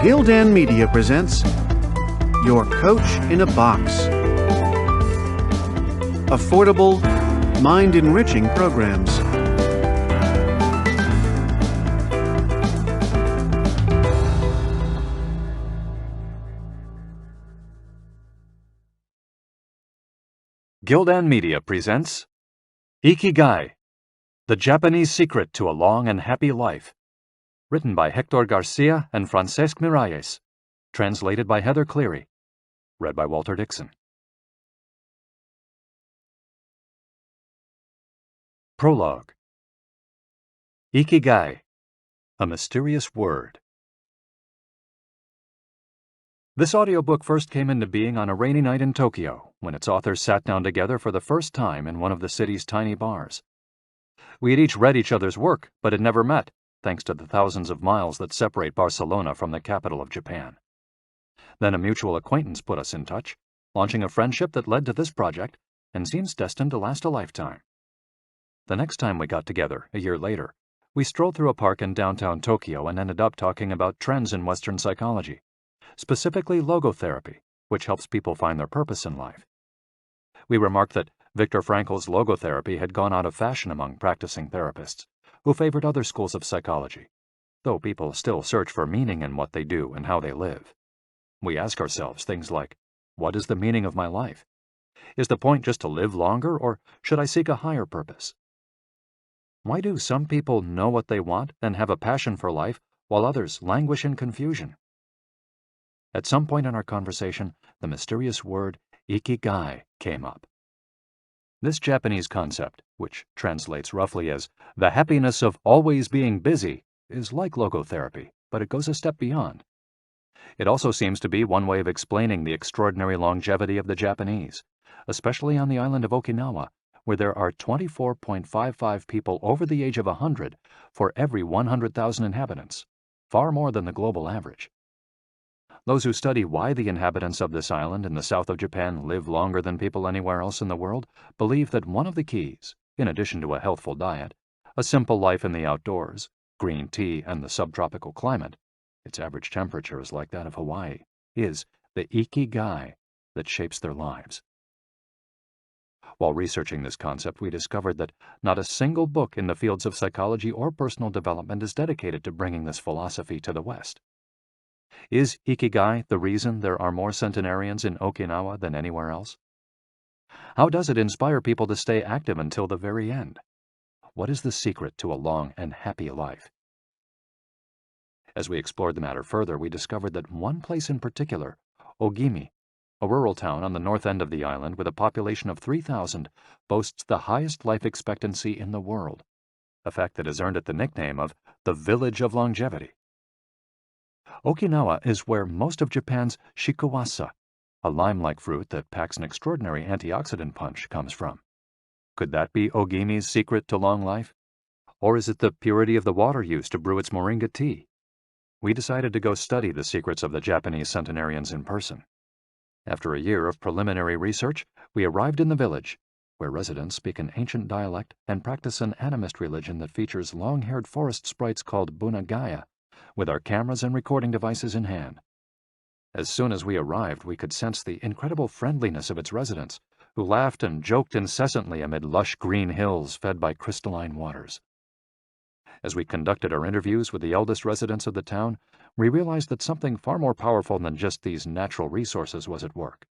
Gildan Media presents Your Coach in a Box. Affordable, mind-enriching programs. Gildan Media presents Ikigai, The Japanese Secret to a Long and Happy Life, written by Hector Garcia and Francesc Miralles, translated by Heather Cleary, read by Walter Dixon. Prologue. Ikigai, a mysterious word. This audiobook first came into being on a rainy night in Tokyo, when its authors sat down together for the first time in one of the city's tiny bars. We had each read each other's work, but had never met, thanks to the thousands of miles that separate Barcelona from the capital of Japan. Then a mutual acquaintance put us in touch, launching a friendship that led to this project and seems destined to last a lifetime. The next time we got together, a year later, we strolled through a park in downtown Tokyo and ended up talking about trends in Western psychology, specifically logotherapy, which helps people find their purpose in life. We remarked that Viktor Frankel's logotherapy had gone out of fashion among practicing therapists, who favored other schools of psychology, though people still search for meaning in what they do and how they live. We ask ourselves things like, what is the meaning of my life? Is the point just to live longer, or should I seek a higher purpose? Why do some people know what they want and have a passion for life, while others languish in confusion? At some point in our conversation, the mysterious word Ikigai came up. This Japanese concept, which translates roughly as the happiness of always being busy, is like logotherapy, but it goes a step beyond. It also seems to be one way of explaining the extraordinary longevity of the Japanese, especially on the island of Okinawa, where there are 24.55 people over the age of 100 for every 100,000 inhabitants, far more than the global average. Those who study why the inhabitants of this island in the south of Japan live longer than people anywhere else in the world believe that one of the keys, in addition to a healthful diet, a simple life in the outdoors, green tea, and the subtropical climate, its average temperature is like that of Hawaii, is the Ikigai that shapes their lives. While researching this concept, we discovered that not a single book in the fields of psychology or personal development is dedicated to bringing this philosophy to the West. Is Ikigai the reason there are more centenarians in Okinawa than anywhere else? How does it inspire people to stay active until the very end? What is the secret to a long and happy life? As we explored the matter further, we discovered that one place in particular, Ogimi, a rural town on the north end of the island with a population of 3,000, boasts the highest life expectancy in the world, a fact that has earned it the nickname of the Village of Longevity. Okinawa is where most of Japan's shikuwasa, a lime-like fruit that packs an extraordinary antioxidant punch, comes from. Could that be Ogimi's secret to long life? Or is it the purity of the water used to brew its moringa tea? We decided to go study the secrets of the Japanese centenarians in person. After a year of preliminary research, we arrived in the village, where residents speak an ancient dialect and practice an animist religion that features long-haired forest sprites called bunagaya, with our cameras and recording devices in hand. As soon as we arrived, we could sense the incredible friendliness of its residents, who laughed and joked incessantly amid lush green hills fed by crystalline waters. As we conducted our interviews with the eldest residents of the town, we realized that something far more powerful than just these natural resources was at work.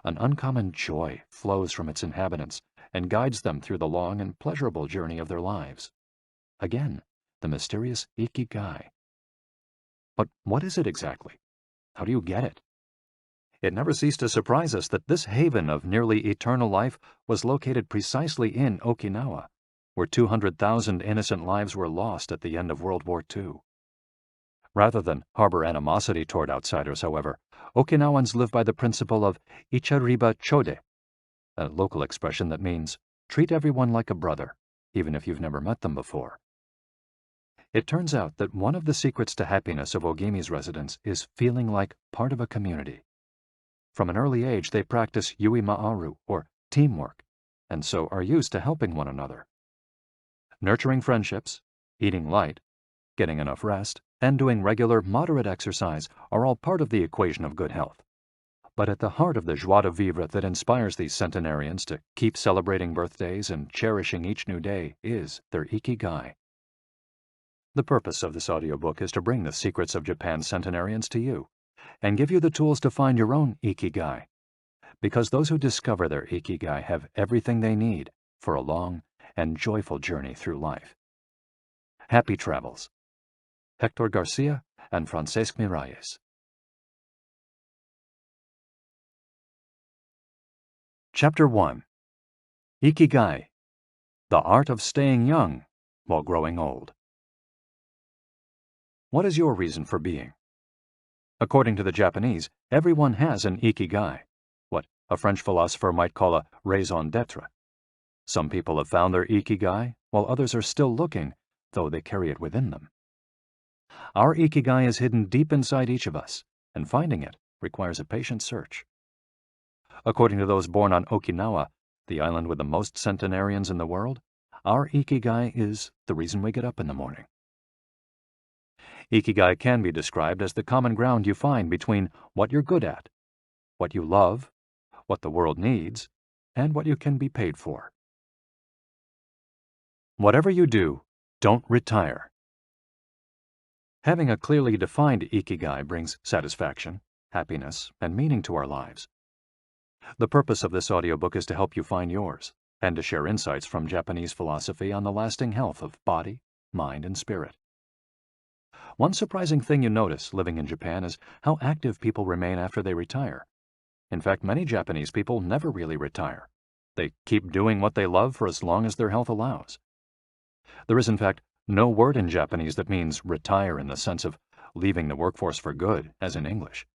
An uncommon joy flows from its inhabitants and guides them through the long and pleasurable journey of their lives. Again, the mysterious Ikigai. But what is it exactly? How do you get it? It never ceased to surprise us that this haven of nearly eternal life was located precisely in Okinawa, where 200,000 innocent lives were lost at the end of World War II. Rather than harbor animosity toward outsiders, however, Okinawans live by the principle of ichariba chode, a local expression that means treat everyone like a brother, even if you've never met them before. It turns out that one of the secrets to happiness of Ogimi's residents is feeling like part of a community. From an early age, they practice yui ma'aru, or teamwork, and so are used to helping one another. Nurturing friendships, eating light, getting enough rest, and doing regular, moderate exercise are all part of the equation of good health. But at the heart of the joie de vivre that inspires these centenarians to keep celebrating birthdays and cherishing each new day is their Ikigai. The purpose of this audiobook is to bring the secrets of Japan's centenarians to you and give you the tools to find your own Ikigai, because those who discover their Ikigai have everything they need for a long and joyful journey through life. Happy travels. Hector Garcia and Francesc Miralles. Chapter 1. Ikigai, the art of staying young while growing old. What is your reason for being? According to the Japanese, everyone has an Ikigai, what a French philosopher might call a raison d'être. Some people have found their Ikigai, while others are still looking, though they carry it within them. Our Ikigai is hidden deep inside each of us, and finding it requires a patient search. According to those born on Okinawa, the island with the most centenarians in the world, our Ikigai is the reason we get up in the morning. Ikigai can be described as the common ground you find between what you're good at, what you love, what the world needs, and what you can be paid for. Whatever you do, don't retire. Having a clearly defined Ikigai brings satisfaction, happiness, and meaning to our lives. The purpose of this audiobook is to help you find yours, and to share insights from Japanese philosophy on the lasting health of body, mind, and spirit. One surprising thing you notice living in Japan is how active people remain after they retire. In fact, many Japanese people never really retire. They keep doing what they love for as long as their health allows. There is, in fact, no word in Japanese that means retire in the sense of leaving the workforce for good, as in English.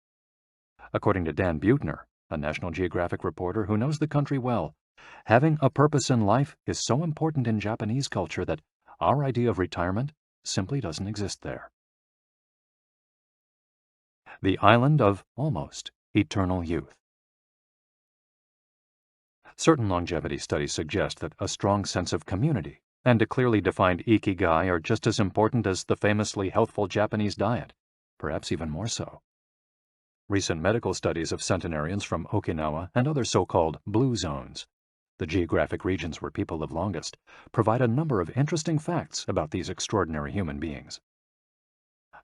According to Dan Buettner, a National Geographic reporter who knows the country well, having a purpose in life is so important in Japanese culture that our idea of retirement simply doesn't exist there. The island of almost eternal youth. Certain longevity studies suggest that a strong sense of community and a clearly defined Ikigai are just as important as the famously healthful Japanese diet, perhaps even more so. Recent medical studies of centenarians from Okinawa and other so-called blue zones, the geographic regions where people live longest, provide a number of interesting facts about these extraordinary human beings.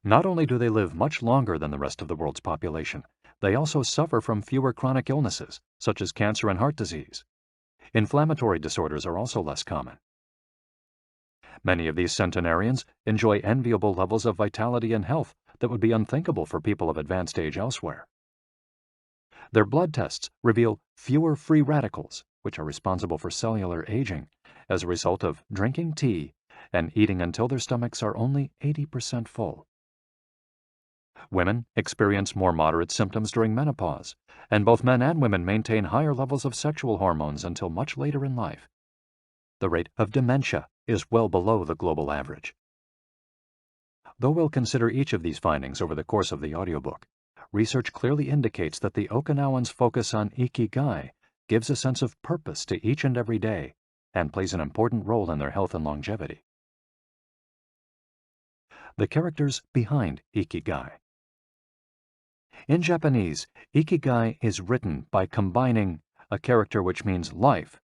Not only do they live much longer than the rest of the world's population, they also suffer from fewer chronic illnesses, such as cancer and heart disease. Inflammatory disorders are also less common. Many of these centenarians enjoy enviable levels of vitality and health that would be unthinkable for people of advanced age elsewhere. Their blood tests reveal fewer free radicals, which are responsible for cellular aging, as a result of drinking tea and eating until their stomachs are only 80% full. Women experience more moderate symptoms during menopause, and both men and women maintain higher levels of sexual hormones until much later in life. The rate of dementia is well below the global average. Though we'll consider each of these findings over the course of the audiobook, research clearly indicates that the Okinawans' focus on Ikigai gives a sense of purpose to each and every day and plays an important role in their health and longevity. The characters behind Ikigai. In Japanese, Ikigai is written by combining a character which means life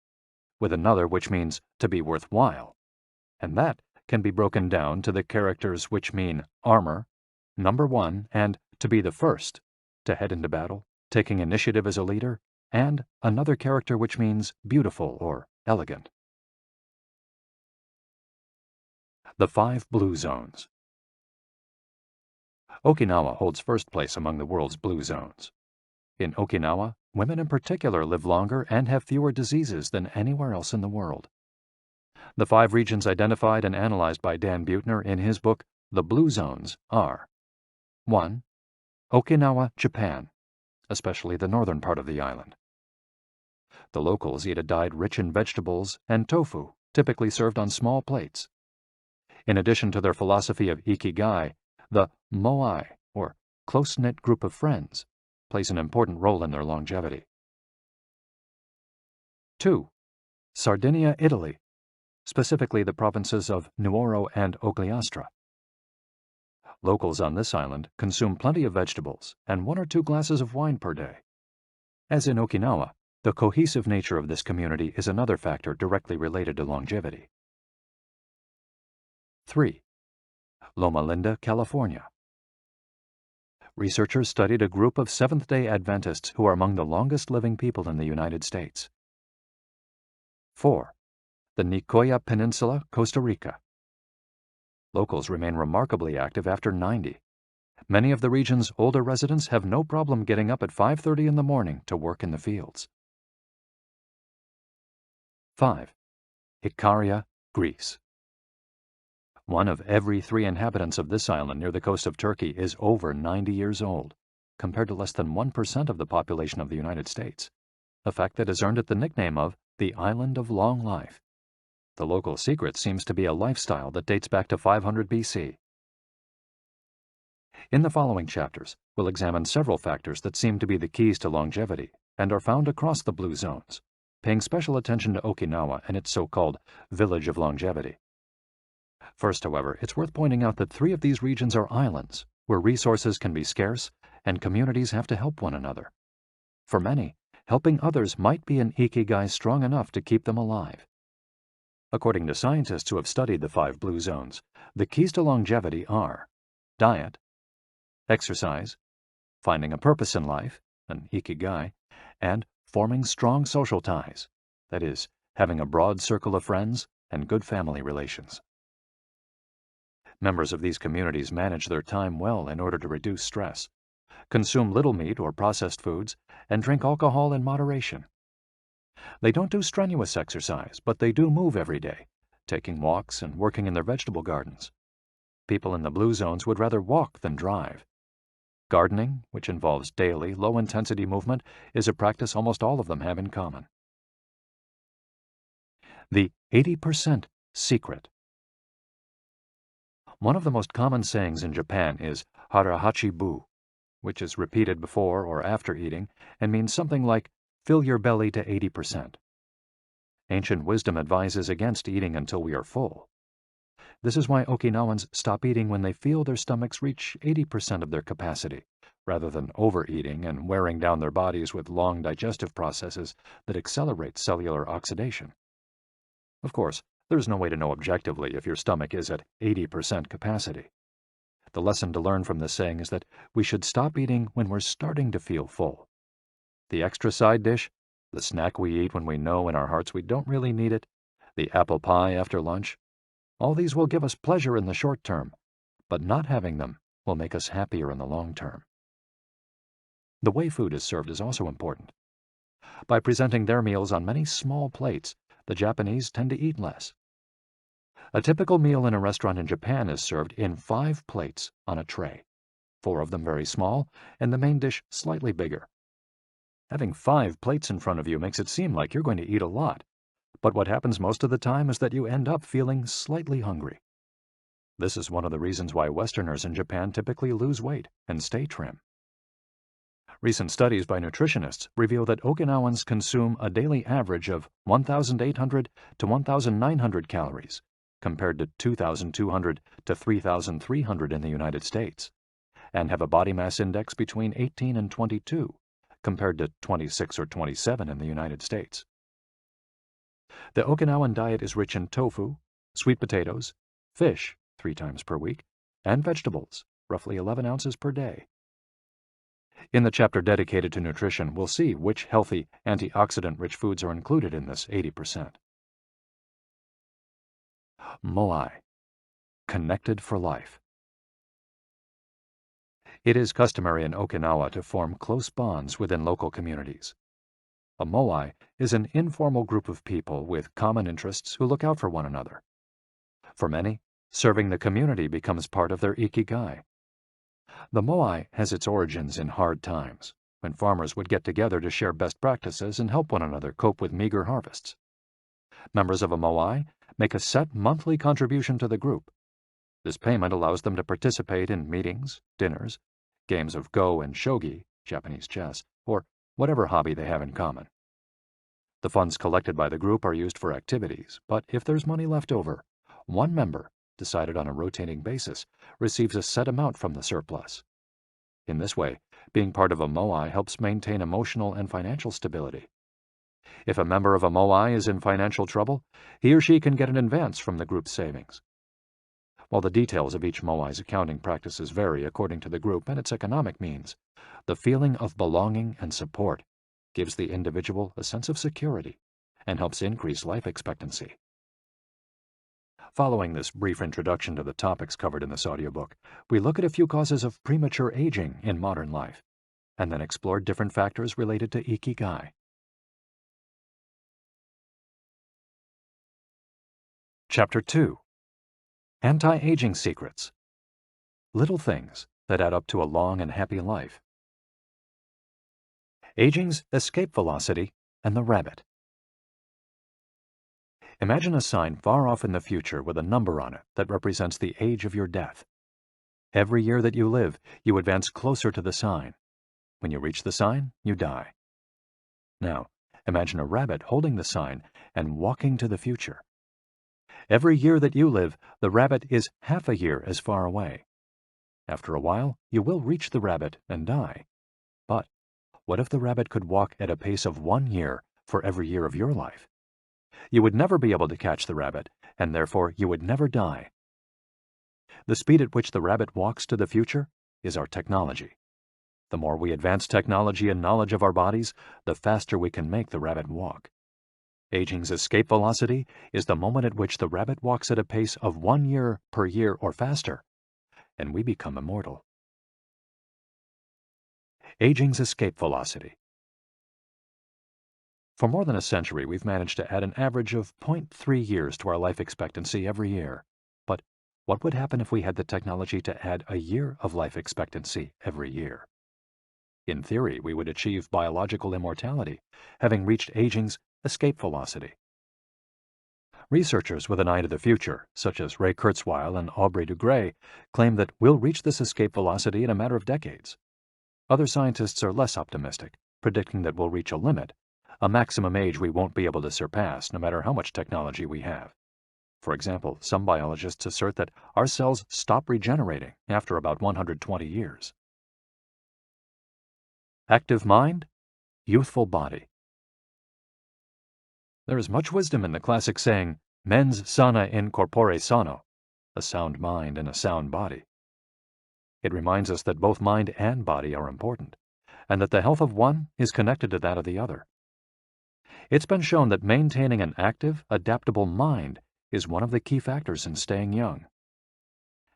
with another which means to be worthwhile, and that can be broken down to the characters which mean armor, number one, and to be the first, to head into battle, taking initiative as a leader, and another character which means beautiful or elegant. The 5 blue zones. Okinawa holds first place among the world's blue zones. In Okinawa, women in particular live longer and have fewer diseases than anywhere else in the world. The 5 regions identified and analyzed by Dan Buettner in his book, The Blue Zones, are 1. Okinawa, Japan, especially the northern part of the island. The locals eat a diet rich in vegetables and tofu, typically served on small plates. In addition to their philosophy of Ikigai, the moai, or close-knit group of friends, plays an important role in their longevity. 2. Sardinia, Italy, specifically the provinces of Nuoro and Ogliastra. Locals on this island consume plenty of vegetables and 1 or 2 glasses of wine per day. As in Okinawa, the cohesive nature of this community is another factor directly related to longevity. 3. Loma Linda, California. Researchers studied a group of Seventh-day Adventists who are among the longest living people in the United States. 4. The Nicoya Peninsula, Costa Rica. Locals remain remarkably active after 90. Many of the region's older residents have no problem getting up at 5:30 in the morning to work in the fields. 5. Ikaria, Greece. 1 of every 3 inhabitants of this island near the coast of Turkey is over 90 years old, compared to less than 1% of the population of the United States, a fact that has earned it the nickname of the Island of Long Life. The local secret seems to be a lifestyle that dates back to 500 BC. In the following chapters, we'll examine several factors that seem to be the keys to longevity and are found across the blue zones, paying special attention to Okinawa and its so-called Village of Longevity. First, however, it's worth pointing out that 3 of these regions are islands, where resources can be scarce and communities have to help one another. For many, helping others might be an Ikigai strong enough to keep them alive. According to scientists who have studied the 5 blue zones, the keys to longevity are diet, exercise, finding a purpose in life, an Ikigai, and forming strong social ties, that is, having a broad circle of friends and good family relations. Members of these communities manage their time well in order to reduce stress, consume little meat or processed foods, and drink alcohol in moderation. They don't do strenuous exercise, but they do move every day, taking walks and working in their vegetable gardens. People in the blue zones would rather walk than drive. Gardening, which involves daily, low-intensity movement, is a practice almost all of them have in common. The 80% secret. One of the most common sayings in Japan is harahachi-bu, which is repeated before or after eating and means something like, fill your belly to 80%. Ancient wisdom advises against eating until we are full. This is why Okinawans stop eating when they feel their stomachs reach 80% of their capacity, rather than overeating and wearing down their bodies with long digestive processes that accelerate cellular oxidation. Of course, there's no way to know objectively if your stomach is at 80% capacity. The lesson to learn from this saying is that we should stop eating when we're starting to feel full. The extra side dish, the snack we eat when we know in our hearts we don't really need it, the apple pie after lunch, all these will give us pleasure in the short term, but not having them will make us happier in the long term. The way food is served is also important. By presenting their meals on many small plates, the Japanese tend to eat less. A typical meal in a restaurant in Japan is served in 5 plates on a tray, 4 of them very small, and the main dish slightly bigger. Having 5 plates in front of you makes it seem like you're going to eat a lot, but what happens most of the time is that you end up feeling slightly hungry. This is one of the reasons why Westerners in Japan typically lose weight and stay trim. Recent studies by nutritionists reveal that Okinawans consume a daily average of 1,800 to 1,900 calories, compared to 2,200 to 3,300 in the United States, and have a body mass index between 18 and 22, compared to 26 or 27 in the United States. The Okinawan diet is rich in tofu, sweet potatoes, fish 3 times per week, and vegetables, roughly 11 ounces per day. In the chapter dedicated to nutrition, we'll see which healthy, antioxidant-rich foods are included in this 80%. Moai, connected for life. It is customary in Okinawa to form close bonds within local communities. A moai is an informal group of people with common interests who look out for one another. For many, serving the community becomes part of their Ikigai. The moai has its origins in hard times, when farmers would get together to share best practices and help one another cope with meager harvests. Members of a moai make a set monthly contribution to the group. This payment allows them to participate in meetings, dinners, games of go and shogi, Japanese chess, or whatever hobby they have in common. The funds collected by the group are used for activities, but if there's money left over, one member decided on a rotating basis, receives a set amount from the surplus. In this way, being part of a moai helps maintain emotional and financial stability. If a member of a moai is in financial trouble, he or she can get an advance from the group's savings. While the details of each moai's accounting practices vary according to the group and its economic means, the feeling of belonging and support gives the individual a sense of security and helps increase life expectancy. Following this brief introduction to the topics covered in this audiobook, we look at a few causes of premature aging in modern life, and then explore different factors related to Ikigai. Chapter 2. Anti-Aging Secrets. Little things that add up to a long and happy life. Aging's escape velocity and the rabbit. Imagine a sign far off in the future with a number on it that represents the age of your death. Every year that you live, you advance closer to the sign. When you reach the sign, you die. Now, imagine a rabbit holding the sign and walking to the future. Every year that you live, the rabbit is half a year as far away. After a while, you will reach the rabbit and die. But what if the rabbit could walk at a pace of 1 year for every year of your life? You would never be able to catch the rabbit, and therefore you would never die. The speed at which the rabbit walks to the future is our technology. The more we advance technology and knowledge of our bodies, the faster we can make the rabbit walk. Aging's escape velocity is the moment at which the rabbit walks at a pace of 1 year per year or faster, and we become immortal. Aging's escape velocity. For more than a century, we've managed to add an average of 0.3 years to our life expectancy every year. But what would happen if we had the technology to add a year of life expectancy every year? In theory, we would achieve biological immortality, having reached aging's escape velocity. Researchers with an eye to the future, such as Ray Kurzweil and Aubrey de Grey, claim that we'll reach this escape velocity in a matter of decades. Other scientists are less optimistic, predicting that we'll reach a limit, a maximum age we won't be able to surpass no matter how much technology we have. For example, some biologists assert that our cells stop regenerating after about 120 years. Active mind, youthful body. There is much wisdom in the classic saying, mens sana in corpore sano, a sound mind in a sound body. It reminds us that both mind and body are important, and that the health of one is connected to that of the other. It's been shown that maintaining an active, adaptable mind is one of the key factors in staying young.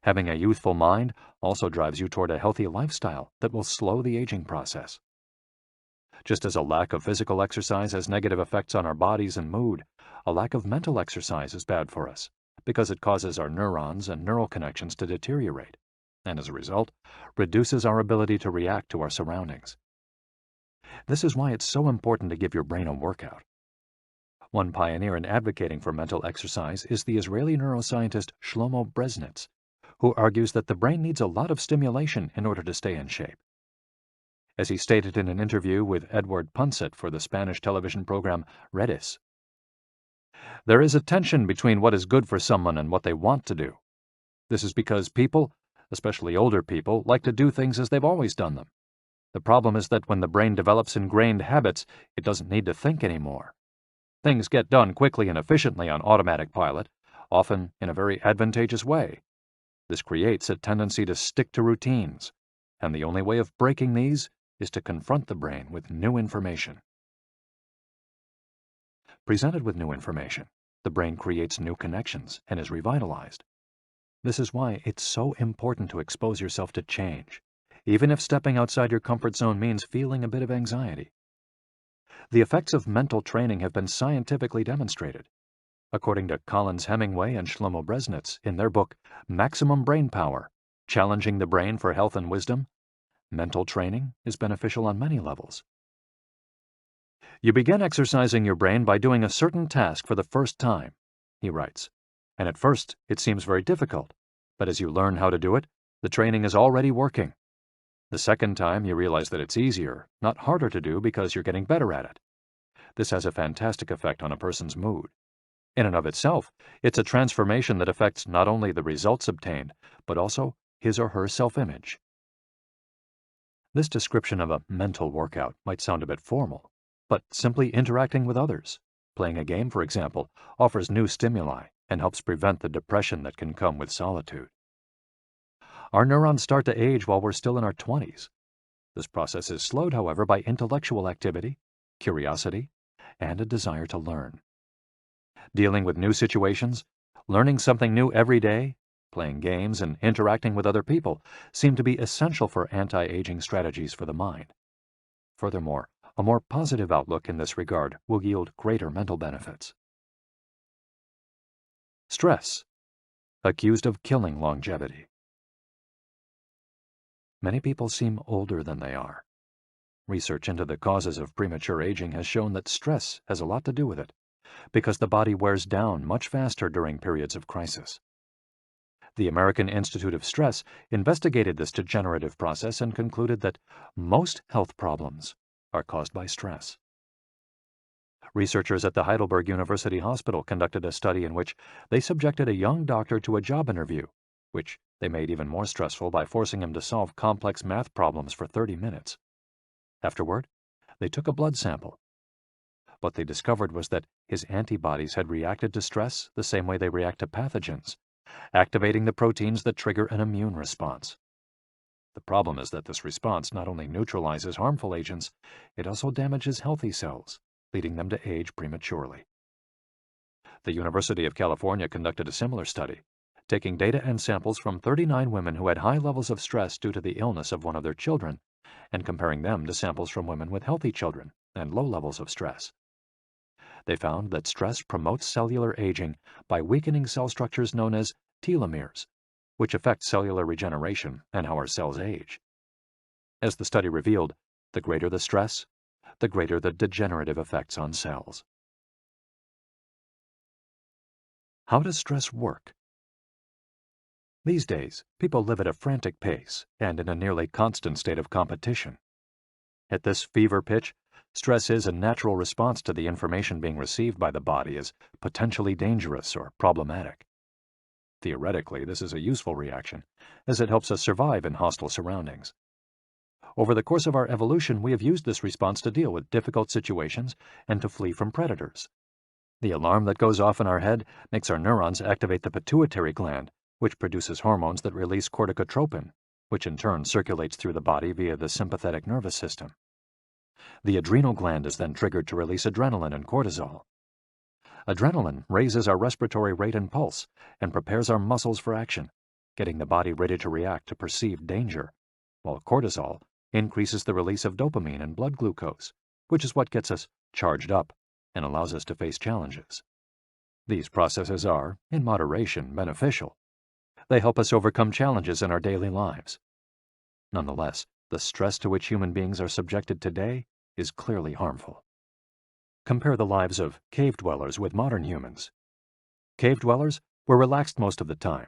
Having a youthful mind also drives you toward a healthy lifestyle that will slow the aging process. Just as a lack of physical exercise has negative effects on our bodies and mood, a lack of mental exercise is bad for us because it causes our neurons and neural connections to deteriorate, and as a result, reduces our ability to react to our surroundings. This is why it's so important to give your brain a workout. One pioneer in advocating for mental exercise is the Israeli neuroscientist Shlomo Bresnitz, who argues that the brain needs a lot of stimulation in order to stay in shape. As he stated in an interview with Edward Punset for the Spanish television program Redis, there is a tension between what is good for someone and what they want to do. This is because people, especially older people, like to do things as they've always done them. The problem is that when the brain develops ingrained habits, it doesn't need to think anymore. Things get done quickly and efficiently on automatic pilot, often in a very advantageous way. This creates a tendency to stick to routines, and the only way of breaking these is to confront the brain with new information. Presented with new information, the brain creates new connections and is revitalized. This is why it's so important to expose yourself to change, even if stepping outside your comfort zone means feeling a bit of anxiety. The effects of mental training have been scientifically demonstrated. According to Collins Hemingway and Shlomo Bresnitz in their book Maximum Brain Power, Challenging the Brain for Health and Wisdom, mental training is beneficial on many levels. You begin exercising your brain by doing a certain task for the first time, he writes, and at first it seems very difficult, but as you learn how to do it, the training is already working. The second time you realize that it's easier, not harder to do because you're getting better at it. This has a fantastic effect on a person's mood. In and of itself, it's a transformation that affects not only the results obtained, but also his or her self-image. This description of a mental workout might sound a bit formal, but simply interacting with others, playing a game, for example, offers new stimuli and helps prevent the depression that can come with solitude. Our neurons start to age while we're still in our 20s. This process is slowed, however, by intellectual activity, curiosity, and a desire to learn. Dealing with new situations, learning something new every day, playing games, and interacting with other people seem to be essential for anti-aging strategies for the mind. Furthermore, a more positive outlook in this regard will yield greater mental benefits. Stress, accused of killing longevity. Many people seem older than they are. Research into the causes of premature aging has shown that stress has a lot to do with it, because the body wears down much faster during periods of crisis. The American Institute of Stress investigated this degenerative process and concluded that most health problems are caused by stress. Researchers at the Heidelberg University Hospital conducted a study in which they subjected a young doctor to a job interview, which they made even more stressful by forcing him to solve complex math problems for 30 minutes. Afterward, they took a blood sample. What they discovered was that his antibodies had reacted to stress the same way they react to pathogens, activating the proteins that trigger an immune response. The problem is that this response not only neutralizes harmful agents, it also damages healthy cells, leading them to age prematurely. The University of California conducted a similar study, taking data and samples from 39 women who had high levels of stress due to the illness of one of their children, and comparing them to samples from women with healthy children and low levels of stress. They found that stress promotes cellular aging by weakening cell structures known as telomeres, which affect cellular regeneration and how our cells age. As the study revealed, the greater the stress, the greater the degenerative effects on cells. How does stress work? These days, people live at a frantic pace and in a nearly constant state of competition. At this fever pitch, stress is a natural response to the information being received by the body as potentially dangerous or problematic. Theoretically, this is a useful reaction, as it helps us survive in hostile surroundings. Over the course of our evolution, we have used this response to deal with difficult situations and to flee from predators. The alarm that goes off in our head makes our neurons activate the pituitary gland, which produces hormones that release corticotropin, which in turn circulates through the body via the sympathetic nervous system. The adrenal gland is then triggered to release adrenaline and cortisol. Adrenaline raises our respiratory rate and pulse and prepares our muscles for action, getting the body ready to react to perceived danger, while cortisol increases the release of dopamine and blood glucose, which is what gets us charged up and allows us to face challenges. These processes are, in moderation, beneficial. They help us overcome challenges in our daily lives. Nonetheless, the stress to which human beings are subjected today is clearly harmful. Compare the lives of cave dwellers with modern humans. Cave dwellers were relaxed most of the time.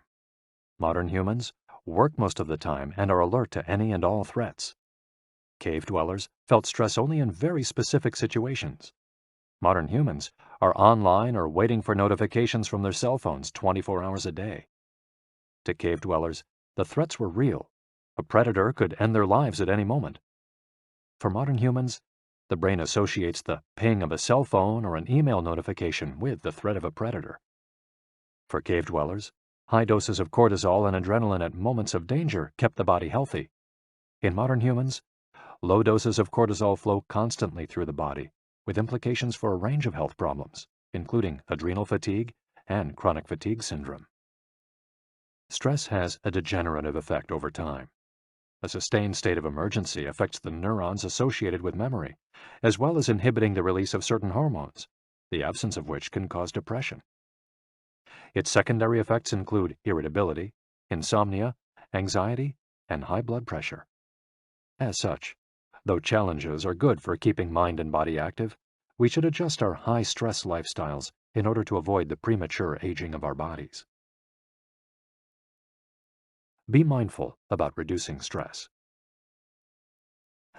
Modern humans work most of the time and are alert to any and all threats. Cave dwellers felt stress only in very specific situations. Modern humans are online or waiting for notifications from their cell phones 24 hours a day. To cave dwellers, the threats were real. A predator could end their lives at any moment. For modern humans, the brain associates the ping of a cell phone or an email notification with the threat of a predator. For cave dwellers, high doses of cortisol and adrenaline at moments of danger kept the body healthy. In modern humans, low doses of cortisol flow constantly through the body, with implications for a range of health problems, including adrenal fatigue and chronic fatigue syndrome. Stress has a degenerative effect over time. A sustained state of emergency affects the neurons associated with memory, as well as inhibiting the release of certain hormones, the absence of which can cause depression. Its secondary effects include irritability, insomnia, anxiety, and high blood pressure. As such, though challenges are good for keeping mind and body active, we should adjust our high-stress lifestyles in order to avoid the premature aging of our bodies. Be mindful about reducing stress.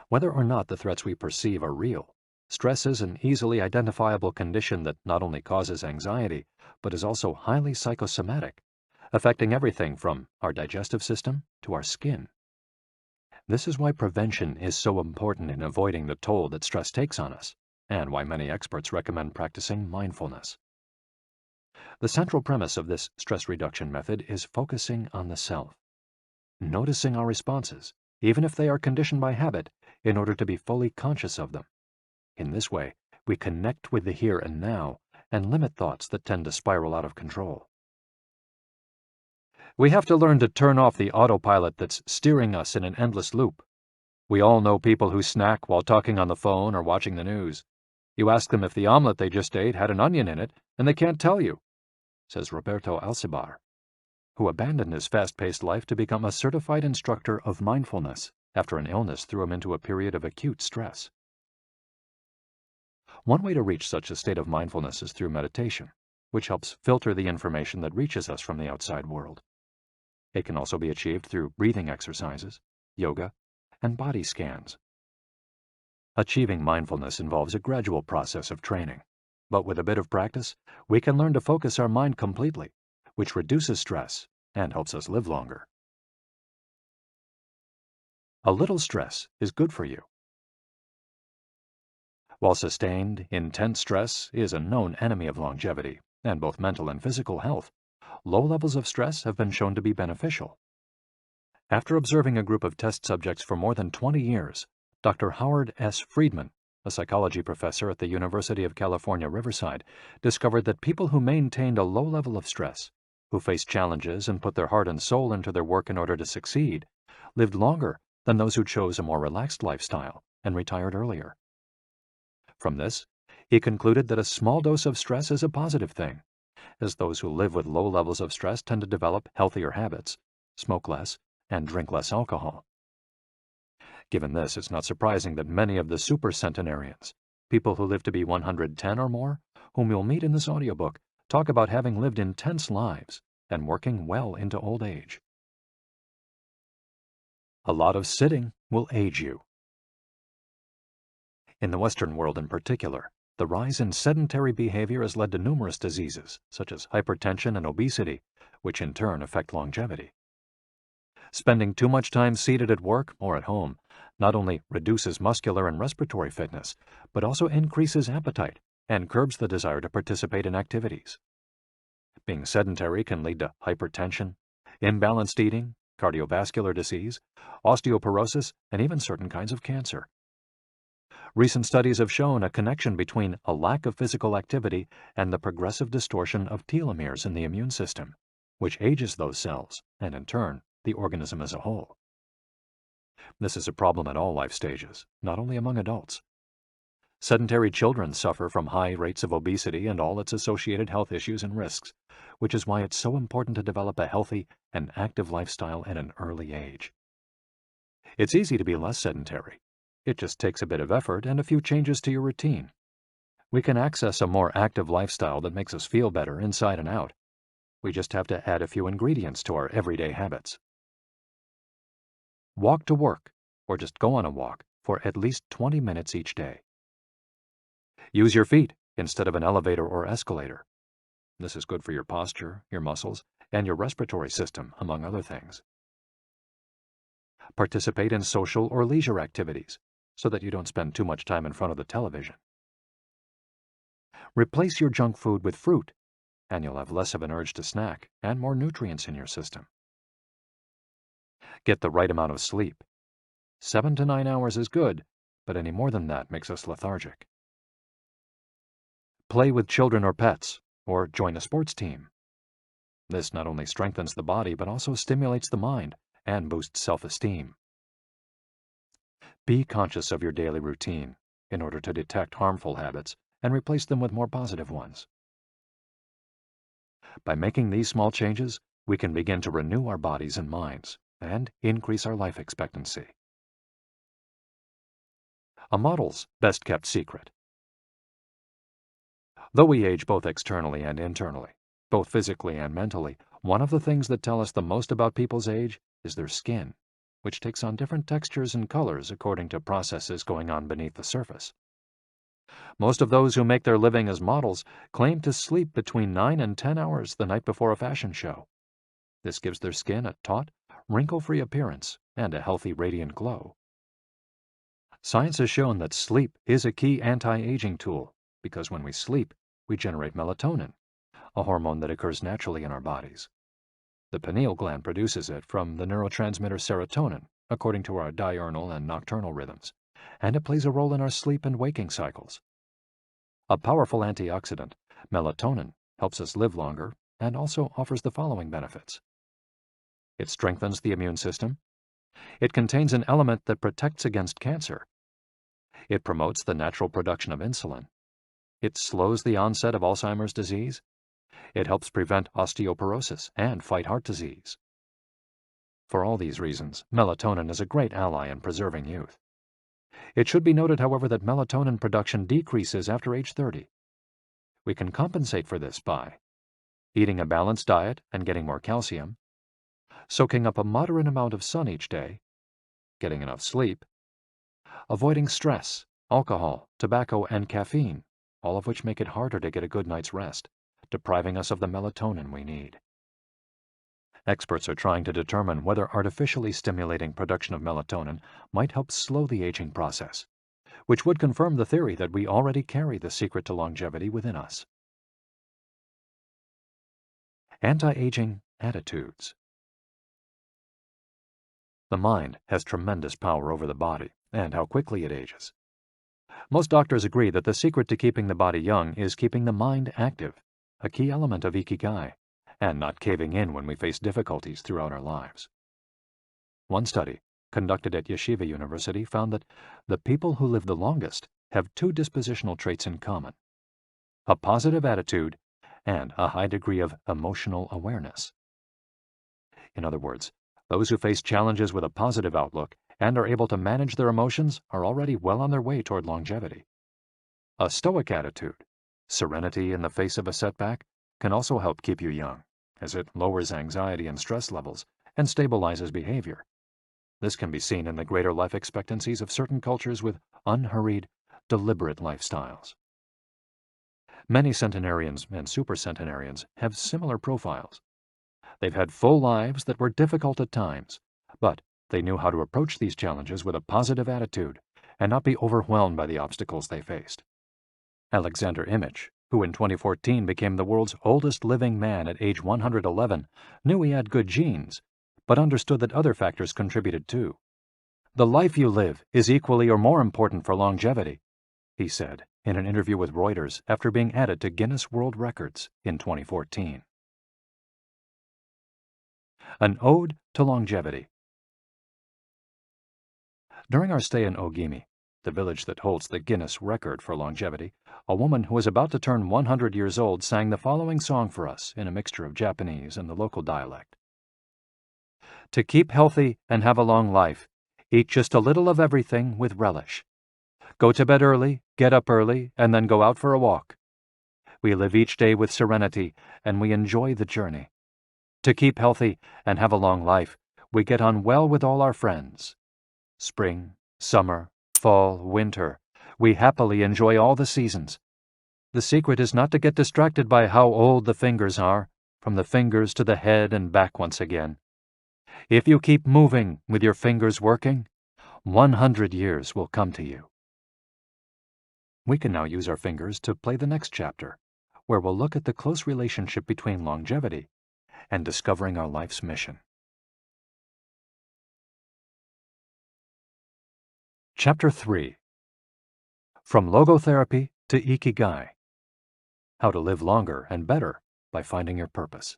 Whether or not the threats we perceive are real, Stress is an easily identifiable condition that not only causes anxiety, but is also highly psychosomatic, affecting everything from our digestive system to our skin. This is why prevention is so important in avoiding the toll that stress takes on us, and why many experts recommend practicing mindfulness. The central premise of this stress reduction method is focusing on the self, noticing our responses, even if they are conditioned by habit, in order to be fully conscious of them. In this way, we connect with the here and now and limit thoughts that tend to spiral out of control. We have to learn to turn off the autopilot that's steering us in an endless loop. We all know people who snack while talking on the phone or watching the news. You ask them if the omelet they just ate had an onion in it, and they can't tell you, says Roberto Alcibar, who abandoned his fast-paced life to become a certified instructor of mindfulness after an illness threw him into a period of acute stress. One way to reach such a state of mindfulness is through meditation, which helps filter the information that reaches us from the outside world. It can also be achieved through breathing exercises, yoga, and body scans. Achieving mindfulness involves a gradual process of training, but with a bit of practice, we can learn to focus our mind completely, which reduces stress and helps us live longer. A little stress is good for you. While sustained, intense stress is a known enemy of longevity and both mental and physical health, low levels of stress have been shown to be beneficial. After observing a group of test subjects for more than 20 years, Dr. Howard S. Friedman, a psychology professor at the University of California, Riverside, discovered that people who maintained a low level of stress, who faced challenges and put their heart and soul into their work in order to succeed, lived longer than those who chose a more relaxed lifestyle and retired earlier. From this, he concluded that a small dose of stress is a positive thing, as those who live with low levels of stress tend to develop healthier habits, smoke less, and drink less alcohol. Given this, it's not surprising that many of the super centenarians, people who live to be 110 or more, whom you'll meet in this audiobook, talk about having lived intense lives and working well into old age. A lot of sitting will age you. In the Western world in particular, the rise in sedentary behavior has led to numerous diseases, such as hypertension and obesity, which in turn affect longevity. Spending too much time seated at work or at home not only reduces muscular and respiratory fitness, but also increases appetite and curbs the desire to participate in activities. Being sedentary can lead to hypertension, imbalanced eating, cardiovascular disease, osteoporosis, and even certain kinds of cancer. Recent studies have shown a connection between a lack of physical activity and the progressive distortion of telomeres in the immune system, which ages those cells and, in turn, the organism as a whole. This is a problem at all life stages, not only among adults. Sedentary children suffer from high rates of obesity and all its associated health issues and risks, which is why it's so important to develop a healthy and active lifestyle at an early age. It's easy to be less sedentary. It just takes a bit of effort and a few changes to your routine. We can access a more active lifestyle that makes us feel better inside and out. We just have to add a few ingredients to our everyday habits. Walk to work, or just go on a walk, for at least 20 minutes each day. Use your feet instead of an elevator or escalator. This is good for your posture, your muscles, and your respiratory system, among other things. Participate in social or leisure activities, so that you don't spend too much time in front of the television. Replace your junk food with fruit, and you'll have less of an urge to snack and more nutrients in your system. Get the right amount of sleep. 7 to 9 hours is good, but any more than that makes us lethargic. Play with children or pets, or join a sports team. This not only strengthens the body, but also stimulates the mind and boosts self-esteem. Be conscious of your daily routine in order to detect harmful habits and replace them with more positive ones. By making these small changes, we can begin to renew our bodies and minds and increase our life expectancy. A model's best-kept secret. Though we age both externally and internally, both physically and mentally, one of the things that tell us the most about people's age is their skin, which takes on different textures and colors according to processes going on beneath the surface. Most of those who make their living as models claim to sleep between 9 and 10 hours the night before a fashion show. This gives their skin a taut, wrinkle-free appearance and a healthy, radiant glow. Science has shown that sleep is a key anti-aging tool because when we sleep, we generate melatonin, a hormone that occurs naturally in our bodies. The pineal gland produces it from the neurotransmitter serotonin, according to our diurnal and nocturnal rhythms, and it plays a role in our sleep and waking cycles. A powerful antioxidant, melatonin, helps us live longer and also offers the following benefits. It strengthens the immune system. It contains an element that protects against cancer. It promotes the natural production of insulin. It slows the onset of Alzheimer's disease. It helps prevent osteoporosis and fight heart disease. For all these reasons, melatonin is a great ally in preserving youth. It should be noted, however, that melatonin production decreases after age 30. We can compensate for this by eating a balanced diet and getting more calcium, soaking up a moderate amount of sun each day, getting enough sleep, avoiding stress, alcohol, tobacco, and caffeine, all of which make it harder to get a good night's rest, depriving us of the melatonin we need. Experts are trying to determine whether artificially stimulating production of melatonin might help slow the aging process, which would confirm the theory that we already carry the secret to longevity within us. Anti-aging attitudes. The mind has tremendous power over the body and how quickly it ages. Most doctors agree that the secret to keeping the body young is keeping the mind active, a key element of Ikigai, and not caving in when we face difficulties throughout our lives. One study, conducted at Yeshiva University, found that the people who live the longest have two dispositional traits in common: a positive attitude and a high degree of emotional awareness. In other words, those who face challenges with a positive outlook and are able to manage their emotions are already well on their way toward longevity. A stoic attitude, serenity in the face of a setback, can also help keep you young, as it lowers anxiety and stress levels and stabilizes behavior. This can be seen in the greater life expectancies of certain cultures with unhurried, deliberate lifestyles. Many centenarians and supercentenarians have similar profiles. They've had full lives that were difficult at times, but they knew how to approach these challenges with a positive attitude and not be overwhelmed by the obstacles they faced. Alexander Emich, who in 2014 became the world's oldest living man at age 111, knew he had good genes, but understood that other factors contributed too. "The life you live is equally or more important for longevity," he said in an interview with Reuters after being added to Guinness World Records in 2014. An Ode to Longevity. During our stay in Ogimi, the village that holds the Guinness record for longevity, a woman who was about to turn 100 years old sang the following song for us in a mixture of Japanese and the local dialect. "To keep healthy and have a long life, eat just a little of everything with relish. Go to bed early, get up early, and then go out for a walk. We live each day with serenity, and we enjoy the journey. To keep healthy and have a long life, we get on well with all our friends. Spring, summer, fall, winter, we happily enjoy all the seasons. The secret is not to get distracted by how old the fingers are, from the fingers to the head and back once again. If you keep moving with your fingers working, 100 years will come to you." We can now use our fingers to play the next chapter, where we'll look at the close relationship between longevity and discovering our life's mission. Chapter 3. From Logotherapy to Ikigai. How to live longer and better by finding your purpose.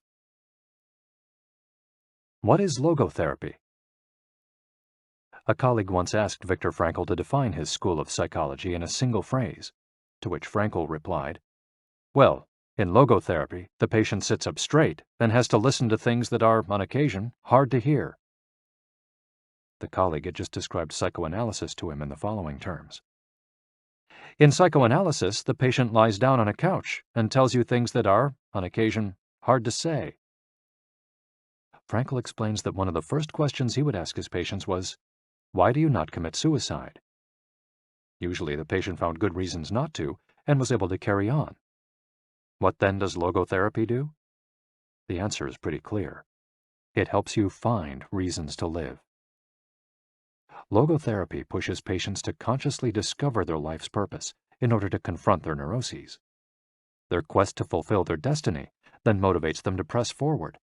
What is logotherapy? A colleague once asked Viktor Frankl to define his school of psychology in a single phrase, to which Frankl replied, "Well, in logotherapy, the patient sits up straight and has to listen to things that are, on occasion, hard to hear." The colleague had just described psychoanalysis to him in the following terms. "In psychoanalysis, the patient lies down on a couch and tells you things that are, on occasion, hard to say." Frankl explains that one of the first questions he would ask his patients was, "Why do you not commit suicide?" Usually the patient found good reasons not to and was able to carry on. What then does logotherapy do? The answer is pretty clear. It helps you find reasons to live. Logotherapy pushes patients to consciously discover their life's purpose in order to confront their neuroses. Their quest to fulfill their destiny then motivates them to press forward,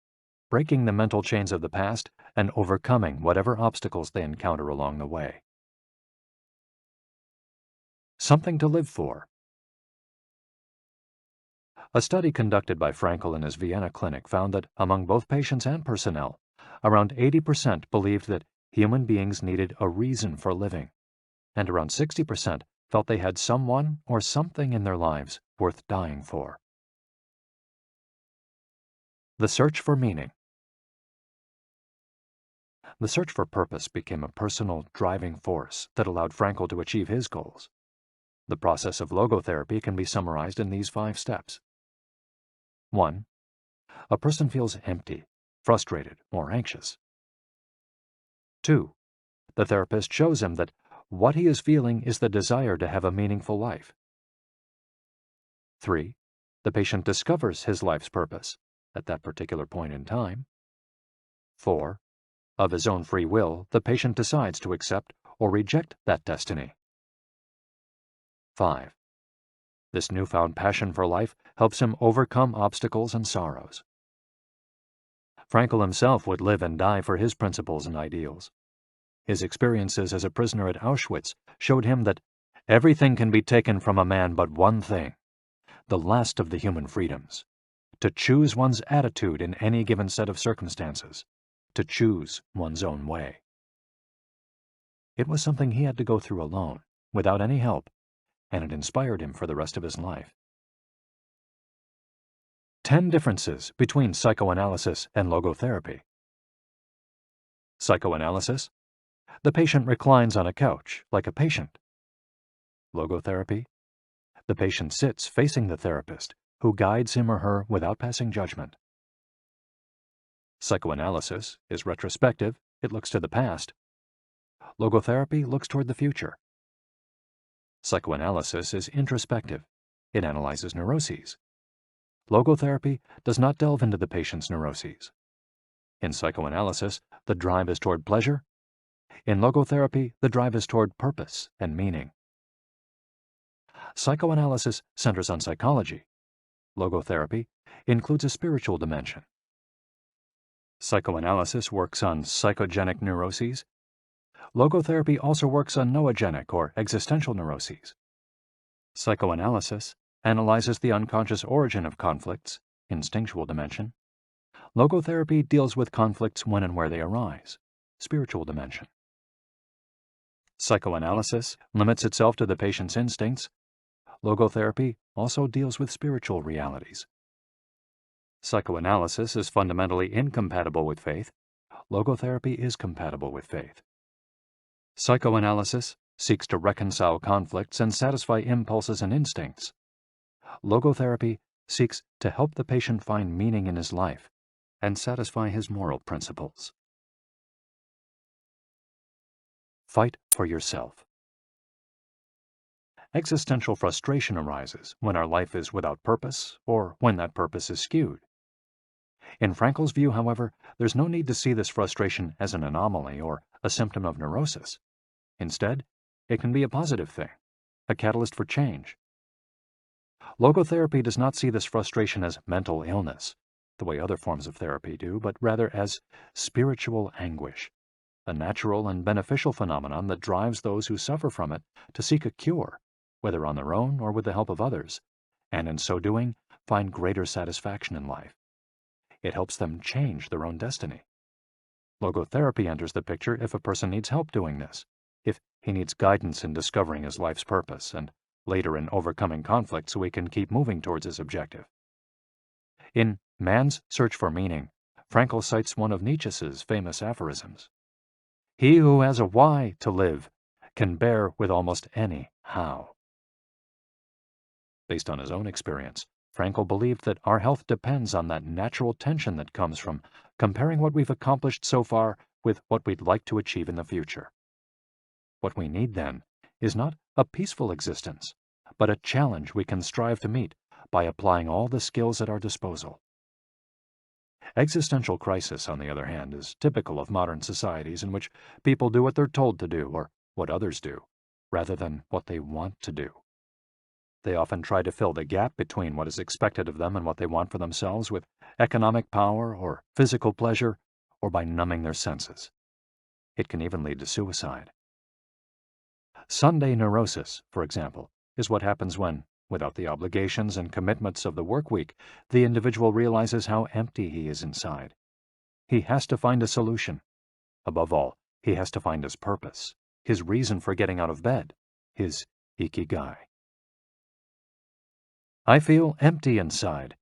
breaking the mental chains of the past and overcoming whatever obstacles they encounter along the way. Something to live for. A study conducted by Frankel in his Vienna clinic found that among both patients and personnel, around 80% believed that human beings needed a reason for living, and around 60% felt they had someone or something in their lives worth dying for. The search for meaning. The search for purpose became a personal driving force that allowed Frankel to achieve his goals. The process of logotherapy can be summarized in these 5 steps. 1. A person feels empty, frustrated, or anxious. 2. The therapist shows him that what he is feeling is the desire to have a meaningful life. 3. The patient discovers his life's purpose at that particular point in time. 4. Of his own free will, the patient decides to accept or reject that destiny. 5. This newfound passion for life helps him overcome obstacles and sorrows. Frankel himself would live and die for his principles and ideals. His experiences as a prisoner at Auschwitz showed him that everything can be taken from a man but one thing, the last of the human freedoms, to choose one's attitude in any given set of circumstances, to choose one's own way. It was something he had to go through alone, without any help, and it inspired him for the rest of his life. 10 differences between psychoanalysis and logotherapy. Psychoanalysis: the patient reclines on a couch like a patient. Logotherapy: the patient sits facing the therapist, who guides him or her without passing judgment. Psychoanalysis is retrospective, it looks to the past. Logotherapy looks toward the future. Psychoanalysis is introspective, it analyzes neuroses. Logotherapy does not delve into the patient's neuroses. In psychoanalysis, the drive is toward pleasure. In logotherapy, the drive is toward purpose and meaning. Psychoanalysis centers on psychology. Logotherapy includes a spiritual dimension. Psychoanalysis works on psychogenic neuroses. Logotherapy also works on noogenic or existential neuroses. Psychoanalysis analyzes the unconscious origin of conflicts, instinctual dimension. Logotherapy deals with conflicts when and where they arise, spiritual dimension. Psychoanalysis limits itself to the patient's instincts. Logotherapy also deals with spiritual realities. Psychoanalysis is fundamentally incompatible with faith. Logotherapy is compatible with faith. Psychoanalysis seeks to reconcile conflicts and satisfy impulses and instincts. Logotherapy seeks to help the patient find meaning in his life and satisfy his moral principles. Fight for yourself. Existential frustration arises when our life is without purpose or when that purpose is skewed. In Frankel's view, however, there's no need to see this frustration as an anomaly or a symptom of neurosis. Instead, it can be a positive thing, a catalyst for change. Logotherapy does not see this frustration as mental illness, the way other forms of therapy do, but rather as spiritual anguish, a natural and beneficial phenomenon that drives those who suffer from it to seek a cure, whether on their own or with the help of others, and in so doing, find greater satisfaction in life. It helps them change their own destiny. Logotherapy enters the picture if a person needs help doing this, if he needs guidance in discovering his life's purpose, and later in overcoming conflict so he can keep moving towards his objective. In Man's Search for Meaning, Frankel cites one of Nietzsche's famous aphorisms: "He who has a why to live can bear with almost any how." Based on his own experience, Frankel believed that our health depends on that natural tension that comes from comparing what we've accomplished so far with what we'd like to achieve in the future. What we need, then, is not a peaceful existence, but a challenge we can strive to meet by applying all the skills at our disposal. Existential crisis, on the other hand, is typical of modern societies in which people do what they're told to do or what others do, rather than what they want to do. They often try to fill the gap between what is expected of them and what they want for themselves with economic power or physical pleasure, or by numbing their senses. It can even lead to suicide. Sunday neurosis, for example, is what happens when, without the obligations and commitments of the work week, the individual realizes how empty he is inside. He has to find a solution. Above all, he has to find his purpose, his reason for getting out of bed, his Ikigai. I feel empty inside.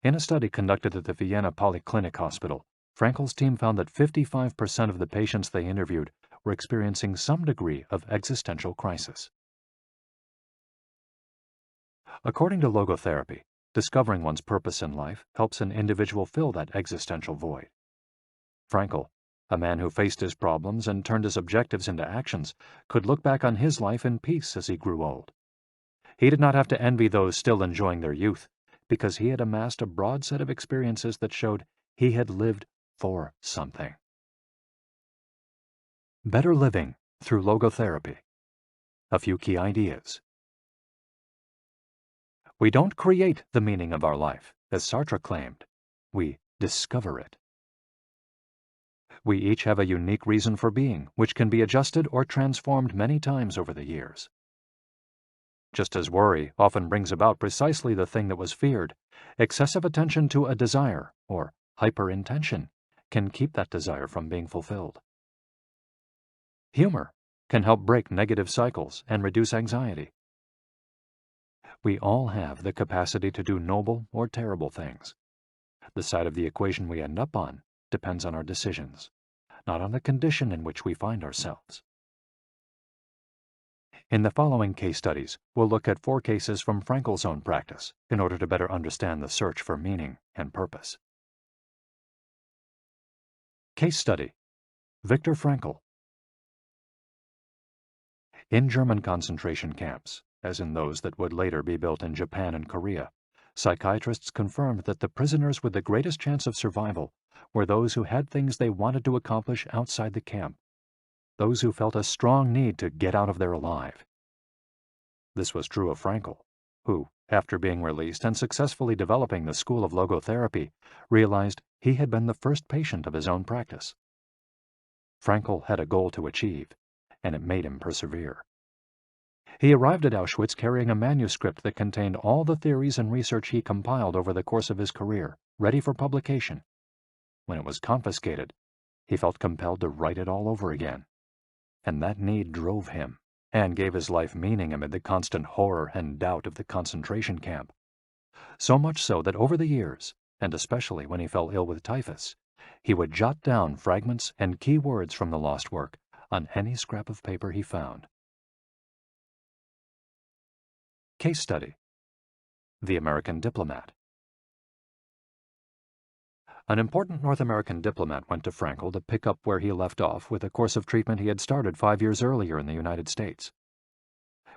In a study conducted at the Vienna Polyclinic Hospital, Frankel's team found that 55% of the patients they interviewed were experiencing some degree of existential crisis. According to logotherapy, discovering one's purpose in life helps an individual fill that existential void. Frankel, a man who faced his problems and turned his objectives into actions, could look back on his life in peace as he grew old. He did not have to envy those still enjoying their youth, because he had amassed a broad set of experiences that showed he had lived for something. Better living through logotherapy. A few key ideas. We don't create the meaning of our life, as Sartre claimed. We discover it. We each have a unique reason for being, which can be adjusted or transformed many times over the years. Just as worry often brings about precisely the thing that was feared, excessive attention to a desire, or hyperintention, can keep that desire from being fulfilled. Humor can help break negative cycles and reduce anxiety. We all have the capacity to do noble or terrible things. The side of the equation we end up on depends on our decisions, not on the condition in which we find ourselves. In the following case studies, we'll look at 4 cases from Frankel's own practice in order to better understand the search for meaning and purpose. Case study: Viktor Frankl. In German concentration camps, as in those that would later be built in Japan and Korea, psychiatrists confirmed that the prisoners with the greatest chance of survival were those who had things they wanted to accomplish outside the camp, those who felt a strong need to get out of there alive. This was true of Frankel, who, after being released and successfully developing the school of logotherapy, realized he had been the first patient of his own practice. Frankel had a goal to achieve, and it made him persevere. He arrived at Auschwitz carrying a manuscript that contained all the theories and research he compiled over the course of his career, ready for publication. When it was confiscated, he felt compelled to write it all over again. And that need drove him, and gave his life meaning amid the constant horror and doubt of the concentration camp. So much so that over the years, and especially when he fell ill with typhus, he would jot down fragments and key words from the lost work on any scrap of paper he found. Case study: The American Diplomat. An important North American diplomat went to Frankel to pick up where he left off with a course of treatment he had started 5 years earlier in the United States.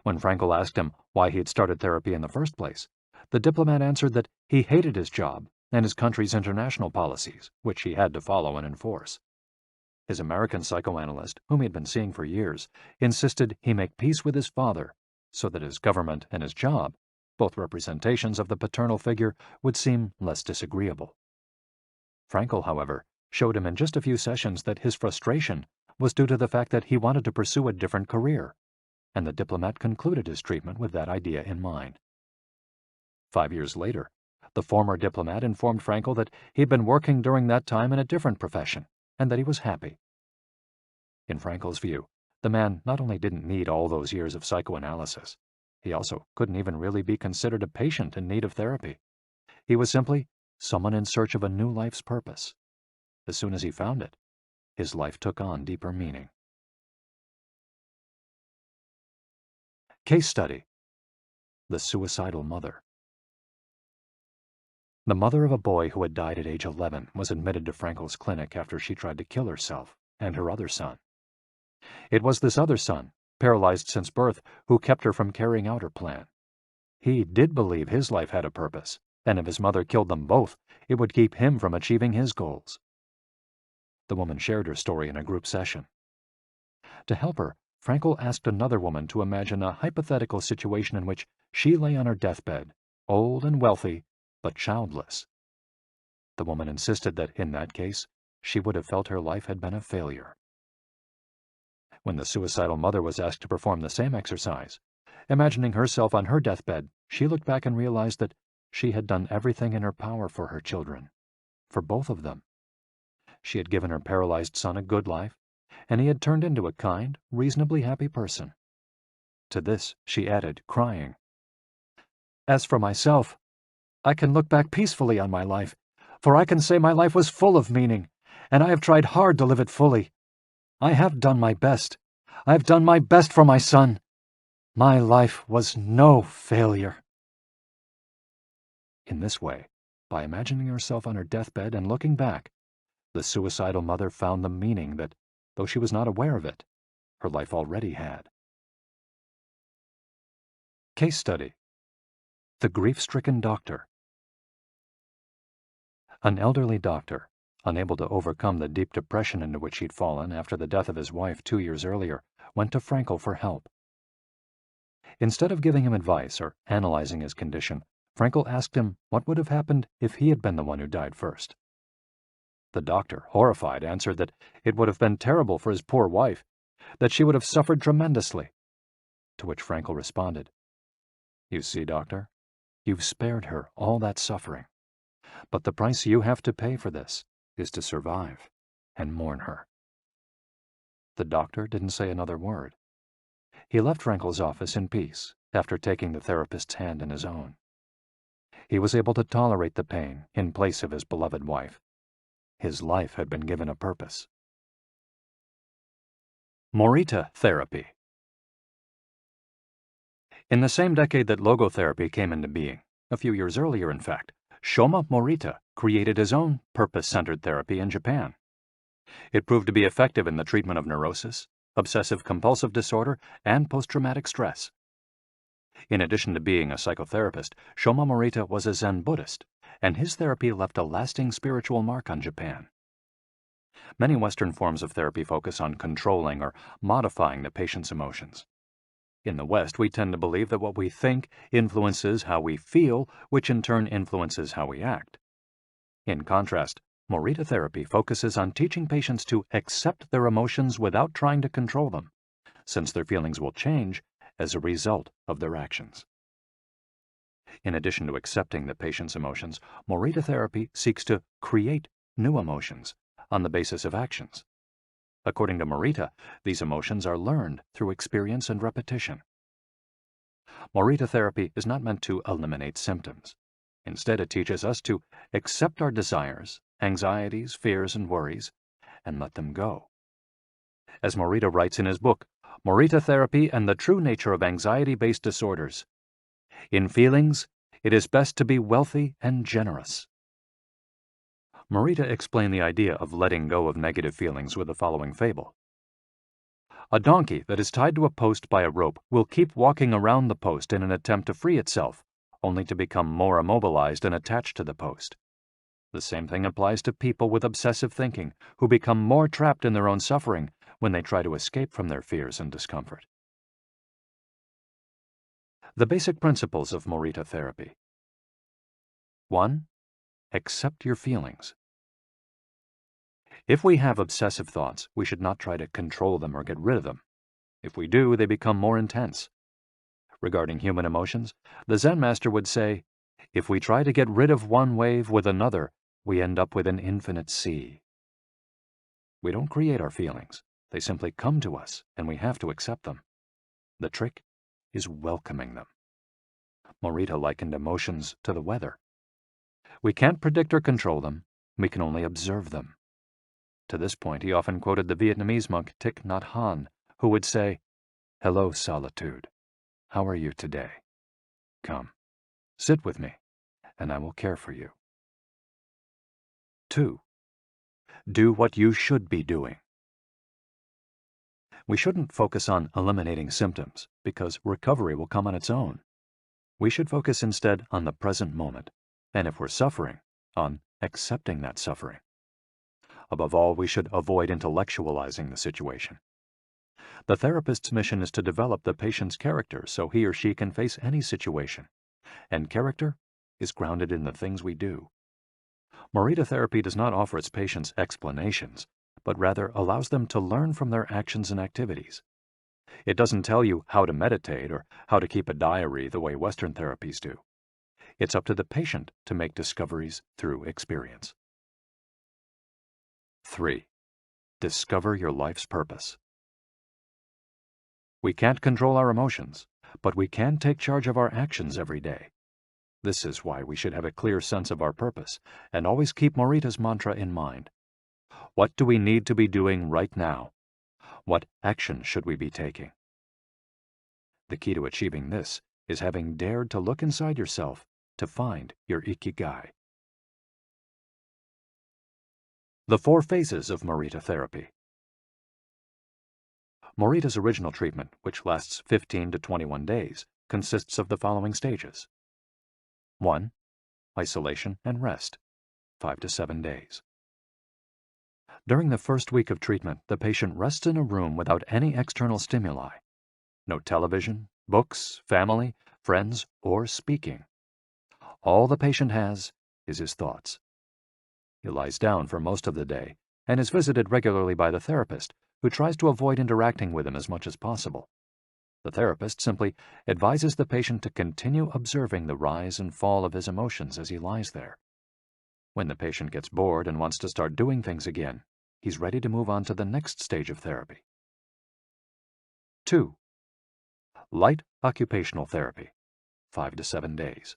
When Frankel asked him why he had started therapy in the first place, the diplomat answered that he hated his job and his country's international policies, which he had to follow and enforce. His American psychoanalyst, whom he had been seeing for years, insisted he make peace with his father so that his government and his job, both representations of the paternal figure, would seem less disagreeable. Frankel, however, showed him in just a few sessions that his frustration was due to the fact that he wanted to pursue a different career, and the diplomat concluded his treatment with that idea in mind. 5 years later, the former diplomat informed Frankel that he had been working during that time in a different profession, and that he was happy. In Frankel's view, the man not only didn't need all those years of psychoanalysis, he also couldn't even really be considered a patient in need of therapy. He was simply someone in search of a new life's purpose. As soon as he found it, his life took on deeper meaning. Case study: The Suicidal Mother. The mother of a boy who had died at age 11 was admitted to Frankel's clinic after she tried to kill herself and her other son. It was this other son, paralyzed since birth, who kept her from carrying out her plan. He did believe his life had a purpose, and if his mother killed them both, it would keep him from achieving his goals. The woman shared her story in a group session. To help her, Frankel asked another woman to imagine a hypothetical situation in which she lay on her deathbed, old and wealthy, but childless. The woman insisted that, in that case, she would have felt her life had been a failure. When the suicidal mother was asked to perform the same exercise, imagining herself on her deathbed, she looked back and realized that she had done everything in her power for her children, for both of them. She had given her paralyzed son a good life, and he had turned into a kind, reasonably happy person. To this she added, crying, "As for myself, I can look back peacefully on my life, for I can say my life was full of meaning, and I have tried hard to live it fully. I have done my best. I have done my best for my son. My life was no failure." In this way, by imagining herself on her deathbed and looking back, the suicidal mother found the meaning that, though she was not aware of it, her life already had. Case study: The Grief-Stricken Doctor. An elderly doctor, unable to overcome the deep depression into which he'd fallen after the death of his wife 2 years earlier, went to Frankel for help. Instead of giving him advice or analyzing his condition, Frankel asked him what would have happened if he had been the one who died first. The doctor, horrified, answered that it would have been terrible for his poor wife, that she would have suffered tremendously. To which Frankel responded, "You see, doctor, you've spared her all that suffering, but the price you have to pay for this is to survive and mourn her." The doctor didn't say another word. He left Frankel's office in peace after taking the therapist's hand in his own. He was able to tolerate the pain in place of his beloved wife. His life had been given a purpose. Morita Therapy. In the same decade that logotherapy came into being, a few years earlier in fact, Shoma Morita created his own purpose-centered therapy in Japan. It proved to be effective in the treatment of neurosis, obsessive-compulsive disorder, and post-traumatic stress. In addition to being a psychotherapist, Shoma Morita was a Zen Buddhist, and his therapy left a lasting spiritual mark on Japan. Many Western forms of therapy focus on controlling or modifying the patient's emotions. In the West, we tend to believe that what we think influences how we feel, which in turn influences how we act. In contrast, Morita therapy focuses on teaching patients to accept their emotions without trying to control them, since their feelings will change as a result of their actions. In addition to accepting the patient's emotions, Morita therapy seeks to create new emotions on the basis of actions. According to Morita, these emotions are learned through experience and repetition. Morita therapy is not meant to eliminate symptoms. Instead, it teaches us to accept our desires, anxieties, fears, and worries, and let them go. As Morita writes in his book, Morita Therapy and the True Nature of Anxiety-Based Disorders, "In feelings, it is best to be wealthy and generous." Morita explained the idea of letting go of negative feelings with the following fable. A donkey that is tied to a post by a rope will keep walking around the post in an attempt to free itself, only to become more immobilized and attached to the post. The same thing applies to people with obsessive thinking, who become more trapped in their own suffering when they try to escape from their fears and discomfort. The basic principles of Morita therapy. 1. Accept your feelings. If we have obsessive thoughts, we should not try to control them or get rid of them. If we do, they become more intense. Regarding human emotions, the Zen master would say, if we try to get rid of one wave with another, we end up with an infinite sea. We don't create our feelings. They simply come to us, and we have to accept them. The trick is welcoming them. Morita likened emotions to the weather. We can't predict or control them. We can only observe them. To this point, he often quoted the Vietnamese monk Thich Nhat Hanh, who would say, "Hello, solitude. How are you today? Come, sit with me, and I will care for you." 2. Do what you should be doing. We shouldn't focus on eliminating symptoms, because recovery will come on its own. We should focus instead on the present moment, and if we're suffering, on accepting that suffering. Above all, we should avoid intellectualizing the situation. The therapist's mission is to develop the patient's character so he or she can face any situation, and character is grounded in the things we do. Morita Therapy does not offer its patients explanations, but rather allows them to learn from their actions and activities. It doesn't tell you how to meditate or how to keep a diary the way Western therapies do. It's up to the patient to make discoveries through experience. 3. Discover your life's purpose. We can't control our emotions, but we can take charge of our actions every day. This is why we should have a clear sense of our purpose and always keep Morita's mantra in mind. What do we need to be doing right now? What action should we be taking? The key to achieving this is having dared to look inside yourself to find your Ikigai. The 4 phases of Morita Therapy. Morita's original treatment, which lasts 15 to 21 days, consists of the following stages. 1. Isolation and rest, 5 to 7 days. During the first week of treatment, the patient rests in a room without any external stimuli. No television, books, family, friends, or speaking. All the patient has is his thoughts. He lies down for most of the day and is visited regularly by the therapist, who tries to avoid interacting with him as much as possible. The therapist simply advises the patient to continue observing the rise and fall of his emotions as he lies there. When the patient gets bored and wants to start doing things again, he's ready to move on to the next stage of therapy. 2. Light occupational therapy, 5 to 7 days.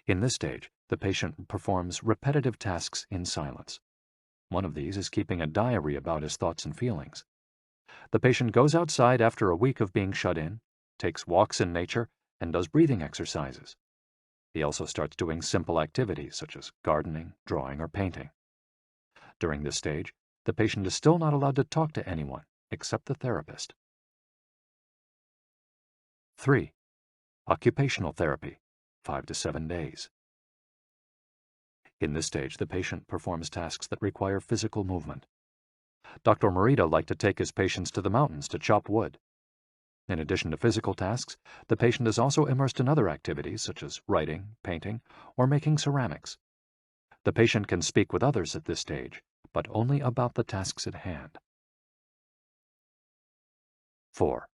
In this stage, the patient performs repetitive tasks in silence. One of these is keeping a diary about his thoughts and feelings. The patient goes outside after a week of being shut in, takes walks in nature, and does breathing exercises. He also starts doing simple activities such as gardening, drawing, or painting. During this stage, the patient is still not allowed to talk to anyone except the therapist. 3. Occupational therapy, 5 to 7 days. In this stage, the patient performs tasks that require physical movement. Dr. Morita liked to take his patients to the mountains to chop wood. In addition to physical tasks, the patient is also immersed in other activities such as writing, painting, or making ceramics. The patient can speak with others at this stage, but only about the tasks at hand. 4.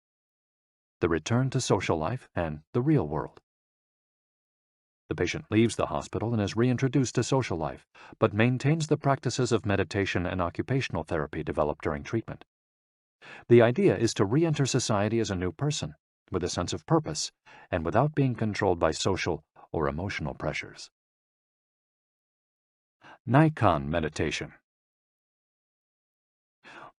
The return to social life and the real world. The patient leaves the hospital and is reintroduced to social life, but maintains the practices of meditation and occupational therapy developed during treatment. The idea is to re-enter society as a new person, with a sense of purpose, and without being controlled by social or emotional pressures. Nikon Meditation.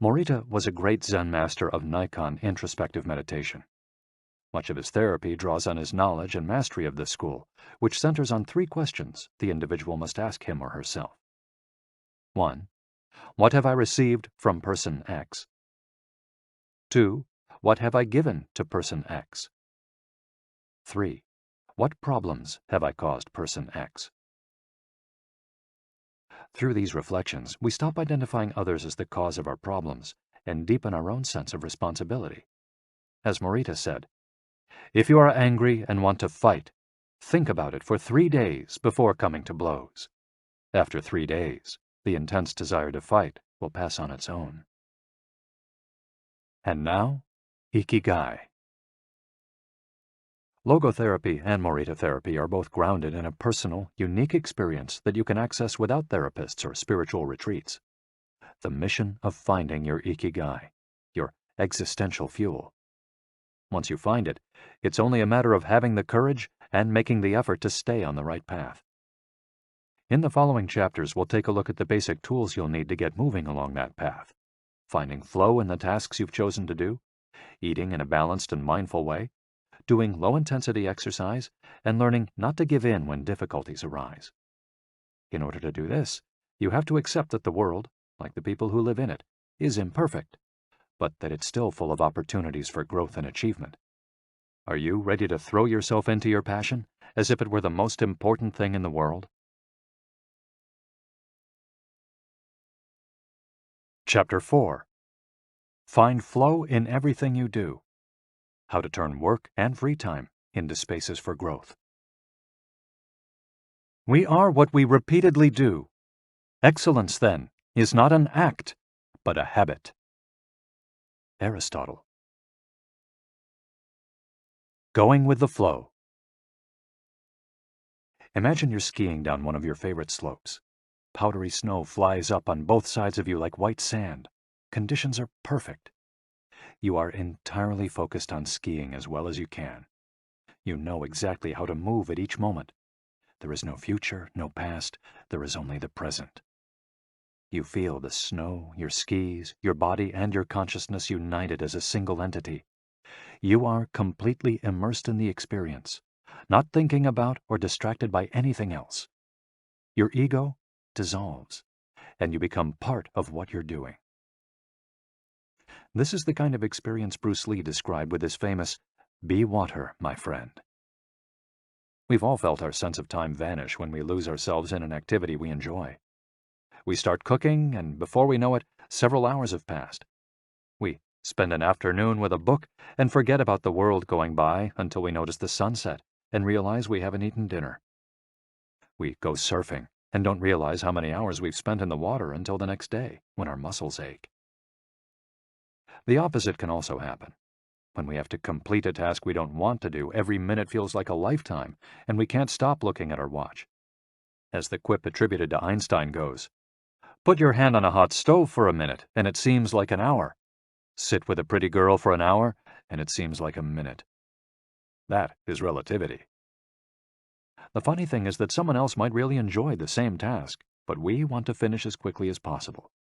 Morita was a great Zen master of Nikon introspective meditation. Much of his therapy draws on his knowledge and mastery of this school, which centers on 3 questions the individual must ask him or herself. 1. What have I received from person X? 2. What have I given to person X? 3. What problems have I caused person X? Through these reflections, we stop identifying others as the cause of our problems and deepen our own sense of responsibility. As Morita said, if you are angry and want to fight, think about it for 3 days before coming to blows. After 3 days, the intense desire to fight will pass on its own. And now, Ikigai. Logotherapy and Morita Therapy are both grounded in a personal, unique experience that you can access without therapists or spiritual retreats. The mission of finding your Ikigai, your existential fuel. Once you find it, it's only a matter of having the courage and making the effort to stay on the right path. In the following chapters, we'll take a look at the basic tools you'll need to get moving along that path. Finding flow in the tasks you've chosen to do, eating in a balanced and mindful way, doing low-intensity exercise, and learning not to give in when difficulties arise. In order to do this, you have to accept that the world, like the people who live in it, is imperfect. but that it's still full of opportunities for growth and achievement. Are you ready to throw yourself into your passion as if it were the most important thing in the world? Chapter 4. Find flow in everything you do. How to turn work and free time into spaces for growth. We are what we repeatedly do. Excellence, then, is not an act, but a habit. Aristotle. Going with the flow. Imagine you're skiing down one of your favorite slopes. Powdery snow flies up on both sides of you like white sand. Conditions are perfect. You are entirely focused on skiing as well as you can. You know exactly how to move at each moment. There is no future, no past. There is only the present. You feel the snow, your skis, your body, and your consciousness united as a single entity. You are completely immersed in the experience, not thinking about or distracted by anything else. Your ego dissolves, and you become part of what you're doing. This is the kind of experience Bruce Lee described with his famous, "Be water, my friend." We've all felt our sense of time vanish when we lose ourselves in an activity we enjoy. We start cooking, and before we know it, several hours have passed. We spend an afternoon with a book and forget about the world going by until we notice the sunset and realize we haven't eaten dinner. We go surfing and don't realize how many hours we've spent in the water until the next day when our muscles ache. The opposite can also happen. When we have to complete a task we don't want to do, every minute feels like a lifetime, and we can't stop looking at our watch. As the quip attributed to Einstein goes, "Put your hand on a hot stove for a minute, and it seems like an hour. Sit with a pretty girl for an hour, and it seems like a minute." That is relativity. The funny thing is that someone else might really enjoy the same task, but we want to finish as quickly as possible.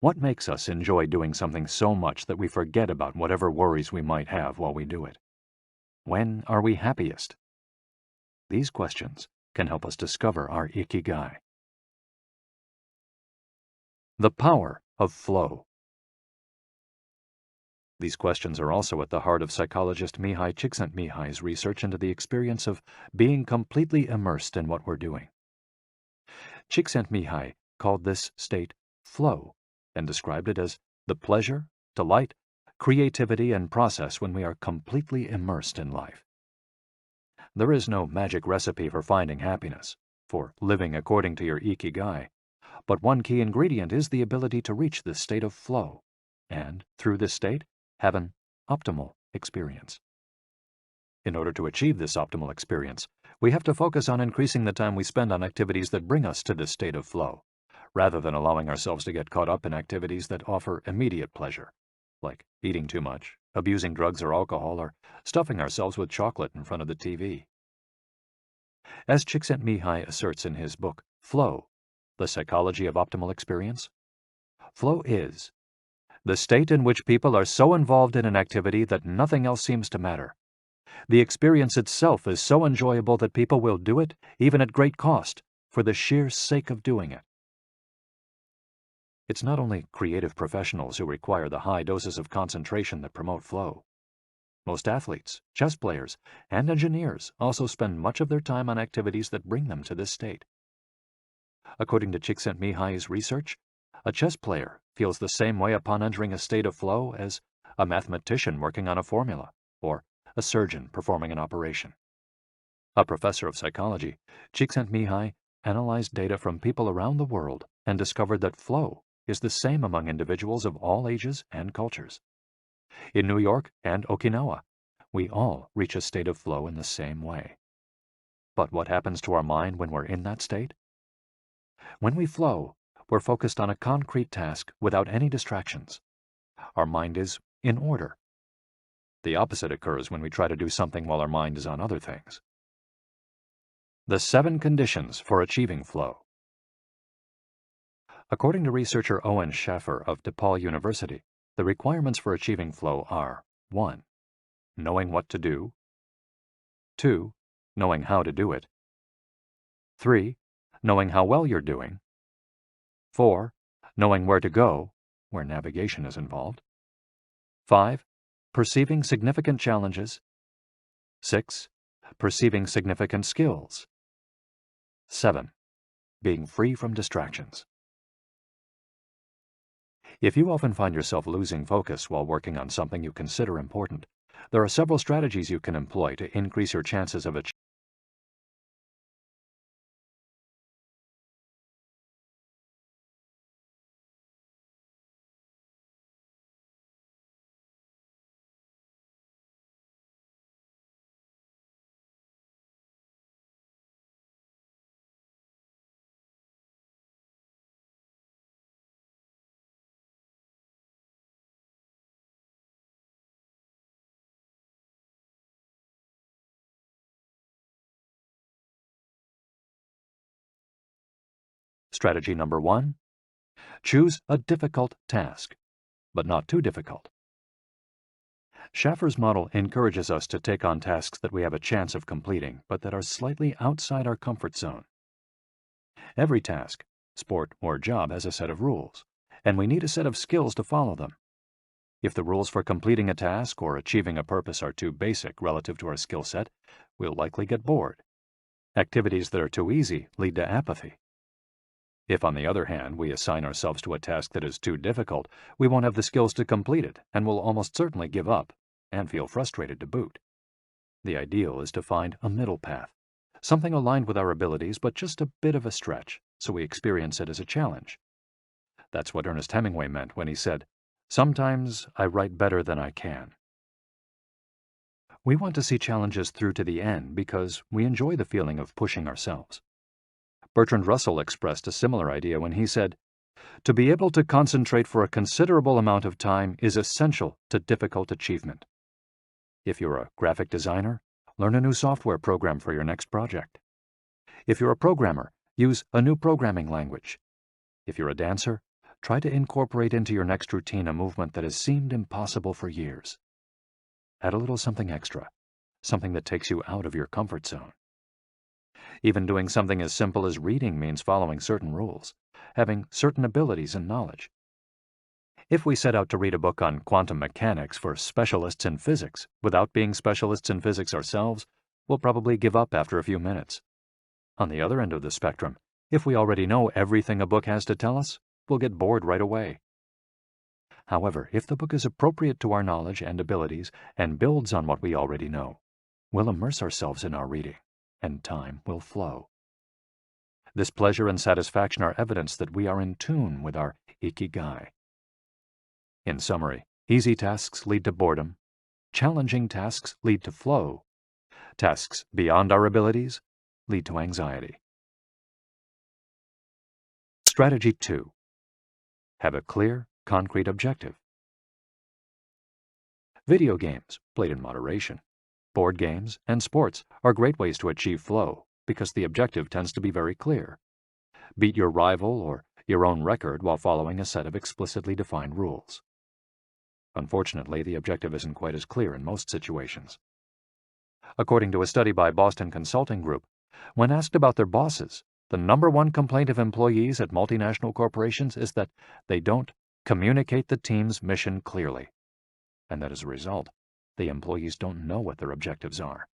What makes us enjoy doing something so much that we forget about whatever worries we might have while we do it? When are we happiest? These questions can help us discover our Ikigai. The power of flow. These questions are also at the heart of psychologist Mihaly Csikszentmihalyi's research into the experience of being completely immersed in what we're doing. Csikszentmihalyi called this state flow and described it as the pleasure, delight, creativity, and process when we are completely immersed in life. There is no magic recipe for finding happiness, for living according to your Ikigai, but one key ingredient is the ability to reach this state of flow, and, through this state, have an optimal experience. In order to achieve this optimal experience, we have to focus on increasing the time we spend on activities that bring us to this state of flow, rather than allowing ourselves to get caught up in activities that offer immediate pleasure, like eating too much, abusing drugs or alcohol, or stuffing ourselves with chocolate in front of the TV. As Csikszentmihalyi asserts in his book, Flow, The Psychology of Optimal Experience, flow is the state in which people are so involved in an activity that nothing else seems to matter. The experience itself is so enjoyable that people will do it, even at great cost, for the sheer sake of doing it. It's not only creative professionals who require the high doses of concentration that promote flow. Most athletes, chess players, and engineers also spend much of their time on activities that bring them to this state. According to Csikszentmihalyi's research, a chess player feels the same way upon entering a state of flow as a mathematician working on a formula, or a surgeon performing an operation. A professor of psychology, Csikszentmihalyi analyzed data from people around the world and discovered that flow is the same among individuals of all ages and cultures. In New York and Okinawa, we all reach a state of flow in the same way. But what happens to our mind when we're in that state? When we flow, we're focused on a concrete task without any distractions. Our mind is in order. The opposite occurs when we try to do something while our mind is on other things. The 7 conditions for achieving flow. According to researcher Owen Schaffer of DePaul University, the requirements for achieving flow are 1. Knowing what to do. 2. Knowing how to do it. 3. Knowing how well you're doing. 4. Knowing where to go, where navigation is involved. 5. Perceiving significant challenges. 6. Perceiving significant skills. 7. Being free from distractions. If you often find yourself losing focus while working on something you consider important, there are several strategies you can employ to increase your chances of achieving. Strategy number 1. Choose a difficult task, but not too difficult. Schaffer's model encourages us to take on tasks that we have a chance of completing, but that are slightly outside our comfort zone. Every task, sport or job, has a set of rules, and we need a set of skills to follow them. If the rules for completing a task or achieving a purpose are too basic relative to our skill set, we'll likely get bored. Activities that are too easy lead to apathy. If, on the other hand, we assign ourselves to a task that is too difficult, we won't have the skills to complete it and will almost certainly give up and feel frustrated to boot. The ideal is to find a middle path, something aligned with our abilities but just a bit of a stretch, so we experience it as a challenge. That's what Ernest Hemingway meant when he said, "Sometimes I write better than I can." We want to see challenges through to the end because we enjoy the feeling of pushing ourselves. Bertrand Russell expressed a similar idea when he said, "To be able to concentrate for a considerable amount of time is essential to difficult achievement." If you're a graphic designer, learn a new software program for your next project. If you're a programmer, use a new programming language. If you're a dancer, try to incorporate into your next routine a movement that has seemed impossible for years. Add a little something extra, something that takes you out of your comfort zone. Even doing something as simple as reading means following certain rules, having certain abilities and knowledge. If we set out to read a book on quantum mechanics for specialists in physics without being specialists in physics ourselves, we'll probably give up after a few minutes. On the other end of the spectrum, if we already know everything a book has to tell us, we'll get bored right away. However, if the book is appropriate to our knowledge and abilities and builds on what we already know, we'll immerse ourselves in our reading, and time will flow. This pleasure and satisfaction are evidence that we are in tune with our Ikigai. In summary, easy tasks lead to boredom, challenging tasks lead to flow, tasks beyond our abilities lead to anxiety. Strategy 2. Have a clear, concrete objective. Video games, played in moderation, board games, and sports are great ways to achieve flow because the objective tends to be very clear. Beat your rival or your own record while following a set of explicitly defined rules. Unfortunately, the objective isn't quite as clear in most situations. According to a study by Boston Consulting Group, when asked about their bosses, the #1 complaint of employees at multinational corporations is that they don't communicate the team's mission clearly, and that as a result, the employees don't know what their objectives are.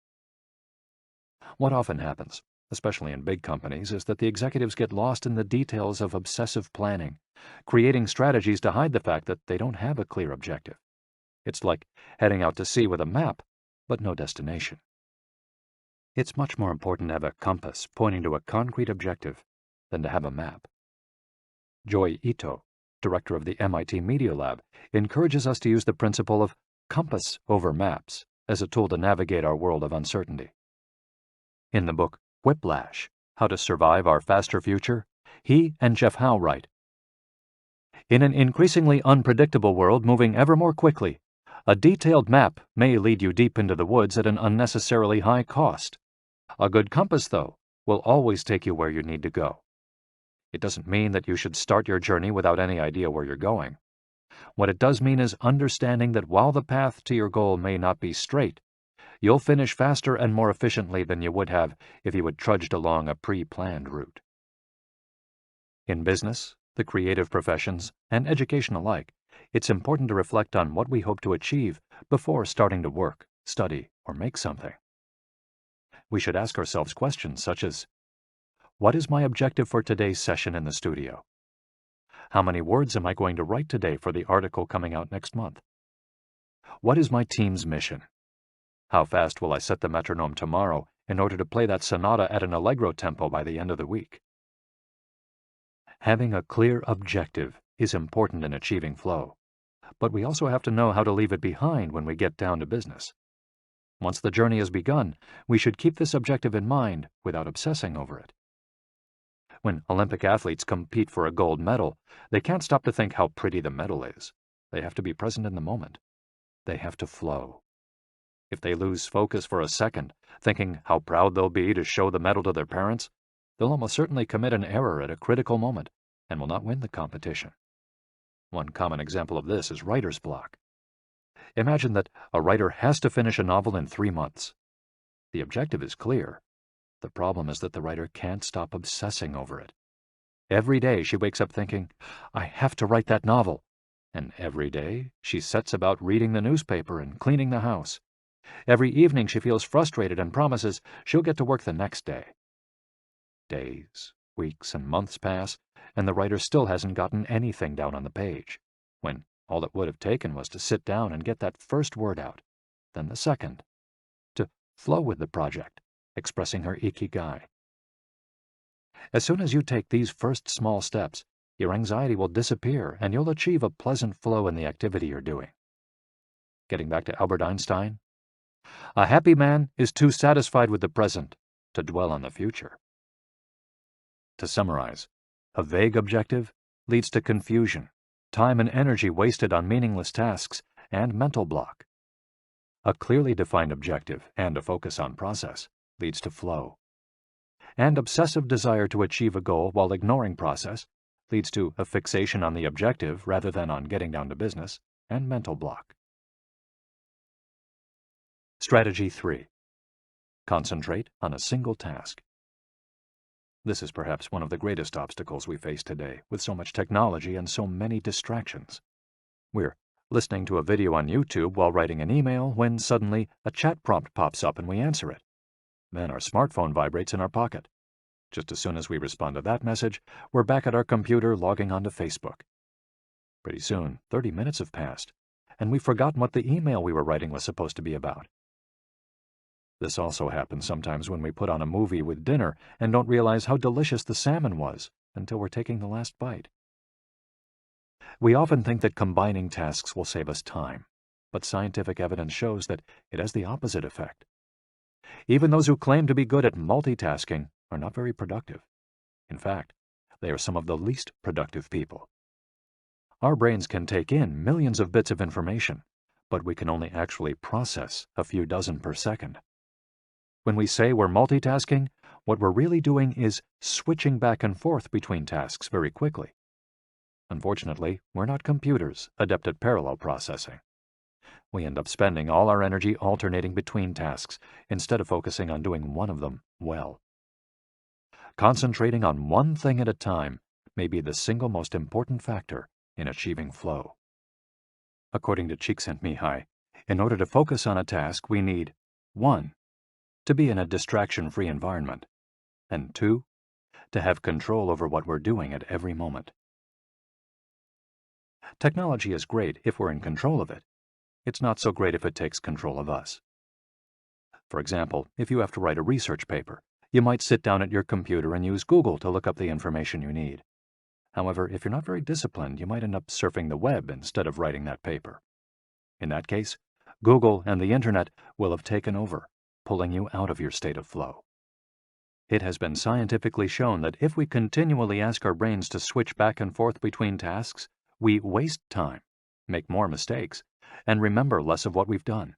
What often happens, especially in big companies, is that the executives get lost in the details of obsessive planning, creating strategies to hide the fact that they don't have a clear objective. It's like heading out to sea with a map, but no destination. It's much more important to have a compass pointing to a concrete objective than to have a map. Joy Ito, director of the MIT Media Lab, encourages us to use the principle of compass over maps as a tool to navigate our world of uncertainty. In the book Whiplash, How to Survive Our Faster Future, he and Jeff Howe write, "In an increasingly unpredictable world moving ever more quickly, a detailed map may lead you deep into the woods at an unnecessarily high cost. A good compass, though, will always take you where you need to go. It doesn't mean that you should start your journey without any idea where you're going. What it does mean is understanding that while the path to your goal may not be straight, you'll finish faster and more efficiently than you would have if you had trudged along a pre-planned route." In business, the creative professions, and education alike, it's important to reflect on what we hope to achieve before starting to work, study, or make something. We should ask ourselves questions such as, what is my objective for today's session in the studio? How many words am I going to write today for the article coming out next month? What is my team's mission? How fast will I set the metronome tomorrow in order to play that sonata at an allegro tempo by the end of the week? Having a clear objective is important in achieving flow, but we also have to know how to leave it behind when we get down to business. Once the journey has begun, we should keep this objective in mind without obsessing over it. When Olympic athletes compete for a gold medal, they can't stop to think how pretty the medal is. They have to be present in the moment. They have to flow. If they lose focus for a second, thinking how proud they'll be to show the medal to their parents, they'll almost certainly commit an error at a critical moment and will not win the competition. One common example of this is writer's block. Imagine that a writer has to finish a novel in 3 months. The objective is clear. The problem is that the writer can't stop obsessing over it. Every day she wakes up thinking, I have to write that novel. And every day she sets about reading the newspaper and cleaning the house. Every evening she feels frustrated and promises she'll get to work the next day. Days, weeks, and months pass, and the writer still hasn't gotten anything down on the page, when all it would have taken was to sit down and get that first word out, then the second, to flow with the project, expressing her Ikigai. As soon as you take these first small steps, your anxiety will disappear and you'll achieve a pleasant flow in the activity you're doing. Getting back to Albert Einstein, a happy man is too satisfied with the present to dwell on the future. To summarize, a vague objective leads to confusion, time and energy wasted on meaningless tasks, and mental block. A clearly defined objective and a focus on process leads to flow. And obsessive desire to achieve a goal while ignoring process leads to a fixation on the objective rather than on getting down to business, and mental block. Strategy 3. Concentrate on a single task. This is perhaps one of the greatest obstacles we face today, with so much technology and so many distractions. We're listening to a video on YouTube while writing an email when suddenly a chat prompt pops up and we answer it. Then our smartphone vibrates in our pocket. Just as soon as we respond to that message, we're back at our computer logging onto Facebook. Pretty soon, 30 minutes have passed, and we've forgotten what the email we were writing was supposed to be about. This also happens sometimes when we put on a movie with dinner and don't realize how delicious the salmon was until we're taking the last bite. We often think that combining tasks will save us time, but scientific evidence shows that it has the opposite effect. Even those who claim to be good at multitasking are not very productive. In fact, they are some of the least productive people. Our brains can take in millions of bits of information, but we can only actually process a few dozen per second. When we say we're multitasking, what we're really doing is switching back and forth between tasks very quickly. Unfortunately, we're not computers adept at parallel processing. We end up spending all our energy alternating between tasks instead of focusing on doing one of them well. Concentrating on one thing at a time may be the single most important factor in achieving flow. According to Csikszentmihalyi, in order to focus on a task, we need 1. To be in a distraction-free environment, and 2. To have control over what we're doing at every moment. Technology is great if we're in control of it. It's not so great if it takes control of us. For example, if you have to write a research paper, you might sit down at your computer and use Google to look up the information you need. However, if you're not very disciplined, you might end up surfing the web instead of writing that paper. In that case, Google and the Internet will have taken over, pulling you out of your state of flow. It has been scientifically shown that if we continually ask our brains to switch back and forth between tasks, we waste time, make more mistakes, and remember less of what we've done.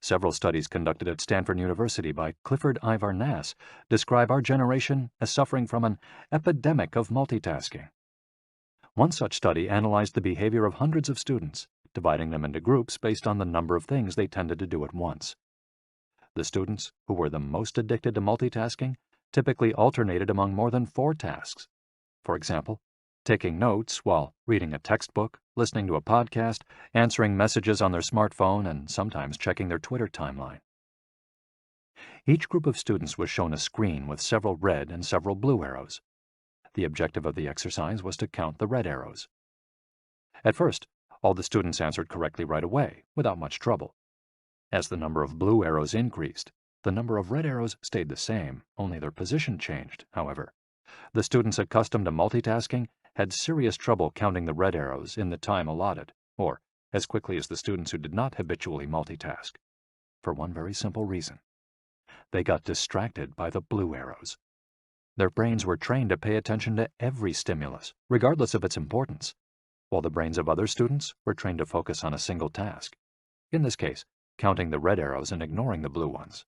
Several studies conducted at Stanford University by Clifford Ivar Nass describe our generation as suffering from an epidemic of multitasking. One such study analyzed the behavior of hundreds of students, dividing them into groups based on the number of things they tended to do at once. The students who were the most addicted to multitasking typically alternated among more than 4 tasks. For example, taking notes while reading a textbook, listening to a podcast, answering messages on their smartphone, and sometimes checking their Twitter timeline. Each group of students was shown a screen with several red and several blue arrows. The objective of the exercise was to count the red arrows. At first, all the students answered correctly right away, without much trouble. As the number of blue arrows increased, the number of red arrows stayed the same, only their position changed, however. The students accustomed to multitasking had serious trouble counting the red arrows in the time allotted, or as quickly as the students who did not habitually multitask, for one very simple reason. They got distracted by the blue arrows. Their brains were trained to pay attention to every stimulus, regardless of its importance, while the brains of other students were trained to focus on a single task, in this case, counting the red arrows and ignoring the blue ones.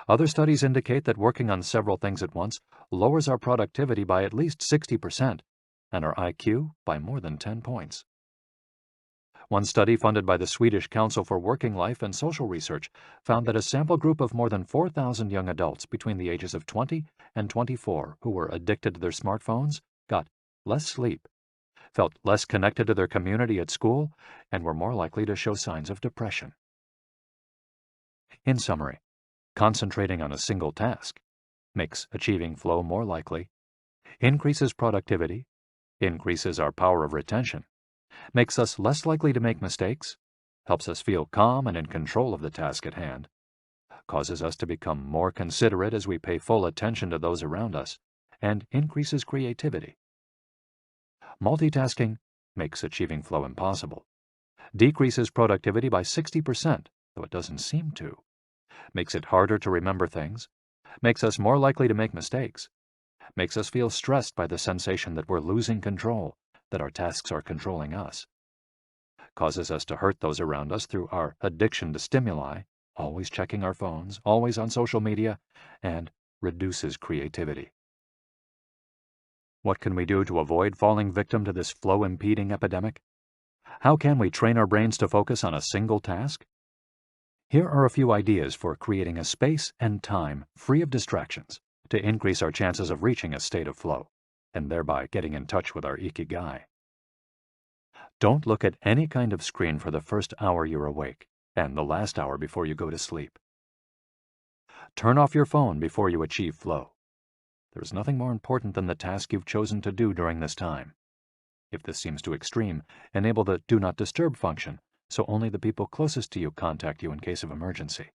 Other studies indicate that working on several things at once lowers our productivity by at least 60% and our IQ by more than 10 points. One study funded by the Swedish Council for Working Life and Social Research found that a sample group of more than 4,000 young adults between the ages of 20 and 24 who were addicted to their smartphones got less sleep, felt less connected to their community at school, and were more likely to show signs of depression. In summary, concentrating on a single task makes achieving flow more likely, increases productivity, increases our power of retention, makes us less likely to make mistakes, helps us feel calm and in control of the task at hand, causes us to become more considerate as we pay full attention to those around us, and increases creativity. Multitasking makes achieving flow impossible, decreases productivity by 60%, though it doesn't seem to, makes it harder to remember things, makes us more likely to make mistakes, makes us feel stressed by the sensation that we're losing control, that our tasks are controlling us, causes us to hurt those around us through our addiction to stimuli, always checking our phones, always on social media, and reduces creativity. What can we do to avoid falling victim to this flow-impeding epidemic? How can we train our brains to focus on a single task? Here are a few ideas for creating a space and time free of distractions to increase our chances of reaching a state of flow, and thereby getting in touch with our Ikigai. Don't look at any kind of screen for the first hour you're awake and the last hour before you go to sleep. Turn off your phone before you achieve flow. There is nothing more important than the task you've chosen to do during this time. If this seems too extreme, enable the Do Not Disturb function so only the people closest to you contact you in case of emergency.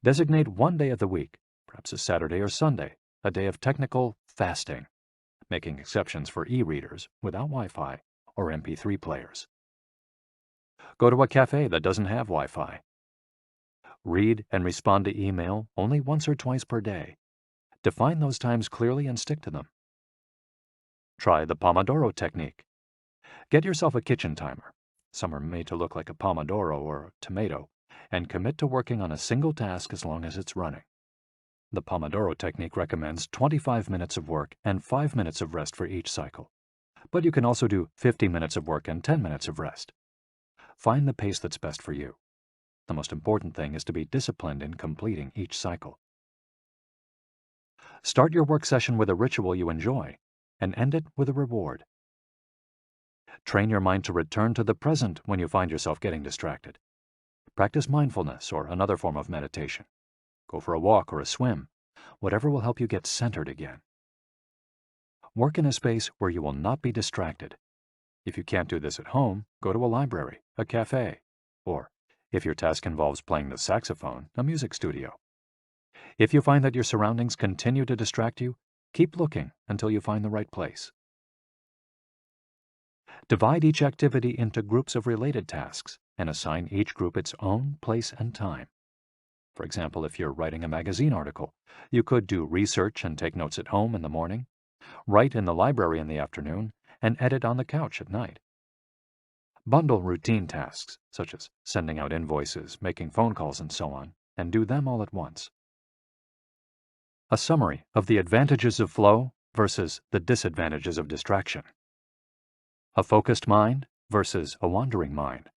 Designate one day of the week, perhaps a Saturday or Sunday, a day of technical fasting, making exceptions for e-readers without Wi-Fi or MP3 players. Go to a cafe that doesn't have Wi-Fi. Read and respond to email only once or twice per day. Define those times clearly and stick to them. Try the Pomodoro Technique. Get yourself a kitchen timer. Some are made to look like a pomodoro or a tomato, and commit to working on a single task as long as it's running. The Pomodoro Technique recommends 25 minutes of work and 5 minutes of rest for each cycle, but you can also do 50 minutes of work and 10 minutes of rest. Find the pace that's best for you. The most important thing is to be disciplined in completing each cycle. Start your work session with a ritual you enjoy, and end it with a reward. Train your mind to return to the present when you find yourself getting distracted. Practice mindfulness or another form of meditation. Go for a walk or a swim, whatever will help you get centered again. Work in a space where you will not be distracted. If you can't do this at home, go to a library, a cafe, or, if your task involves playing the saxophone, a music studio. If you find that your surroundings continue to distract you, keep looking until you find the right place. Divide each activity into groups of related tasks and assign each group its own place and time. For example, if you're writing a magazine article, you could do research and take notes at home in the morning, write in the library in the afternoon, and edit on the couch at night. Bundle routine tasks, such as sending out invoices, making phone calls, and so on, and do them all at once. A summary of the advantages of flow versus the disadvantages of distraction. A focused mind versus a wandering mind.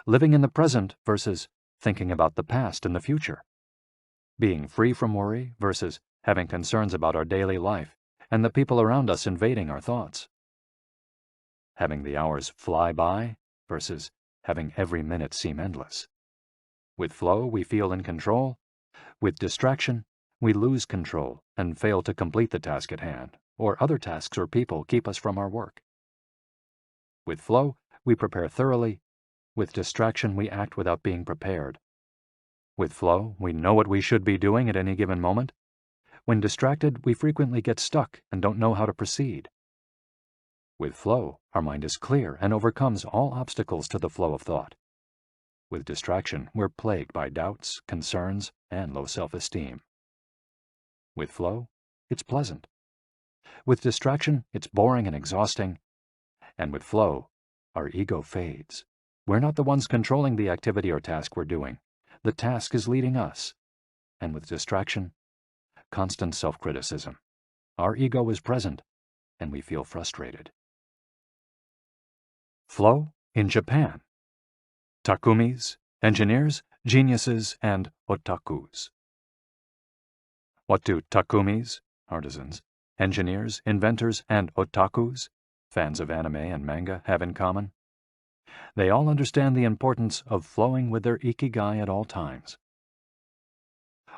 Living in the present versus thinking about the past and the future. Being free from worry versus having concerns about our daily life and the people around us invading our thoughts. having the hours fly by versus having every minute seem endless. With flow, we feel in control. With distraction, we lose control and fail to complete the task at hand, or other tasks or people keep us from our work. With flow, we prepare thoroughly. With distraction, we act without being prepared. With flow, we know what we should be doing at any given moment. When distracted, we frequently get stuck and don't know how to proceed. With flow, our mind is clear and overcomes all obstacles to the flow of thought. With distraction, we're plagued by doubts, concerns, and low self-esteem. With flow, it's pleasant. With distraction, it's boring and exhausting. And with flow, our ego fades. We're not the ones controlling the activity or task we're doing. The task is leading us. And with distraction, constant self-criticism. Our ego is present, and we feel frustrated. Flow in Japan. Takumis, engineers, geniuses, and otakus. What do takumis, artisans, engineers, inventors, and otakus, fans of anime and manga, have in common? They all understand the importance of flowing with their Ikigai at all times.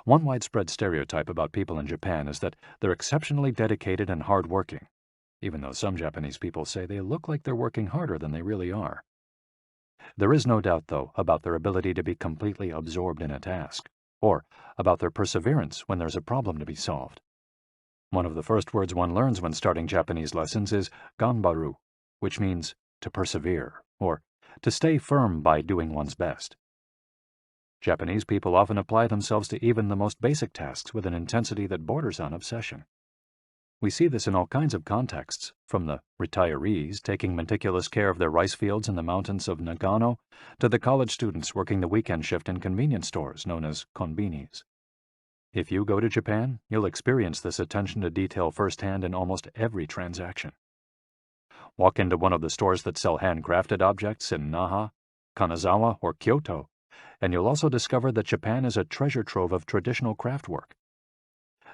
One widespread stereotype about people in Japan is that they're exceptionally dedicated and hard-working, even though some Japanese people say they look like they're working harder than they really are. There is no doubt, though, about their ability to be completely absorbed in a task, or about their perseverance when there's a problem to be solved. One of the first words one learns when starting Japanese lessons is ganbaru, which means to persevere, or to stay firm by doing one's best. Japanese people often apply themselves to even the most basic tasks with an intensity that borders on obsession. We see this in all kinds of contexts, from the retirees taking meticulous care of their rice fields in the mountains of Nagano to the college students working the weekend shift in convenience stores known as konbinis. If you go to Japan, you'll experience this attention to detail firsthand in almost every transaction. Walk into one of the stores that sell handcrafted objects in Naha, Kanazawa, or Kyoto, and you'll also discover that Japan is a treasure trove of traditional craftwork.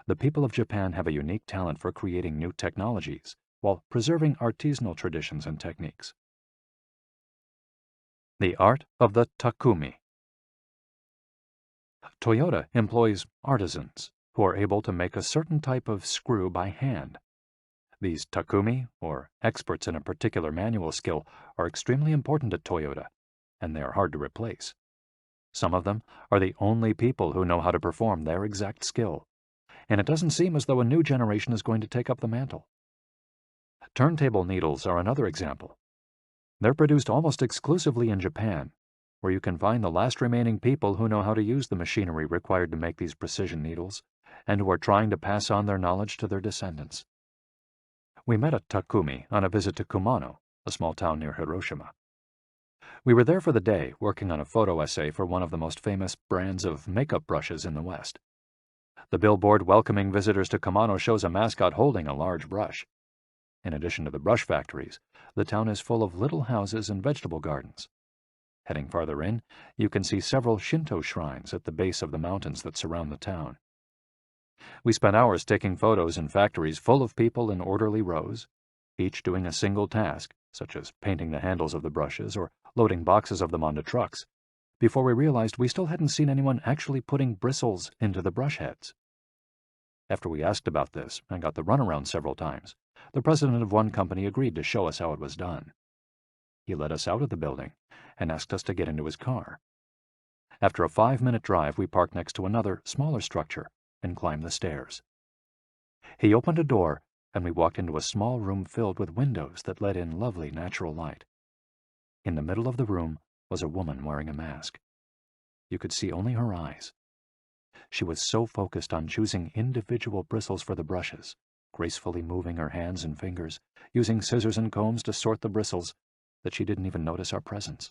The people of Japan have a unique talent for creating new technologies while preserving artisanal traditions and techniques. The art of the takumi. Toyota employs artisans who are able to make a certain type of screw by hand. These takumi, or experts in a particular manual skill, are extremely important at Toyota, and they are hard to replace. Some of them are the only people who know how to perform their exact skill, and it doesn't seem as though a new generation is going to take up the mantle. Turntable needles are another example. They're produced almost exclusively in Japan, where you can find the last remaining people who know how to use the machinery required to make these precision needles, and who are trying to pass on their knowledge to their descendants. We met a takumi on a visit to Kumano, a small town near Hiroshima. We were there for the day, working on a photo essay for one of the most famous brands of makeup brushes in the West. The billboard welcoming visitors to Kumano shows a mascot holding a large brush. In addition to the brush factories, the town is full of little houses and vegetable gardens. Heading farther in, you can see several Shinto shrines at the base of the mountains that surround the town. We spent hours taking photos in factories full of people in orderly rows, each doing a single task, such as painting the handles of the brushes or loading boxes of them onto trucks, before we realized we still hadn't seen anyone actually putting bristles into the brush heads. After we asked about this and got the runaround several times, the president of one company agreed to show us how it was done. He led us out of the building and asked us to get into his car. After a 5-minute drive, we parked next to another, smaller structure and climbed the stairs. He opened a door, and we walked into a small room filled with windows that let in lovely natural light. In the middle of the room was a woman wearing a mask. You could see only her eyes. She was so focused on choosing individual bristles for the brushes, gracefully moving her hands and fingers, using scissors and combs to sort the bristles, that she didn't even notice our presence.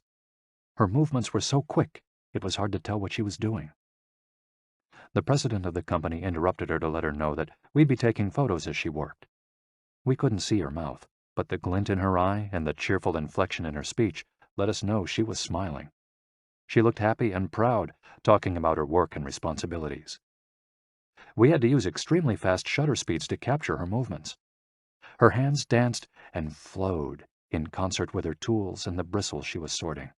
Her movements were so quick, it was hard to tell what she was doing. The president of the company interrupted her to let her know that we'd be taking photos as she worked. We couldn't see her mouth, but the glint in her eye and the cheerful inflection in her speech let us know she was smiling. She looked happy and proud, talking about her work and responsibilities. We had to use extremely fast shutter speeds to capture her movements. Her hands danced and flowed in concert with her tools and the bristles she was sorting.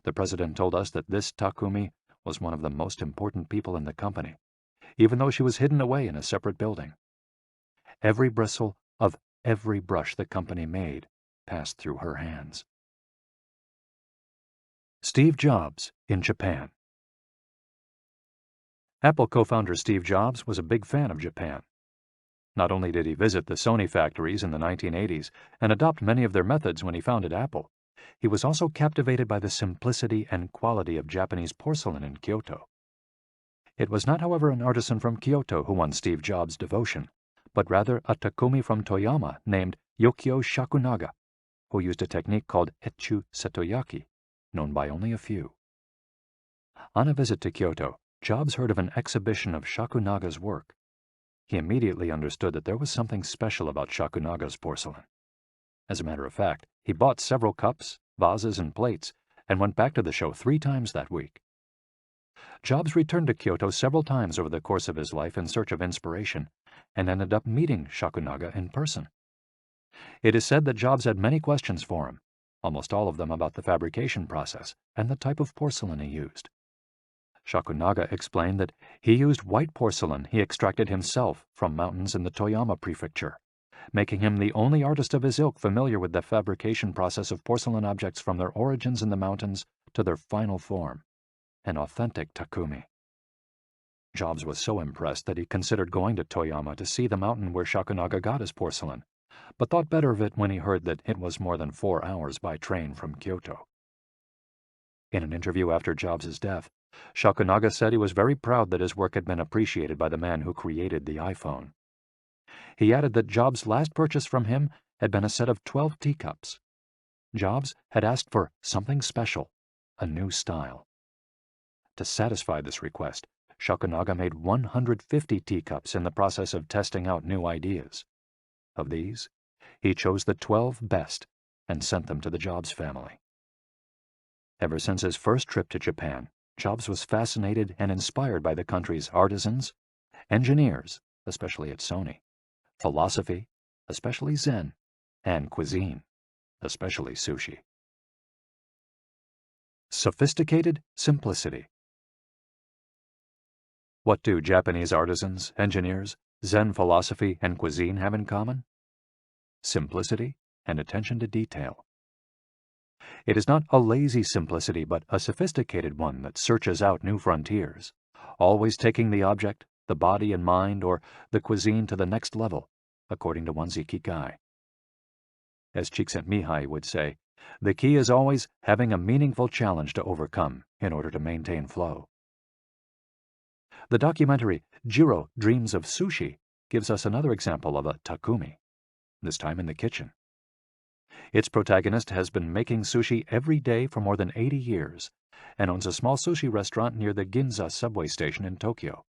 The president told us that this Takumi was one of the most important people in the company, even though she was hidden away in a separate building. Every bristle of every brush the company made passed through her hands. Steve Jobs in Japan. Apple co-founder Steve Jobs was a big fan of Japan. Not only did he visit the Sony factories in the 1980s and adopt many of their methods when he founded Apple, he was also captivated by the simplicity and quality of Japanese porcelain in Kyoto. It was not, however, an artisan from Kyoto who won Steve Jobs' devotion, but rather a Takumi from Toyama named Yokio Shakunaga, who used a technique called Echu Setoyaki, known by only a few. On a visit to Kyoto, Jobs heard of an exhibition of Shakunaga's work. He immediately understood that there was something special about Shakunaga's porcelain. As a matter of fact, he bought several cups, vases, and plates, and went back to the show 3 times that week. Jobs returned to Kyoto several times over the course of his life in search of inspiration, and ended up meeting Shakunaga in person. It is said that Jobs had many questions for him, almost all of them about the fabrication process and the type of porcelain he used. Shakunaga explained that he used white porcelain he extracted himself from mountains in the Toyama prefecture, making him the only artist of his ilk familiar with the fabrication process of porcelain objects from their origins in the mountains to their final form, an authentic Takumi. Jobs was so impressed that he considered going to Toyama to see the mountain where Shakunaga got his porcelain, but thought better of it when he heard that it was more than 4 hours by train from Kyoto. In an interview after Jobs' death, Shakunaga said he was very proud that his work had been appreciated by the man who created the iPhone. He added that Jobs' last purchase from him had been a set of 12 teacups. Jobs had asked for something special, a new style. To satisfy this request, Shakunaga made 150 teacups in the process of testing out new ideas. Of these, he chose the 12 best and sent them to the Jobs family. Ever since his first trip to Japan, Jobs was fascinated and inspired by the country's artisans, engineers, especially at Sony, philosophy, especially Zen, and cuisine, especially sushi. Sophisticated simplicity. What do Japanese artisans, engineers, Zen philosophy, and cuisine have in common? Simplicity and attention to detail. It is not a lazy simplicity, but a sophisticated one that searches out new frontiers, always taking the object, the body and mind, or the cuisine to the next level, according to one's Ikigai. As Csikszentmihalyi would say, the key is always having a meaningful challenge to overcome in order to maintain flow. The documentary Jiro Dreams of Sushi gives us another example of a Takumi, this time in the kitchen. Its protagonist has been making sushi every day for more than 80 years and owns a small sushi restaurant near the Ginza subway station in Tokyo.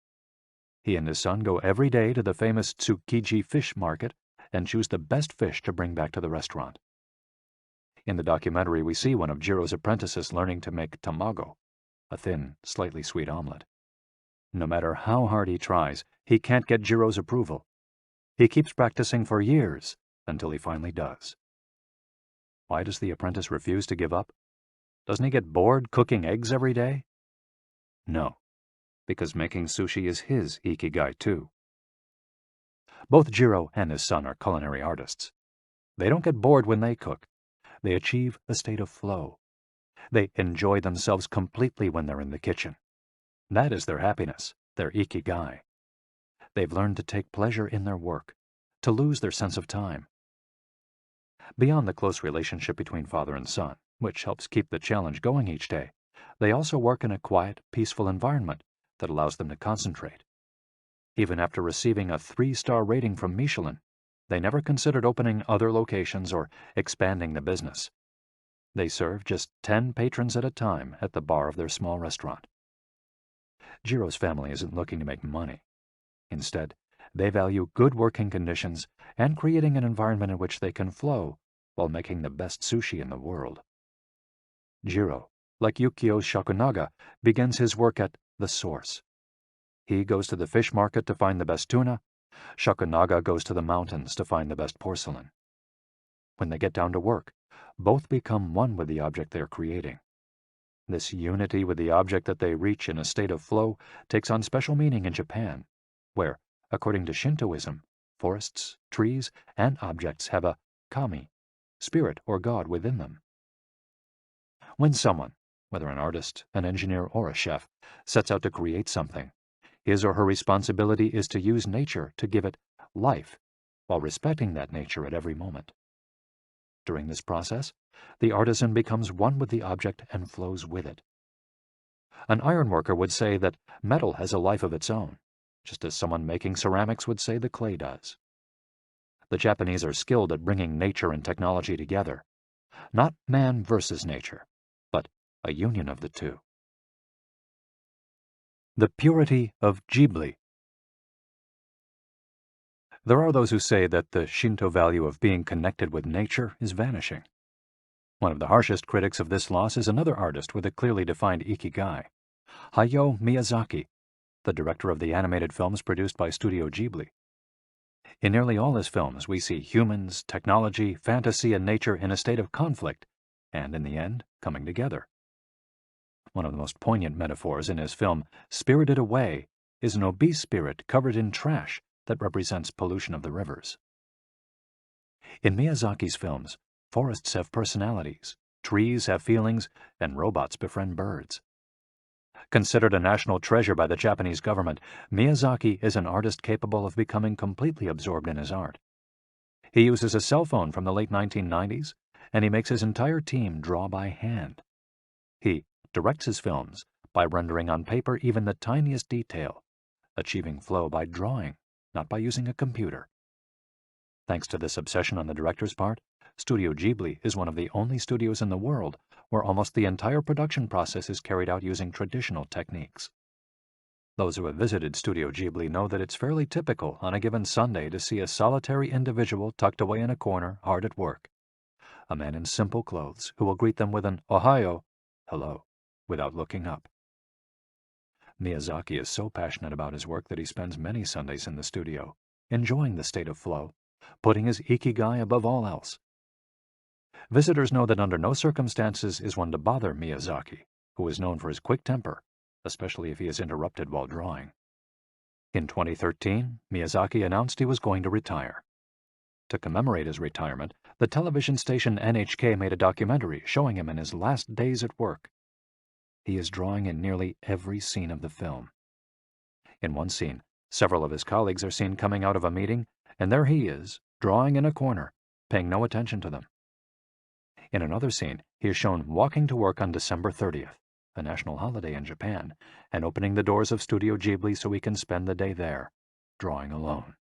He and his son go every day to the famous Tsukiji fish market and choose the best fish to bring back to the restaurant. In the documentary, we see one of Jiro's apprentices learning to make tamago, a thin, slightly sweet omelet. No matter how hard he tries, he can't get Jiro's approval. He keeps practicing for years until he finally does. Why does the apprentice refuse to give up? Doesn't he get bored cooking eggs every day? No, because making sushi is his Ikigai too. Both Jiro and his son are culinary artists. They don't get bored when they cook. They achieve a state of flow. They enjoy themselves completely when they're in the kitchen. That is their happiness, their Ikigai. They've learned to take pleasure in their work, to lose their sense of time. Beyond the close relationship between father and son, which helps keep the challenge going each day, they also work in a quiet, peaceful environment that allows them to concentrate. Even after receiving a 3-star rating from Michelin, they never considered opening other locations or expanding the business. They serve just 10 patrons at a time at the bar of their small restaurant. Jiro's family isn't looking to make money. Instead, they value good working conditions and creating an environment in which they can flow while making the best sushi in the world. Jiro, like Yukio Shakunaga, begins his work at the source. He goes to the fish market to find the best tuna. Shakunaga goes to the mountains to find the best porcelain. when they get down to work, both become one with the object they are creating. This unity with the object that they reach in a state of flow takes on special meaning in Japan, where, according to Shintoism, forests, trees, and objects have a kami, spirit or god within them. When someone, whether an artist, an engineer, or a chef, sets out to create something, his or her responsibility is to use nature to give it life, while respecting that nature at every moment. During this process, the artisan becomes one with the object and flows with it. An ironworker would say that metal has a life of its own, just as someone making ceramics would say the clay does. The Japanese are skilled at bringing nature and technology together, not man versus nature, but a union of the two. The purity of Ghibli. There are those who say that the Shinto value of being connected with nature is vanishing. One of the harshest critics of this loss is another artist with a clearly defined Ikigai, Haiyo Miyazaki, the director of the animated films produced by Studio Ghibli. In nearly all his films, we see humans, technology, fantasy, and nature in a state of conflict, and in the end, coming together. One of the most poignant metaphors in his film Spirited Away is an obese spirit covered in trash that represents pollution of the rivers. In Miyazaki's films, forests have personalities, trees have feelings, and robots befriend birds. Considered a national treasure by the Japanese government, Miyazaki is an artist capable of becoming completely absorbed in his art. He uses a cell phone from the late 1990s, and he makes his entire team draw by hand. He directs his films by rendering on paper even the tiniest detail, achieving flow by drawing, not by using a computer. Thanks to this obsession on the director's part, Studio Ghibli is one of the only studios in the world where almost the entire production process is carried out using traditional techniques. Those who have visited Studio Ghibli know that it's fairly typical on a given Sunday to see a solitary individual tucked away in a corner, hard at work. A man in simple clothes who will greet them with an "Ohayo," hello, without looking up. Miyazaki is so passionate about his work that he spends many Sundays in the studio, enjoying the state of flow, putting his Ikigai above all else. Visitors know that under no circumstances is one to bother Miyazaki, who is known for his quick temper, especially if he is interrupted while drawing. In 2013, Miyazaki announced he was going to retire. To commemorate his retirement, the television station NHK made a documentary showing him in his last days at work. He is drawing in nearly every scene of the film. In one scene, several of his colleagues are seen coming out of a meeting, and there he is, drawing in a corner, paying no attention to them. In another scene, he is shown walking to work on December 30th, a national holiday in Japan, and opening the doors of Studio Ghibli so he can spend the day there, drawing alone.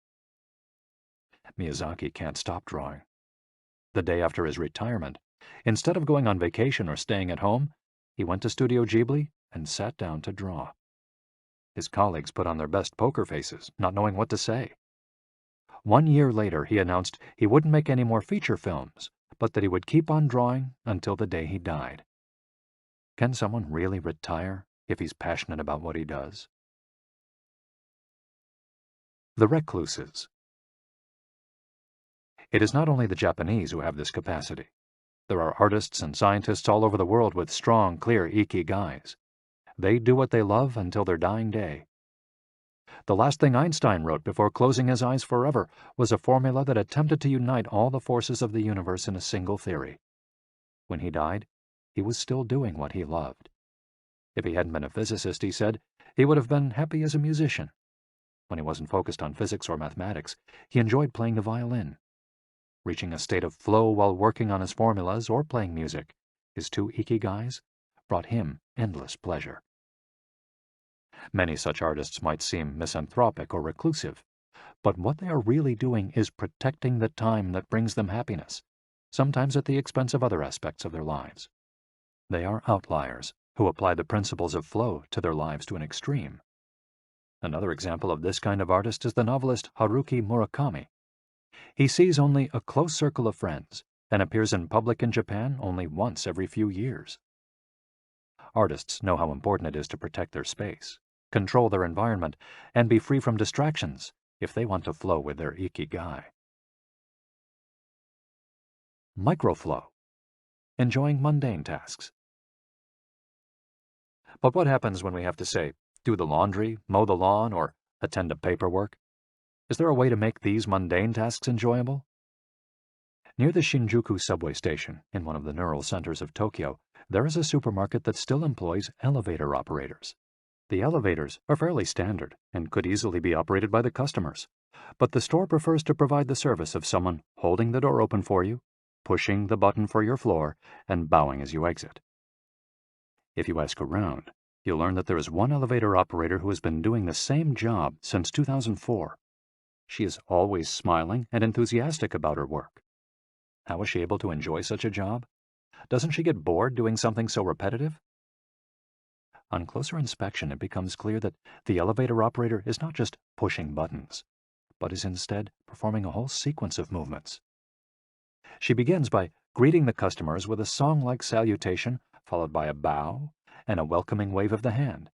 Miyazaki can't stop drawing. The day after his retirement, instead of going on vacation or staying at home, he went to Studio Ghibli and sat down to draw. His colleagues put on their best poker faces, not knowing what to say. 1 year later, he announced he wouldn't make any more feature films, but that he would keep on drawing until the day he died. Can someone really retire if he's passionate about what he does? The Recluses. It is not only the Japanese who have this capacity. There are artists and scientists all over the world with strong, clear ikigais. They do what they love until their dying day. The last thing Einstein wrote before closing his eyes forever was a formula that attempted to unite all the forces of the universe in a single theory. When he died, he was still doing what he loved. If he hadn't been a physicist, he said, he would have been happy as a musician. When he wasn't focused on physics or mathematics, he enjoyed playing the violin. Reaching a state of flow while working on his formulas or playing music, his two ikigais, brought him endless pleasure. Many such artists might seem misanthropic or reclusive, but what they are really doing is protecting the time that brings them happiness, sometimes at the expense of other aspects of their lives. They are outliers who apply the principles of flow to their lives to an extreme. Another example of this kind of artist is the novelist Haruki Murakami. He sees only a close circle of friends and appears in public in Japan only once every few years. Artists know how important it is to protect their space, control their environment, and be free from distractions if they want to flow with their ikigai. Microflow, enjoying mundane tasks. But what happens when we have to, say, do the laundry, mow the lawn, or attend to paperwork? Is there a way to make these mundane tasks enjoyable? Near the Shinjuku subway station, in one of the neural centers of Tokyo, there is a supermarket that still employs elevator operators. The elevators are fairly standard and could easily be operated by the customers, but the store prefers to provide the service of someone holding the door open for you, pushing the button for your floor, and bowing as you exit. If you ask around, you'll learn that there is one elevator operator who has been doing the same job since 2004. She is always smiling and enthusiastic about her work. How is she able to enjoy such a job? Doesn't she get bored doing something so repetitive? On closer inspection, it becomes clear that the elevator operator is not just pushing buttons, but is instead performing a whole sequence of movements. She begins by greeting the customers with a song-like salutation, followed by a bow and a welcoming wave of the hand.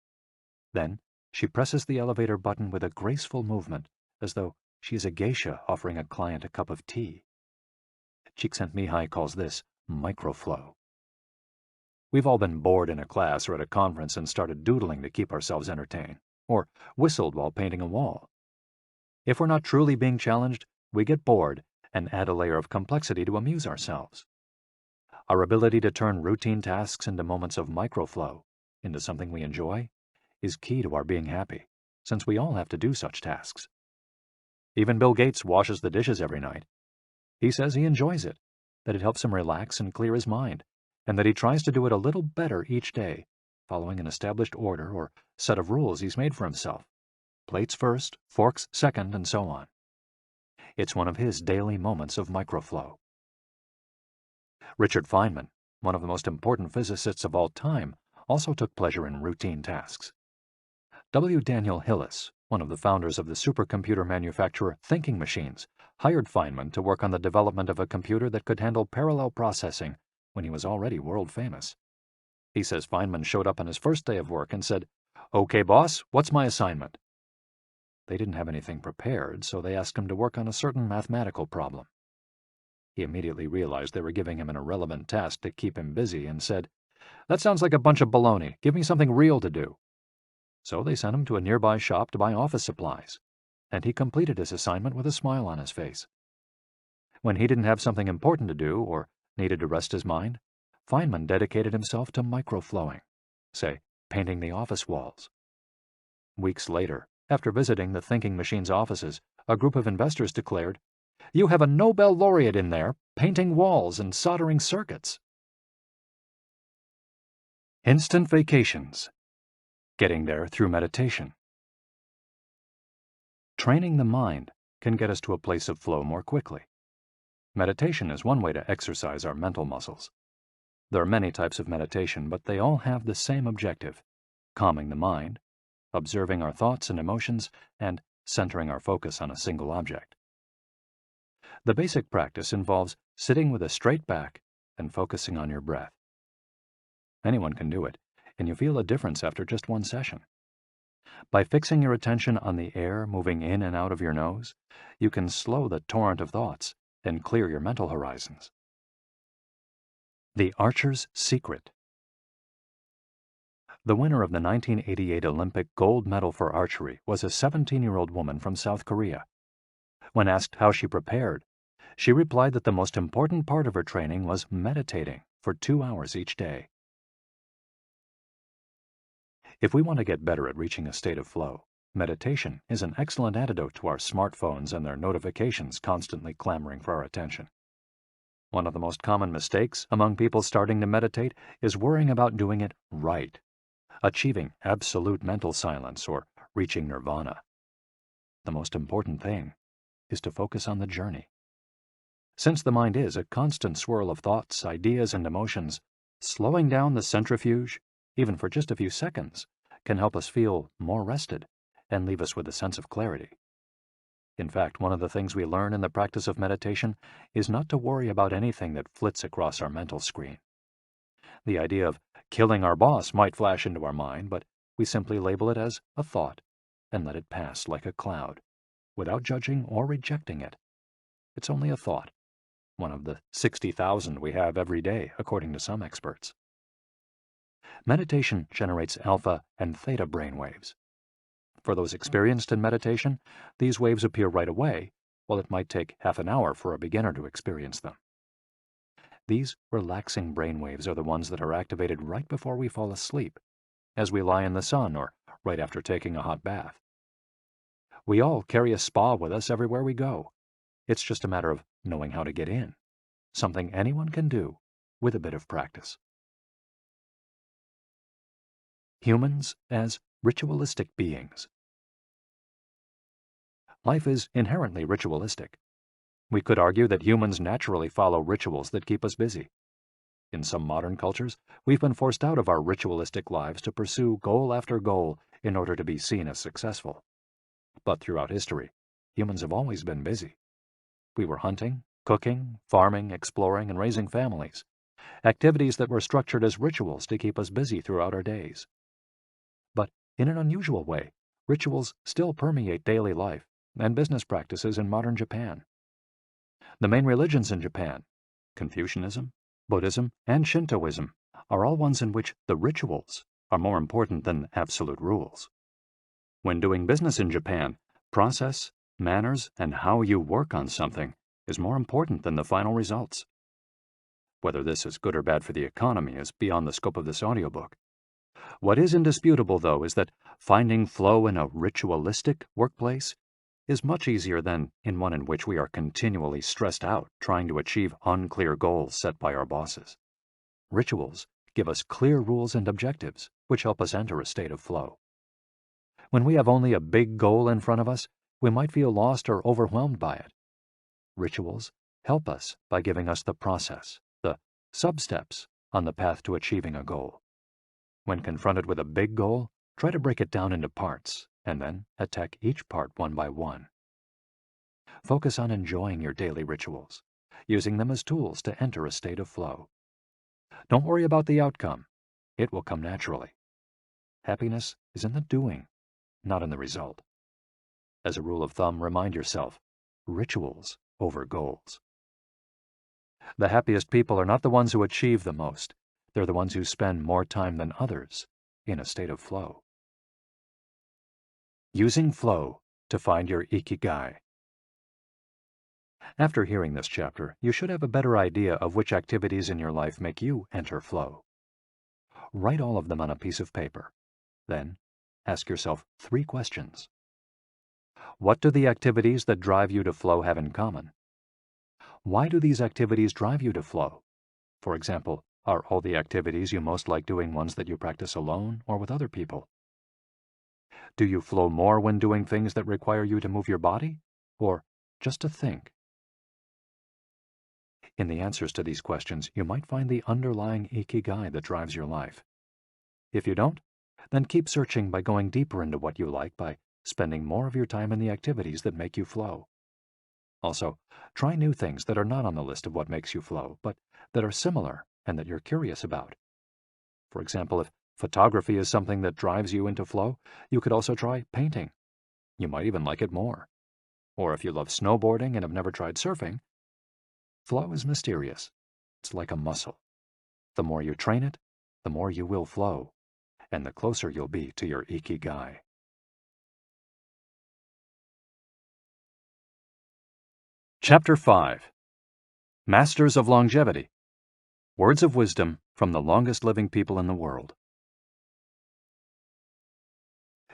Then she presses the elevator button with a graceful movement, as though she is a geisha offering a client a cup of tea. Csikszentmihalyi calls this microflow. We've all been bored in a class or at a conference and started doodling to keep ourselves entertained, or whistled while painting a wall. If we're not truly being challenged, we get bored and add a layer of complexity to amuse ourselves. Our ability to turn routine tasks into moments of microflow, into something we enjoy, is key to our being happy, since we all have to do such tasks. Even Bill Gates washes the dishes every night. He says he enjoys it, that it helps him relax and clear his mind, and that he tries to do it a little better each day, following an established order or set of rules he's made for himself. Plates first, forks second, and so on. It's one of his daily moments of microflow. Richard Feynman, one of the most important physicists of all time, also took pleasure in routine tasks. W. Daniel Hillis, one of the founders of the supercomputer manufacturer Thinking Machines, hired Feynman to work on the development of a computer that could handle parallel processing when he was already world famous. He says Feynman showed up on his first day of work and said, "Okay, boss, what's my assignment?" They didn't have anything prepared, so they asked him to work on a certain mathematical problem. He immediately realized they were giving him an irrelevant task to keep him busy and said, "That sounds like a bunch of baloney. Give me something real to do." So they sent him to a nearby shop to buy office supplies, and he completed his assignment with a smile on his face. When he didn't have something important to do or needed to rest his mind, Feynman dedicated himself to microflowing, say, painting the office walls. Weeks later, after visiting the Thinking Machines offices, a group of investors declared, "You have a Nobel laureate in there, painting walls and soldering circuits." Instant vacations. Getting there through meditation. Training the mind can get us to a place of flow more quickly. Meditation is one way to exercise our mental muscles. There are many types of meditation, but they all have the same objective: calming the mind, observing our thoughts and emotions, and centering our focus on a single object. The basic practice involves sitting with a straight back and focusing on your breath. Anyone can do it, and you feel a difference after just one session. By fixing your attention on the air moving in and out of your nose, you can slow the torrent of thoughts and clear your mental horizons. The Archer's Secret. The winner of the 1988 Olympic gold medal for archery was a 17-year-old woman from South Korea. When asked how she prepared, she replied that the most important part of her training was meditating for 2 hours each day. If we want to get better at reaching a state of flow, meditation is an excellent antidote to our smartphones and their notifications constantly clamoring for our attention. One of the most common mistakes among people starting to meditate is worrying about doing it right, achieving absolute mental silence or reaching nirvana. The most important thing is to focus on the journey. Since the mind is a constant swirl of thoughts, ideas, and emotions, slowing down the centrifuge, even for just a few seconds, can help us feel more rested and leave us with a sense of clarity. In fact, one of the things we learn in the practice of meditation is not to worry about anything that flits across our mental screen. The idea of killing our boss might flash into our mind, but we simply label it as a thought and let it pass like a cloud, without judging or rejecting it. It's only a thought, one of the 60,000 we have every day, according to some experts. Meditation generates alpha and theta brainwaves. For those experienced in meditation, these waves appear right away, while it might take half an hour for a beginner to experience them. These relaxing brainwaves are the ones that are activated right before we fall asleep, as we lie in the sun or right after taking a hot bath. We all carry a spa with us everywhere we go. It's just a matter of knowing how to get in, something anyone can do with a bit of practice. Humans as ritualistic beings. Life is inherently ritualistic. We could argue that humans naturally follow rituals that keep us busy. In some modern cultures, we've been forced out of our ritualistic lives to pursue goal after goal in order to be seen as successful. But throughout history, humans have always been busy. We were hunting, cooking, farming, exploring, and raising families, activities that were structured as rituals to keep us busy throughout our days. But in an unusual way, rituals still permeate daily life and business practices in modern Japan. The main religions in Japan, Confucianism, Buddhism, and Shintoism, are all ones in which the rituals are more important than absolute rules. When doing business in Japan, process, manners, and how you work on something is more important than the final results. Whether this is good or bad for the economy is beyond the scope of this audiobook. What is indisputable, though, is that finding flow in a ritualistic workplace is much easier than in one in which we are continually stressed out trying to achieve unclear goals set by our bosses. Rituals give us clear rules and objectives, which help us enter a state of flow. When we have only a big goal in front of us, we might feel lost or overwhelmed by it. Rituals help us by giving us the process, the sub-steps on the path to achieving a goal. When confronted with a big goal, try to break it down into parts, and then attack each part one by one. Focus on enjoying your daily rituals, using them as tools to enter a state of flow. Don't worry about the outcome. It will come naturally. Happiness is in the doing, not in the result. As a rule of thumb, remind yourself, rituals over goals. The happiest people are not the ones who achieve the most. They're the ones who spend more time than others in a state of flow. Using flow to find your Ikigai. After hearing this chapter, you should have a better idea of which activities in your life make you enter flow. Write all of them on a piece of paper. Then, ask yourself 3 questions. What do the activities that drive you to flow have in common? Why do these activities drive you to flow? For example, are all the activities you most like doing ones that you practice alone or with other people? Do you flow more when doing things that require you to move your body, or just to think? In the answers to these questions, you might find the underlying Ikigai that drives your life. If you don't, then keep searching by going deeper into what you like by spending more of your time in the activities that make you flow. Also, try new things that are not on the list of what makes you flow, but that are similar and that you're curious about. For example, if photography is something that drives you into flow, you could also try painting. You might even like it more. Or if you love snowboarding and have never tried surfing, flow is mysterious. It's like a muscle. The more you train it, the more you will flow, and the closer you'll be to your Ikigai. Chapter 5. Masters of Longevity. Words of wisdom from the longest living people in the world.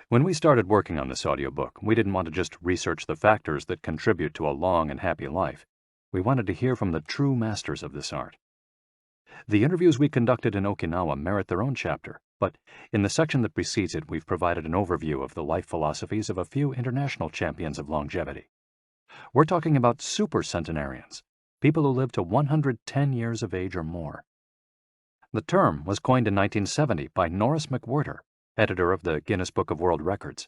When we started working on this audiobook, we didn't want to just research the factors that contribute to a long and happy life. We wanted to hear from the true masters of this art. The interviews we conducted in Okinawa merit their own chapter, but in the section that precedes it, we've provided an overview of the life philosophies of a few international champions of longevity. We're talking about super centenarians, people who live to 110 years of age or more. The term was coined in 1970 by Norris McWhirter, editor of the Guinness Book of World Records.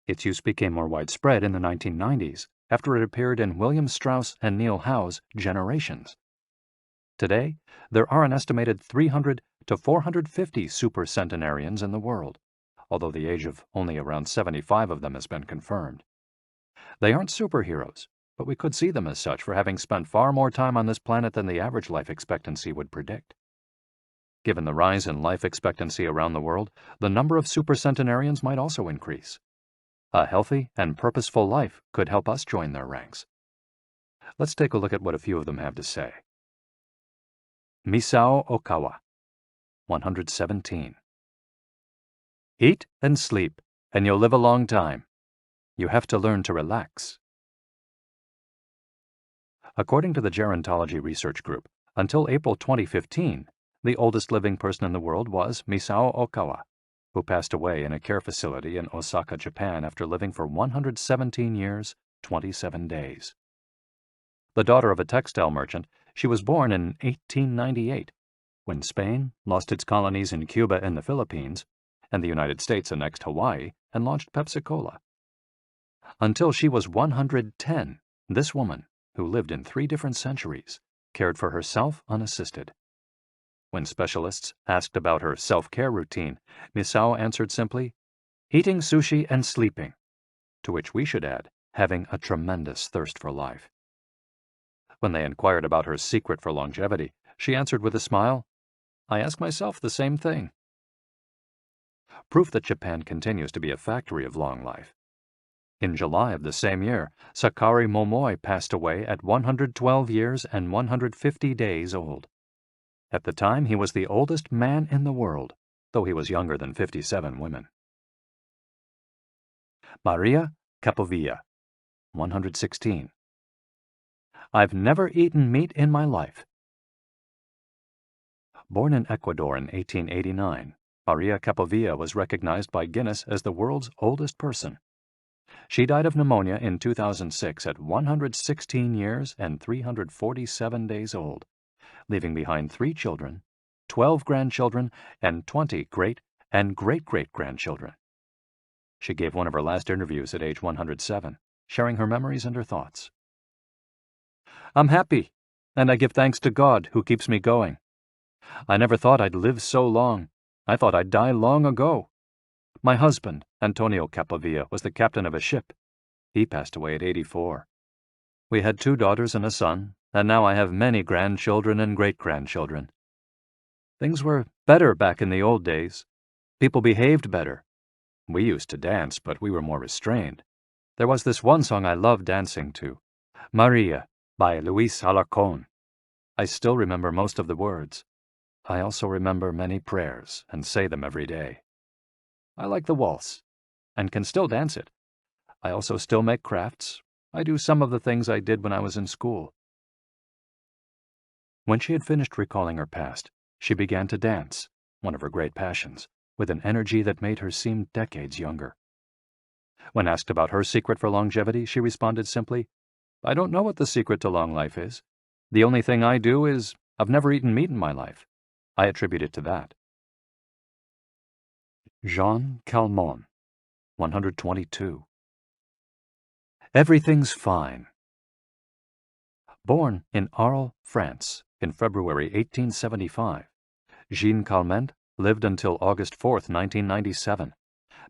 Its use became more widespread in the 1990s after it appeared in William Strauss and Neil Howe's Generations. Today, there are an estimated 300 to 450 super centenarians in the world, although the age of only around 75 of them has been confirmed. They aren't superheroes, but we could see them as such for having spent far more time on this planet than the average life expectancy would predict. Given the rise in life expectancy around the world, the number of supercentenarians might also increase. A healthy and purposeful life could help us join their ranks. Let's take a look at what a few of them have to say. Misao Okawa, 117. Eat and sleep, and you'll live a long time. You have to learn to relax. According to the Gerontology Research Group, until April 2015, the oldest living person in the world was Misao Okawa, who passed away in a care facility in Osaka, Japan after living for 117 years, 27 days. The daughter of a textile merchant, she was born in 1898, when Spain lost its colonies in Cuba and the Philippines, and the United States annexed Hawaii and launched Pepsi-Cola. Until she was 110, this woman, who lived in 3 different centuries, cared for herself unassisted. When specialists asked about her self-care routine, Misao answered simply, eating sushi and sleeping, to which we should add, having a tremendous thirst for life. When they inquired about her secret for longevity, she answered with a smile, I ask myself the same thing. Proof that Japan continues to be a factory of long life. In July of the same year, Sakari Momoi passed away at 112 years and 150 days old. At the time, he was the oldest man in the world, though he was younger than 57 women. Maria Capovilla, 116. I've never eaten meat in my life. Born in Ecuador in 1889, Maria Capovilla was recognized by Guinness as the world's oldest person. She died of pneumonia in 2006 at 116 years and 347 days old, leaving behind 3 children, 12 grandchildren, and 20 great and great-great-grandchildren. She gave one of her last interviews at age 107, sharing her memories and her thoughts. I'm happy, and I give thanks to God who keeps me going. I never thought I'd live so long. I thought I'd die long ago. My husband, Antonio Capovilla, was the captain of a ship. He passed away at 84. We had 2 daughters and a son, and now I have many grandchildren and great-grandchildren. Things were better back in the old days. People behaved better. We used to dance, but we were more restrained. There was this one song I loved dancing to, Maria, by Luis Alarcón. I still remember most of the words. I also remember many prayers and say them every day. I like the waltz, and can still dance it. I also still make crafts. I do some of the things I did when I was in school. When she had finished recalling her past, she began to dance, one of her great passions, with an energy that made her seem decades younger. When asked about her secret for longevity, she responded simply, I don't know what the secret to long life is. The only thing I do is, I've never eaten meat in my life. I attribute it to that. Jean Calment, 122. Everything's fine. Born in Arles, France, in February 1875, Jean Calment lived until August 4, 1997,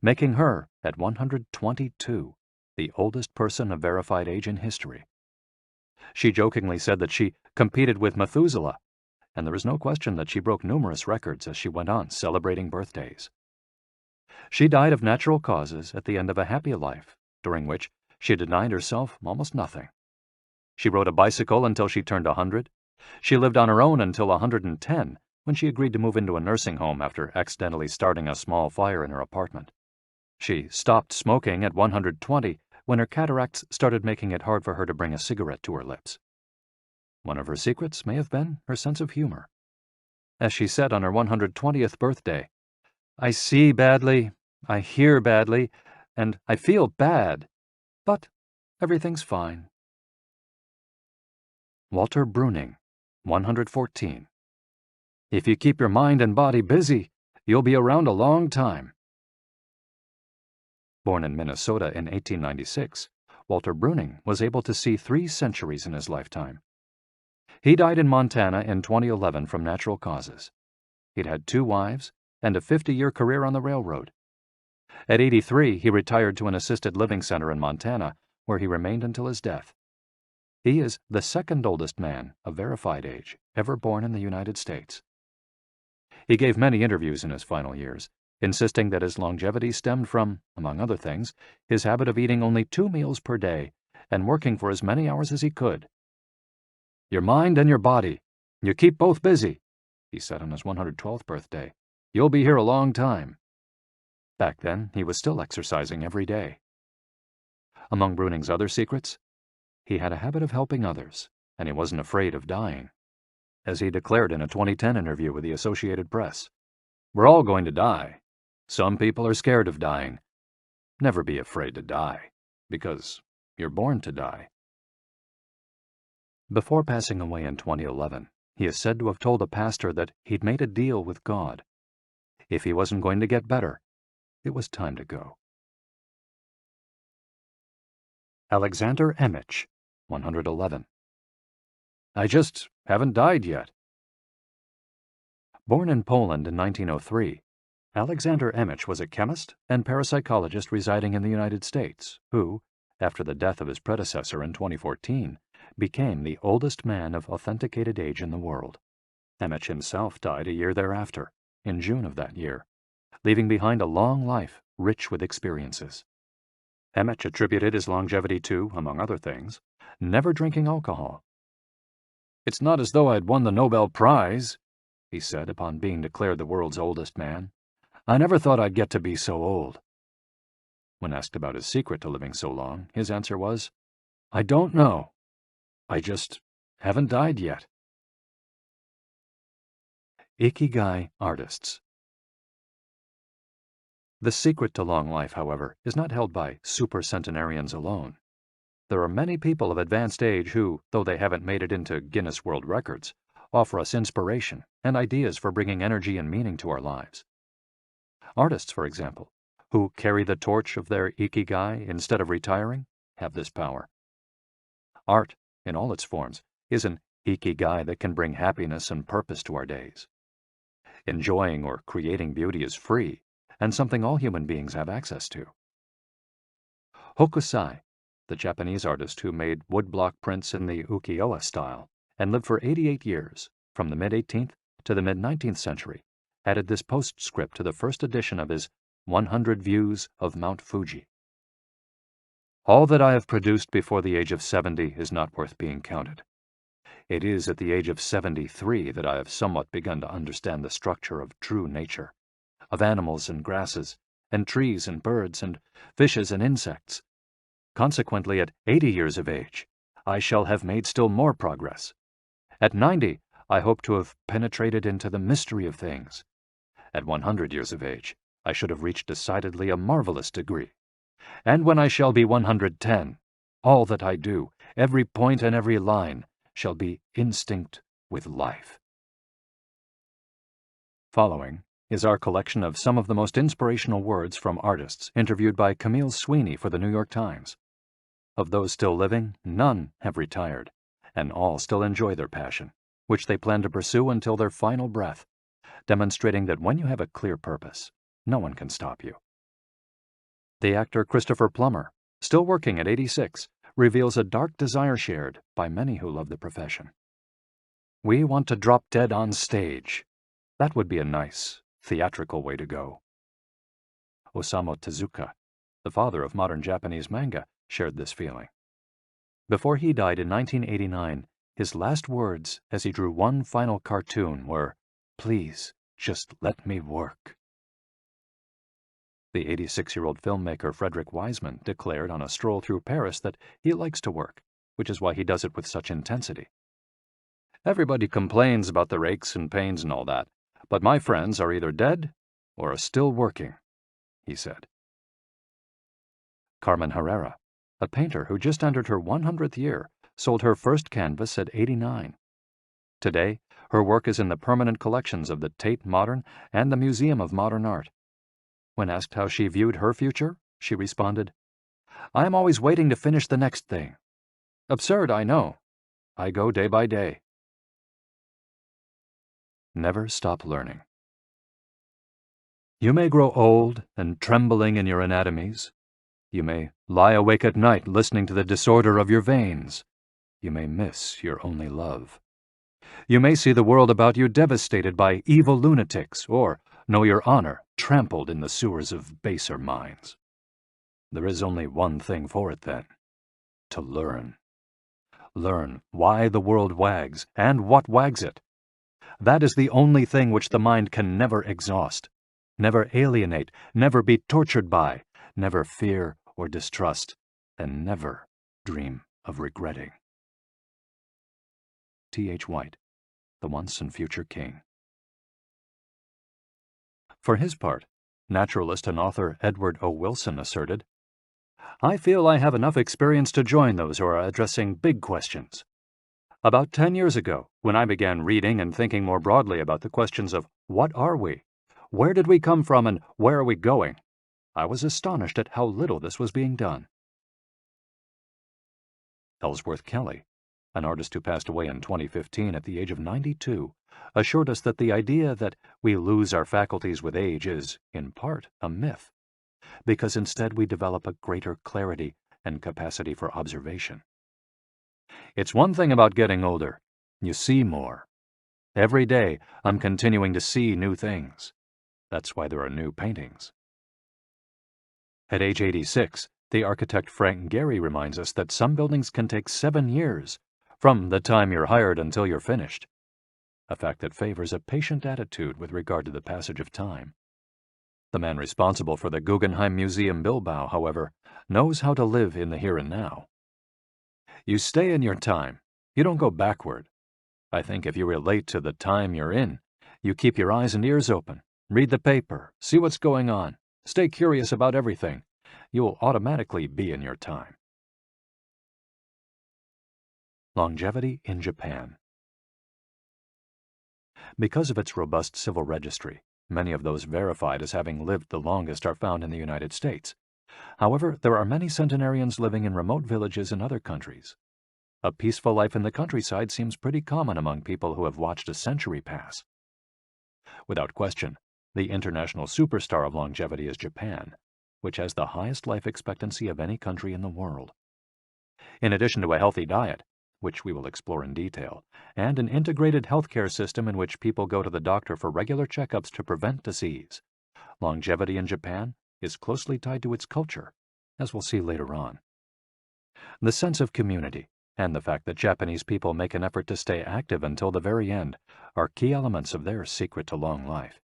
making her, at 122, the oldest person of verified age in history. She jokingly said that she competed with Methuselah, and there is no question that she broke numerous records as she went on celebrating birthdays. She died of natural causes at the end of a happy life, during which she denied herself almost nothing. She rode a bicycle until she turned 100. She lived on her own until 110, when she agreed to move into a nursing home after accidentally starting a small fire in her apartment. She stopped smoking at 120 when her cataracts started making it hard for her to bring a cigarette to her lips. One of her secrets may have been her sense of humor. As she said on her 120th birthday, I see badly, I hear badly, and I feel bad, but everything's fine. Walter Bruning, 114. If you keep your mind and body busy, you'll be around a long time. Born in Minnesota in 1896, Walter Bruning was able to see 3 centuries in his lifetime. He died in Montana in 2011 from natural causes. He'd had 2 wives and a 50-year career on the railroad. At 83, he retired to an assisted living center in Montana, where he remained until his death. He is the second oldest man of verified age ever born in the United States. He gave many interviews in his final years, insisting that his longevity stemmed from, among other things, his habit of eating only 2 meals per day and working for as many hours as he could. "Your mind and your body, you keep both busy," he said on his 112th birthday. "You'll be here a long time." Back then, he was still exercising every day. Among Bruning's other secrets, he had a habit of helping others, and he wasn't afraid of dying. As he declared in a 2010 interview with the Associated Press, "We're all going to die. Some people are scared of dying. Never be afraid to die, because you're born to die." Before passing away in 2011, he is said to have told a pastor that he'd made a deal with God. If he wasn't going to get better, it was time to go. Alexander Emich, 111. "I just haven't died yet." Born in Poland in 1903, Alexander Emich was a chemist and parapsychologist residing in the United States who, after the death of his predecessor in 2014, became the oldest man of authenticated age in the world. Emich himself died a year thereafter, in June of that year, leaving behind a long life rich with experiences. Emich attributed his longevity to, among other things, never drinking alcohol. "It's not as though I'd won the Nobel Prize," he said upon being declared the world's oldest man. "I never thought I'd get to be so old." When asked about his secret to living so long, his answer was, "I don't know. I just haven't died yet." Ikigai artists. The secret to long life, however, is not held by super-centenarians alone. There are many people of advanced age who, though they haven't made it into Guinness World Records, offer us inspiration and ideas for bringing energy and meaning to our lives. Artists, for example, who carry the torch of their Ikigai instead of retiring, have this power. Art, in all its forms, is an Ikigai that can bring happiness and purpose to our days. Enjoying or creating beauty is free, and something all human beings have access to. Hokusai, the Japanese artist who made woodblock prints in the ukiyo-e style and lived for 88 years, from the mid-18th to the mid-19th century, added this postscript to the first edition of his 100 Views of Mount Fuji. "All that I have produced before the age of 70 is not worth being counted. It is at the age of 73 that I have somewhat begun to understand the structure of true nature, of animals and grasses, and trees and birds, and fishes and insects. Consequently, at 80 years of age, I shall have made still more progress. At 90, I hope to have penetrated into the mystery of things. At 100 years of age, I should have reached decidedly a marvelous degree. And when I shall be 110, all that I do, every point and every line, shall be instinct with life." Following is our collection of some of the most inspirational words from artists interviewed by Camille Sweeney for the New York Times. Of those still living, none have retired, and all still enjoy their passion, which they plan to pursue until their final breath, demonstrating that when you have a clear purpose, no one can stop you. The actor Christopher Plummer, still working at 86, reveals a dark desire shared by many who love the profession. "We want to drop dead on stage. That would be a nice, theatrical way to go." Osamu Tezuka, the father of modern Japanese manga, shared this feeling. Before he died in 1989, his last words as he drew one final cartoon were, "Please, just let me work." The 86-year-old filmmaker Frederick Wiseman declared on a stroll through Paris that he likes to work, which is why he does it with such intensity. "Everybody complains about their aches and pains and all that, but my friends are either dead or are still working," he said. Carmen Herrera, a painter who just entered her 100th year, sold her first canvas at 89. Today, her work is in the permanent collections of the Tate Modern and the Museum of Modern Art. When asked how she viewed her future, she responded, "I am always waiting to finish the next thing. Absurd, I know. I go day by day." Never stop learning. You may grow old and trembling in your anatomies. You may lie awake at night listening to the disorder of your veins. you may miss your only love. You may see the world about you devastated by evil lunatics, or know your honor trampled in the sewers of baser minds. There is only one thing for it, then: to learn. Learn why the world wags, and what wags it. That is the only thing which the mind can never exhaust, never alienate, never be tortured by, never fear or distrust, and never dream of regretting. T.H. White, the Once and Future King. For his part, naturalist and author Edward O. Wilson asserted, "I feel I have enough experience to join those who are addressing big questions. About 10 years ago, when I began reading and thinking more broadly about the questions of what are we, where did we come from, and where are we going, I was astonished at how little this was being done." Ellsworth Kelly, an artist who passed away in 2015 at the age of 92, assured us that the idea that we lose our faculties with age is, in part, a myth, because instead we develop a greater clarity and capacity for observation. It's one thing about getting older: you see more. Every day, I'm continuing to see new things. That's why there are new paintings. At age 86, the architect Frank Gehry reminds us that some buildings can take 7 years, from the time you're hired until you're finished, a fact that favors a patient attitude with regard to the passage of time. The man responsible for the Guggenheim Museum Bilbao, however, knows how to live in the here and now. You stay in your time. You don't go backward. I think if you relate to the time you're in, you keep your eyes and ears open, read the paper, see what's going on, stay curious about everything, you will automatically be in your time. Longevity in Japan. Because of its robust civil registry, many of those verified as having lived the longest are found in the United States. However, there are many centenarians living in remote villages in other countries. A peaceful life in the countryside seems pretty common among people who have watched a century pass. Without question, the international superstar of longevity is Japan, which has the highest life expectancy of any country in the world. In addition to a healthy diet, which we will explore in detail, and an integrated healthcare system in which people go to the doctor for regular checkups to prevent disease, longevity in Japan is closely tied to its culture, as we'll see later on. The sense of community and the fact that Japanese people make an effort to stay active until the very end are key elements of their secret to long life.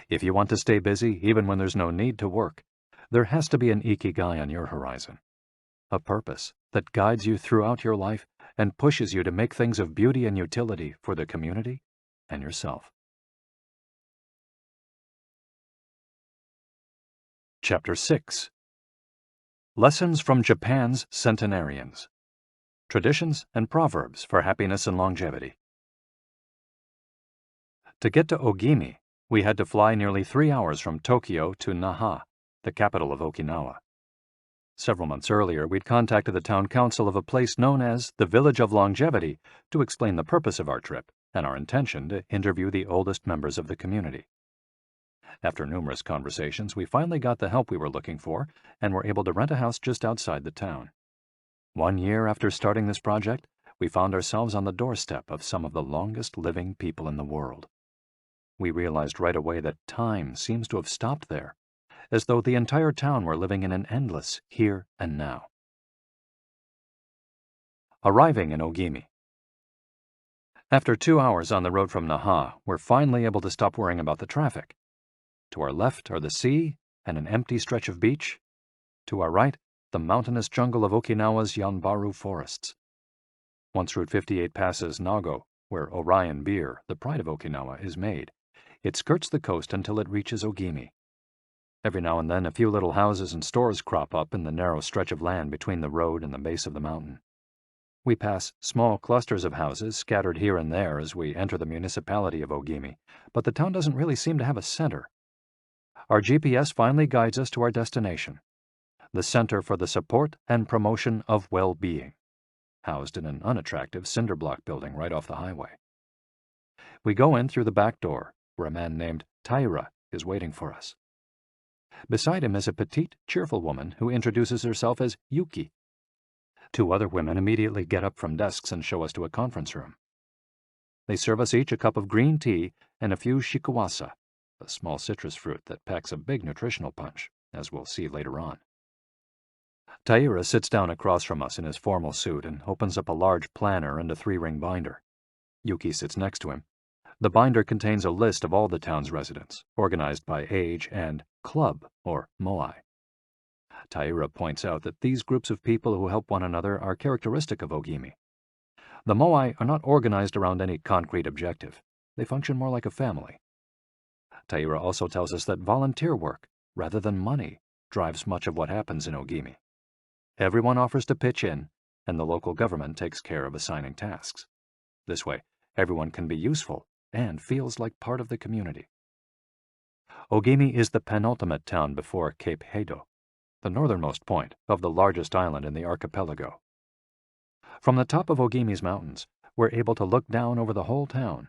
If you want to stay busy even when there's no need to work, there has to be an Ikigai on your horizon, a purpose that guides you throughout your life and pushes you to make things of beauty and utility for the community and yourself. Chapter 6. Lessons from Japan's Centenarians. Traditions and Proverbs for Happiness and Longevity. To get to Ogimi, we had to fly nearly 3 hours from Tokyo to Naha, the capital of Okinawa. Several months earlier, we'd contacted the town council of a place known as the Village of Longevity to explain the purpose of our trip and our intention to interview the oldest members of the community. After numerous conversations, we finally got the help we were looking for and were able to rent a house just outside the town. 1 year after starting this project, we found ourselves on the doorstep of some of the longest living people in the world. We realized right away that time seems to have stopped there, as though the entire town were living in an endless here and now. Arriving in Ogimi. After 2 hours on the road from Naha, we're finally able to stop worrying about the traffic. To our left are the sea and an empty stretch of beach. To our right, the mountainous jungle of Okinawa's Yanbaru forests. Once Route 58 passes Nago, where Orion beer, the pride of Okinawa, is made, it skirts the coast until it reaches Ogimi. Every now and then a few little houses and stores crop up in the narrow stretch of land between the road and the base of the mountain. We pass small clusters of houses scattered here and there as we enter the municipality of Ogimi, but the town doesn't really seem to have a center. Our GPS finally guides us to our destination, the Center for the Support and Promotion of Well-Being, housed in an unattractive cinder block building right off the highway. We go in through the back door, where a man named Taira is waiting for us. Beside him is a petite, cheerful woman who introduces herself as Yuki. 2 other women immediately get up from desks and show us to a conference room. They serve us each a cup of green tea and a few shikuwasa, a small citrus fruit that packs a big nutritional punch, as we'll see later on. Taira sits down across from us in his formal suit and opens up a large planner and a 3-ring binder. Yuki sits next to him. The binder contains a list of all the town's residents, organized by age and club, or moai. Taira points out that these groups of people who help one another are characteristic of Ogimi. The moai are not organized around any concrete objective. They function more like a family. Taira also tells us that volunteer work, rather than money, drives much of what happens in Ogimi. Everyone offers to pitch in, and the local government takes care of assigning tasks. This way, everyone can be useful and feels like part of the community. Ogimi is the penultimate town before Cape Heido, the northernmost point of the largest island in the archipelago. From the top of Ogimi's mountains, we're able to look down over the whole town.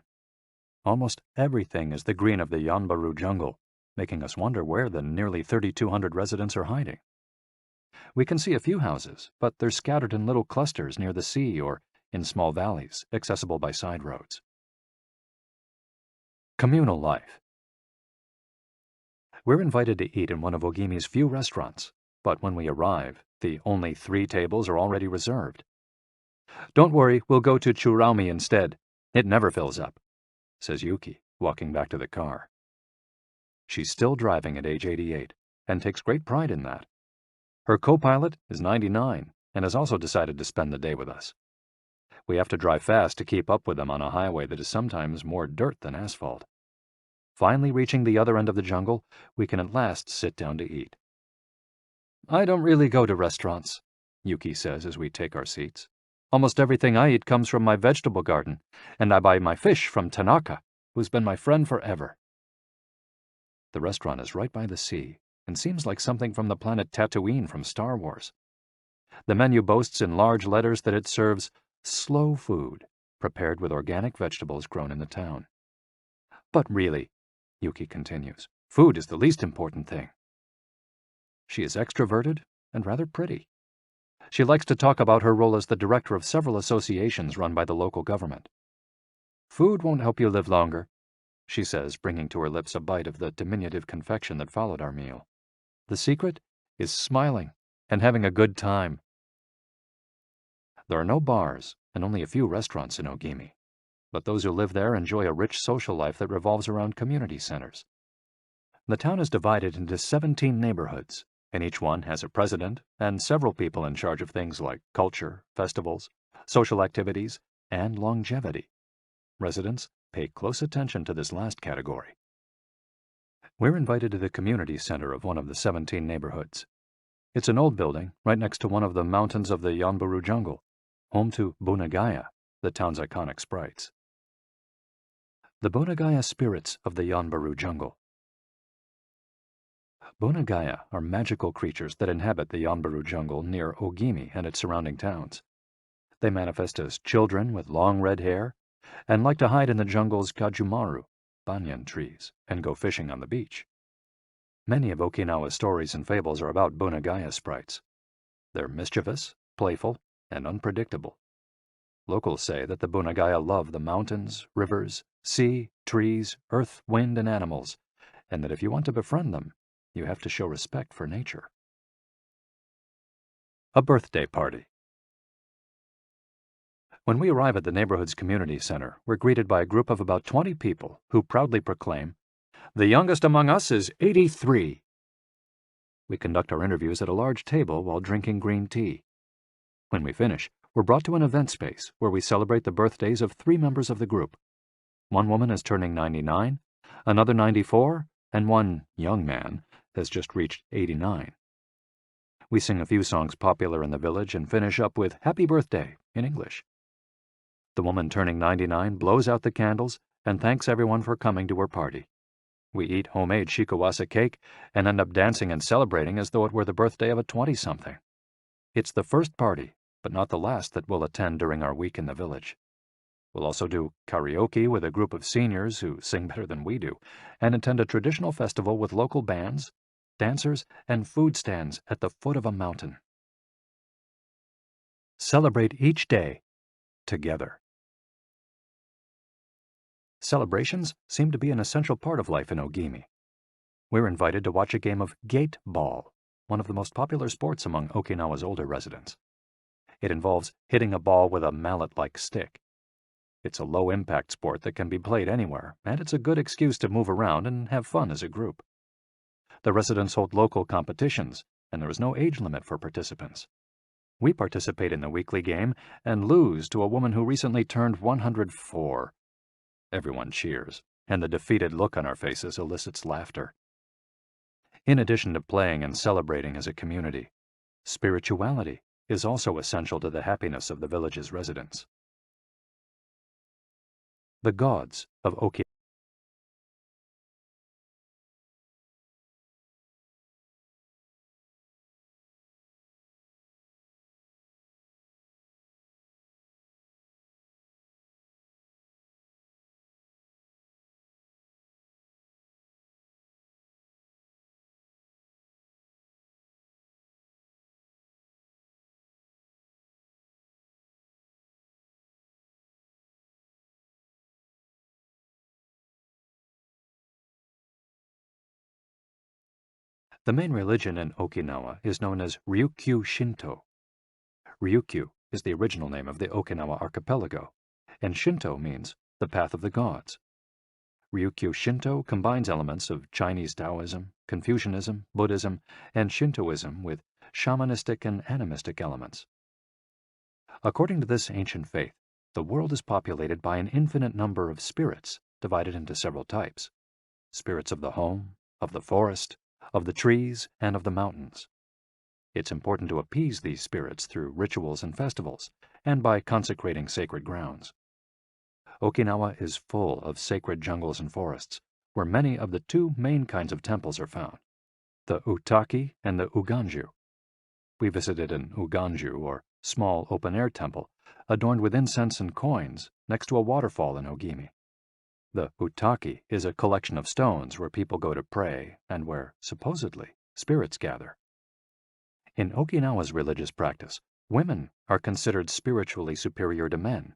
Almost everything is the green of the Yanbaru jungle, making us wonder where the nearly 3,200 residents are hiding. We can see a few houses, but they're scattered in little clusters near the sea or in small valleys, accessible by side roads. Communal life. We're invited to eat in one of Ogimi's few restaurants, but when we arrive, the only 3 tables are already reserved. "Don't worry, we'll go to Churaumi instead. It never fills up," says Yuki, walking back to the car. She's still driving at age 88, and takes great pride in that. Her co-pilot is 99, and has also decided to spend the day with us. We have to drive fast to keep up with them on a highway that is sometimes more dirt than asphalt. Finally reaching the other end of the jungle, we can at last sit down to eat. "I don't really go to restaurants," Yuki says as we take our seats. "Almost everything I eat comes from my vegetable garden, and I buy my fish from Tanaka, who's been my friend forever." The restaurant is right by the sea, and seems like something from the planet Tatooine from Star Wars. The menu boasts in large letters that it serves slow food, prepared with organic vegetables grown in the town. "But really," Yuki continues, "food is the least important thing." She is extroverted and rather pretty. She likes to talk about her role as the director of several associations run by the local government. "Food won't help you live longer," she says, bringing to her lips a bite of the diminutive confection that followed our meal. "The secret is smiling and having a good time." There are no bars and only a few restaurants in Ogimi, but those who live there enjoy a rich social life that revolves around community centers. The town is divided into 17 neighborhoods, and each one has a president and several people in charge of things like culture, festivals, social activities, and longevity. Residents pay close attention to this last category. We're invited to the community center of one of the 17 neighborhoods. It's an old building right next to one of the mountains of the Yanbaru jungle, home to Bunagaya, the town's iconic sprites. The Bunagaya spirits of the Yanbaru jungle. Bunagaya are magical creatures that inhabit the Yanbaru jungle near Ogimi and its surrounding towns. They manifest as children with long red hair and like to hide in the jungle's kajumaru, banyan trees, and go fishing on the beach. Many of Okinawa's stories and fables are about Bunagaya sprites. They're mischievous, playful, and unpredictable. Locals say that the Bunagaya love the mountains, rivers, sea, trees, earth, wind, and animals, and that if you want to befriend them, you have to show respect for nature. A birthday party. When we arrive at the neighborhood's community center, we're greeted by a group of about 20 people who proudly proclaim, "The youngest among us is 83. We conduct our interviews at a large table while drinking green tea. When we finish, we're brought to an event space where we celebrate the birthdays of 3 members of the group. One woman is turning 99, another 94, and one young man has just reached 89. We sing a few songs popular in the village and finish up with "Happy Birthday" in English. The woman turning 99 blows out the candles and thanks everyone for coming to her party. We eat homemade shikuwasa cake and end up dancing and celebrating as though it were the birthday of a 20-something. It's the first party, but not the last, that we'll attend during our week in the village. We'll also do karaoke with a group of seniors who sing better than we do, and attend a traditional festival with local bands, dancers, and food stands at the foot of a mountain. Celebrate each day together. Celebrations seem to be an essential part of life in Ogimi. We're invited to watch a game of gate ball, one of the most popular sports among Okinawa's older residents. It involves hitting a ball with a mallet-like stick. It's a low-impact sport that can be played anywhere, and it's a good excuse to move around and have fun as a group. The residents hold local competitions, and there is no age limit for participants. We participate in the weekly game and lose to a woman who recently turned 104. Everyone cheers, and the defeated look on our faces elicits laughter. In addition to playing and celebrating as a community, spirituality is also essential to the happiness of the village's residents. The gods of Okinawa. The main religion in Okinawa is known as Ryukyu Shinto. Ryukyu is the original name of the Okinawa archipelago, and Shinto means the path of the gods. Ryukyu Shinto combines elements of Chinese Taoism, Confucianism, Buddhism, and Shintoism with shamanistic and animistic elements. According to this ancient faith, the world is populated by an infinite number of spirits divided into several types: spirits of the home, of the forest, of the trees, and of the mountains. It's important to appease these spirits through rituals and festivals, and by consecrating sacred grounds. Okinawa is full of sacred jungles and forests, where many of the two main kinds of temples are found, the Utaki and the Uganju. We visited an Uganju, or small open-air temple, adorned with incense and coins, next to a waterfall in Ogimi. The Utaki is a collection of stones where people go to pray and where, supposedly, spirits gather. In Okinawa's religious practice, women are considered spiritually superior to men,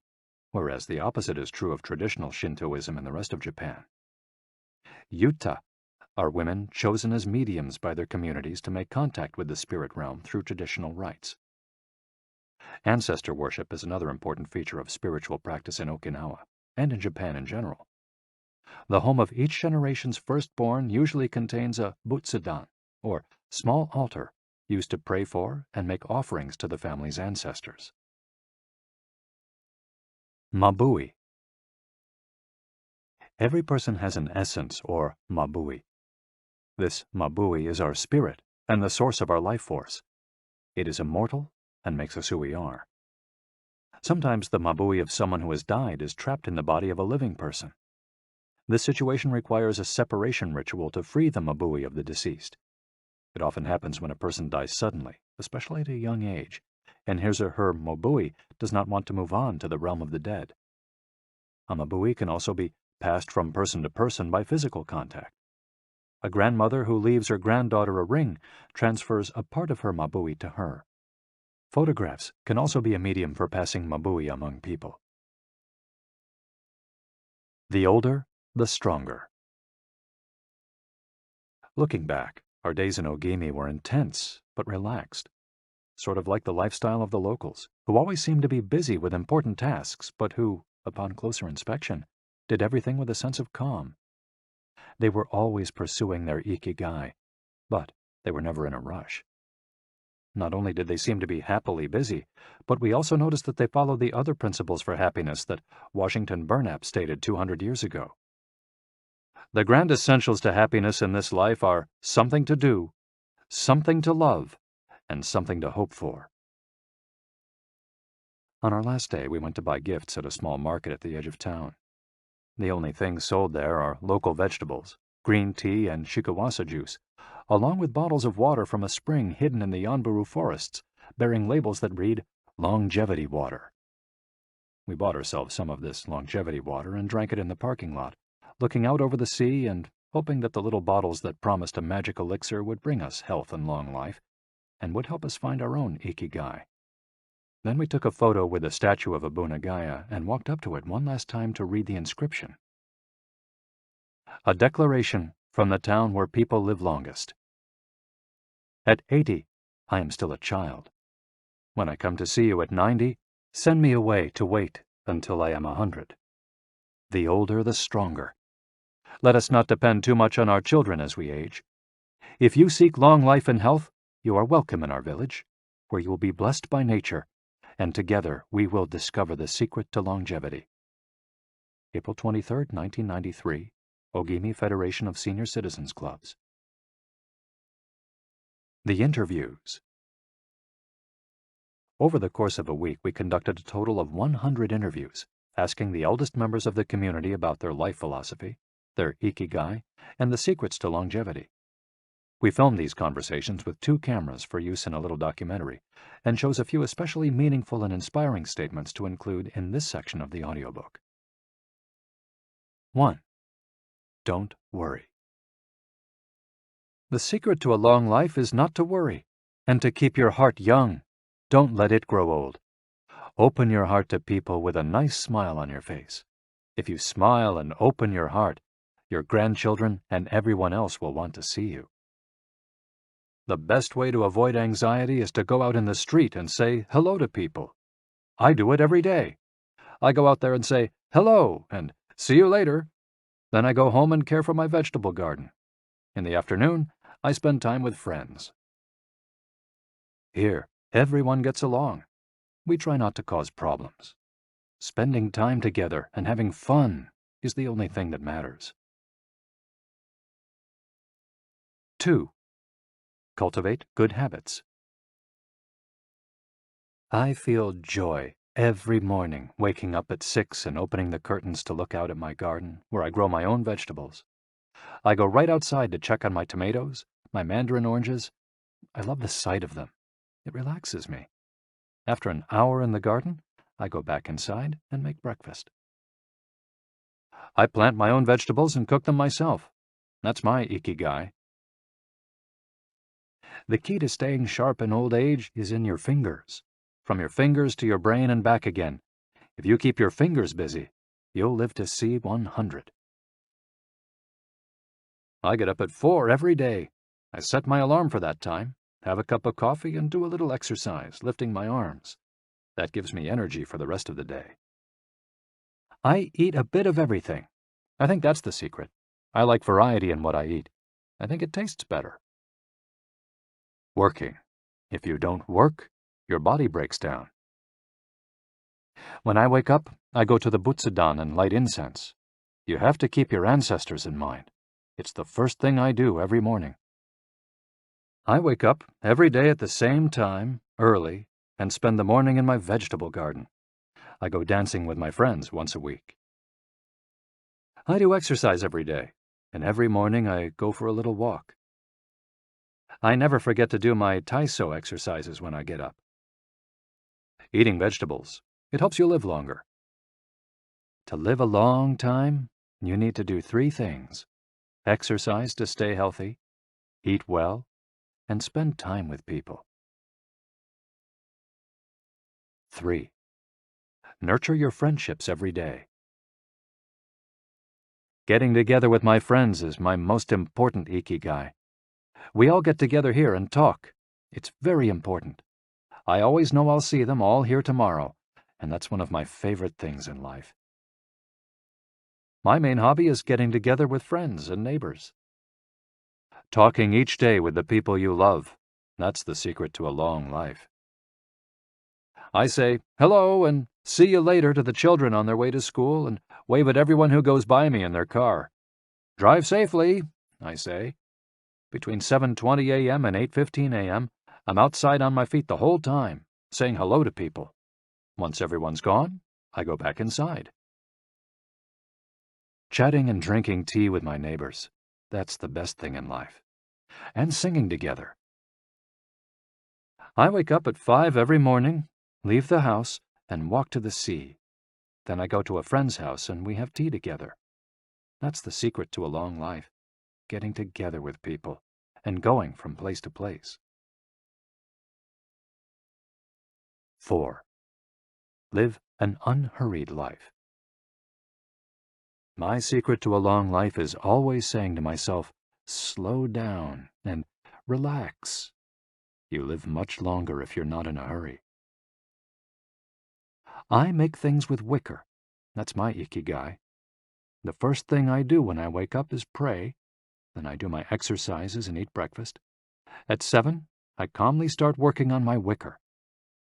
whereas the opposite is true of traditional Shintoism in the rest of Japan. Yuta are women chosen as mediums by their communities to make contact with the spirit realm through traditional rites. Ancestor worship is another important feature of spiritual practice in Okinawa, and in Japan in general. The home of each generation's firstborn usually contains a butsudan, or small altar, used to pray for and make offerings to the family's ancestors. Mabui. Every person has an essence, or mabui. This mabui is our spirit and the source of our life force. It is immortal and makes us who we are. Sometimes the mabui of someone who has died is trapped in the body of a living person. This situation requires a separation ritual to free the mabui of the deceased. It often happens when a person dies suddenly, especially at a young age, and his or her mabui does not want to move on to the realm of the dead. A mabui can also be passed from person to person by physical contact. A grandmother who leaves her granddaughter a ring transfers a part of her mabui to her. Photographs can also be a medium for passing mabui among people. The older, the stronger. Looking back, our days in Ogimi were intense but relaxed, sort of like the lifestyle of the locals, who always seemed to be busy with important tasks, but who, upon closer inspection, did everything with a sense of calm. They were always pursuing their Ikigai, but they were never in a rush. Not only did they seem to be happily busy, but we also noticed that they followed the other principles for happiness that Washington Burnap stated 200 years ago. The grand essentials to happiness in this life are something to do, something to love, and something to hope for. On our last day, we went to buy gifts at a small market at the edge of town. The only things sold there are local vegetables, green tea, and shikawasa juice, along with bottles of water from a spring hidden in the Yanburu forests, bearing labels that read, "Longevity Water." We bought ourselves some of this longevity water and drank it in the parking lot, looking out over the sea and hoping that the little bottles that promised a magic elixir would bring us health and long life, and would help us find our own Ikigai. Then we took a photo with the statue of Abunagaya and walked up to it one last time to read the inscription. A declaration from the town where people live longest. At 80, I am still a child. When I come to see you at 90, send me away to wait until I am 100. The older, the stronger. Let us not depend too much on our children as we age. If you seek long life and health, you are welcome in our village, where you will be blessed by nature, and together we will discover the secret to longevity. April 23, 1993, Ogimi Federation of Senior Citizens Clubs. The interviews. Over the course of a week, we conducted a total of 100 interviews, asking the eldest members of the community about their life philosophy, their Ikigai, and the secrets to longevity. We filmed these conversations with 2 cameras for use in a little documentary, and chose a few especially meaningful and inspiring statements to include in this section of the audiobook. 1. Don't worry. The secret to a long life is not to worry, and to keep your heart young. Don't let it grow old. Open your heart to people with a nice smile on your face. If you smile and open your heart, your grandchildren and everyone else will want to see you. The best way to avoid anxiety is to go out in the street and say hello to people. I do it every day. I go out there and say hello and see you later. Then I go home and care for my vegetable garden. In the afternoon, I spend time with friends. Here, everyone gets along. We try not to cause problems. Spending time together and having fun is the only thing that matters. 2. Cultivate good habits. I feel joy every morning waking up at 6 and opening the curtains to look out at my garden, where I grow my own vegetables. I go right outside to check on my tomatoes, my mandarin oranges. I love the sight of them. It relaxes me. After an hour in the garden, I go back inside and make breakfast. I plant my own vegetables and cook them myself. That's my Ikigai. The key to staying sharp in old age is in your fingers. From your fingers to your brain and back again. If you keep your fingers busy, you'll live to see 100. I get up at 4 every day. I set my alarm for that time, have a cup of coffee, and do a little exercise, lifting my arms. That gives me energy for the rest of the day. I eat a bit of everything. I think that's the secret. I like variety in what I eat. I think it tastes better. Working. If you don't work, your body breaks down. When I wake up, I go to the Butsudan and light incense. You have to keep your ancestors in mind. It's the first thing I do every morning. I wake up every day at the same time, early, and spend the morning in my vegetable garden. I go dancing with my friends once a week. I do exercise every day, and every morning I go for a little walk. I never forget to do my Taiso exercises when I get up. Eating vegetables, it helps you live longer. To live a long time, you need to do 3 things. Exercise to stay healthy, eat well, and spend time with people. 3. Nurture your friendships every day. Getting together with my friends is my most important Ikigai. We all get together here and talk. It's very important. I always know I'll see them all here tomorrow, and that's one of my favorite things in life. My main hobby is getting together with friends and neighbors. Talking each day with the people you love, that's the secret to a long life. I say hello and see you later to the children on their way to school and wave at everyone who goes by me in their car. Drive safely, I say. Between 7:20 a.m. and 8:15 a.m., I'm outside on my feet the whole time, saying hello to people. Once everyone's gone, I go back inside. Chatting and drinking tea with my neighbors, that's the best thing in life. And singing together. I wake up at 5 every morning, leave the house, and walk to the sea. Then I go to a friend's house and we have tea together. That's the secret to a long life, getting together with people and going from place to place. 4. Live an unhurried life. My secret to a long life is always saying to myself, slow down and relax. You live much longer if you're not in a hurry. I make things with wicker. That's my Ikigai. The first thing I do when I wake up is pray. Then I do my exercises and eat breakfast. At 7, I calmly start working on my wicker.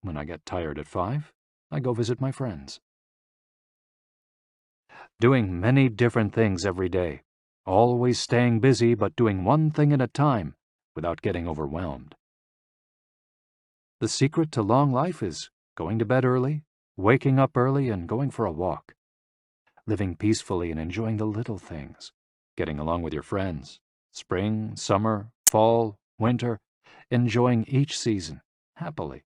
When I get tired at 5, I go visit my friends. Doing many different things every day. Always staying busy but doing one thing at a time without getting overwhelmed. The secret to long life is going to bed early, waking up early, and going for a walk. Living peacefully and enjoying the little things. Getting along with your friends. Spring, summer, fall, winter. Enjoying each season happily.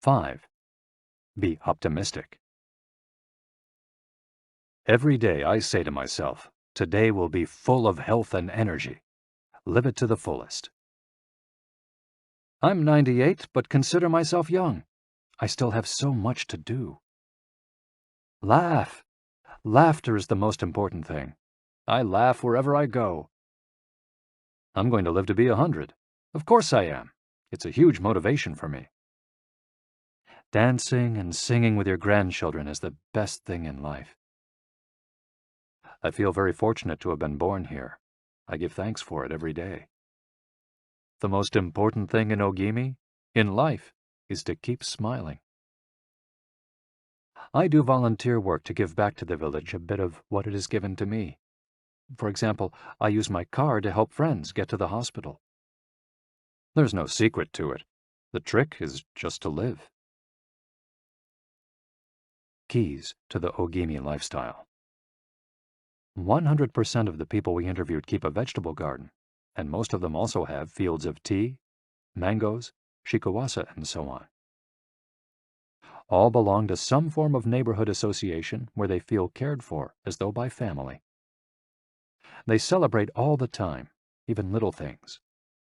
5. Be optimistic. Every day I say to myself, today will be full of health and energy. Live it to the fullest. I'm 98, but consider myself young. I still have so much to do. Laugh. Laughter is the most important thing. I laugh wherever I go. I'm going to live to be 100. Of course I am. It's a huge motivation for me. Dancing and singing with your grandchildren is the best thing in life. I feel very fortunate to have been born here. I give thanks for it every day. The most important thing in Ogimi, in life, is to keep smiling. I do volunteer work to give back to the village a bit of what it has given to me. For example, I use my car to help friends get to the hospital. There's no secret to it. The trick is just to live. Keys to the Ogimi lifestyle. 100% of the people we interviewed keep a vegetable garden, and most of them also have fields of tea, mangoes, shikawasa, and so on. All belong to some form of neighborhood association where they feel cared for as though by family. They celebrate all the time, even little things.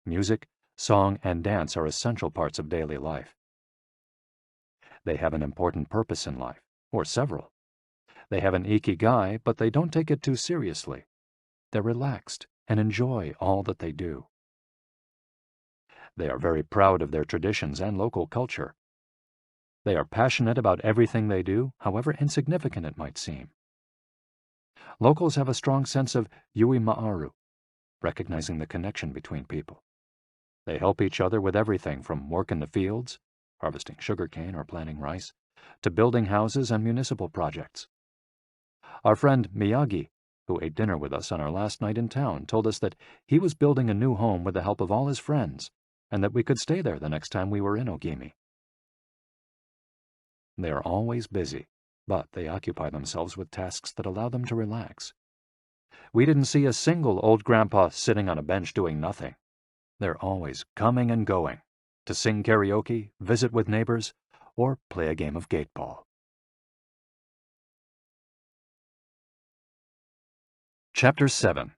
Music, song, and dance are essential parts of daily life. They have an important purpose in life, or several. They have an Ikigai, but they don't take it too seriously. They're relaxed and enjoy all that they do. They are very proud of their traditions and local culture. They are passionate about everything they do, however insignificant it might seem. Locals have a strong sense of yui ma'aru, recognizing the connection between people. They help each other with everything from work in the fields, harvesting sugarcane or planting rice, to building houses and municipal projects. Our friend Miyagi, who ate dinner with us on our last night in town, told us that he was building a new home with the help of all his friends, and that we could stay there the next time we were in Ogimi. They are always busy, but they occupy themselves with tasks that allow them to relax. We didn't see a single old grandpa sitting on a bench doing nothing. They're always coming and going, to sing karaoke, visit with neighbors, or play a game of gateball. Chapter 7.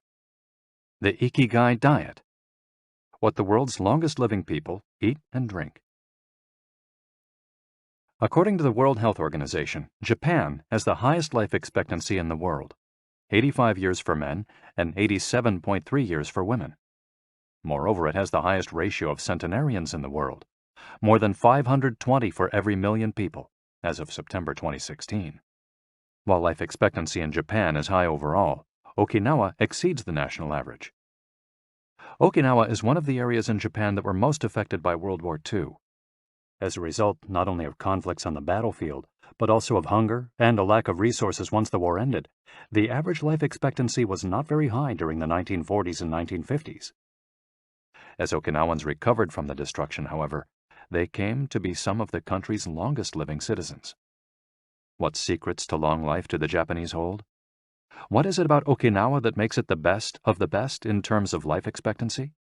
The Ikigai Diet. What the world's longest living people eat and drink. According to the World Health Organization, Japan has the highest life expectancy in the world, 85 years for men and 87.3 years for women. Moreover, it has the highest ratio of centenarians in the world, more than 520 for every million people, as of September 2016. While life expectancy in Japan is high overall, Okinawa exceeds the national average. Okinawa is one of the areas in Japan that were most affected by World War II. As a result not only of conflicts on the battlefield, but also of hunger and a lack of resources once the war ended, the average life expectancy was not very high during the 1940s and 1950s. As Okinawans recovered from the destruction, however, they came to be some of the country's longest living citizens. What secrets to long life do the Japanese hold? What is it about Okinawa that makes it the best of the best in terms of life expectancy?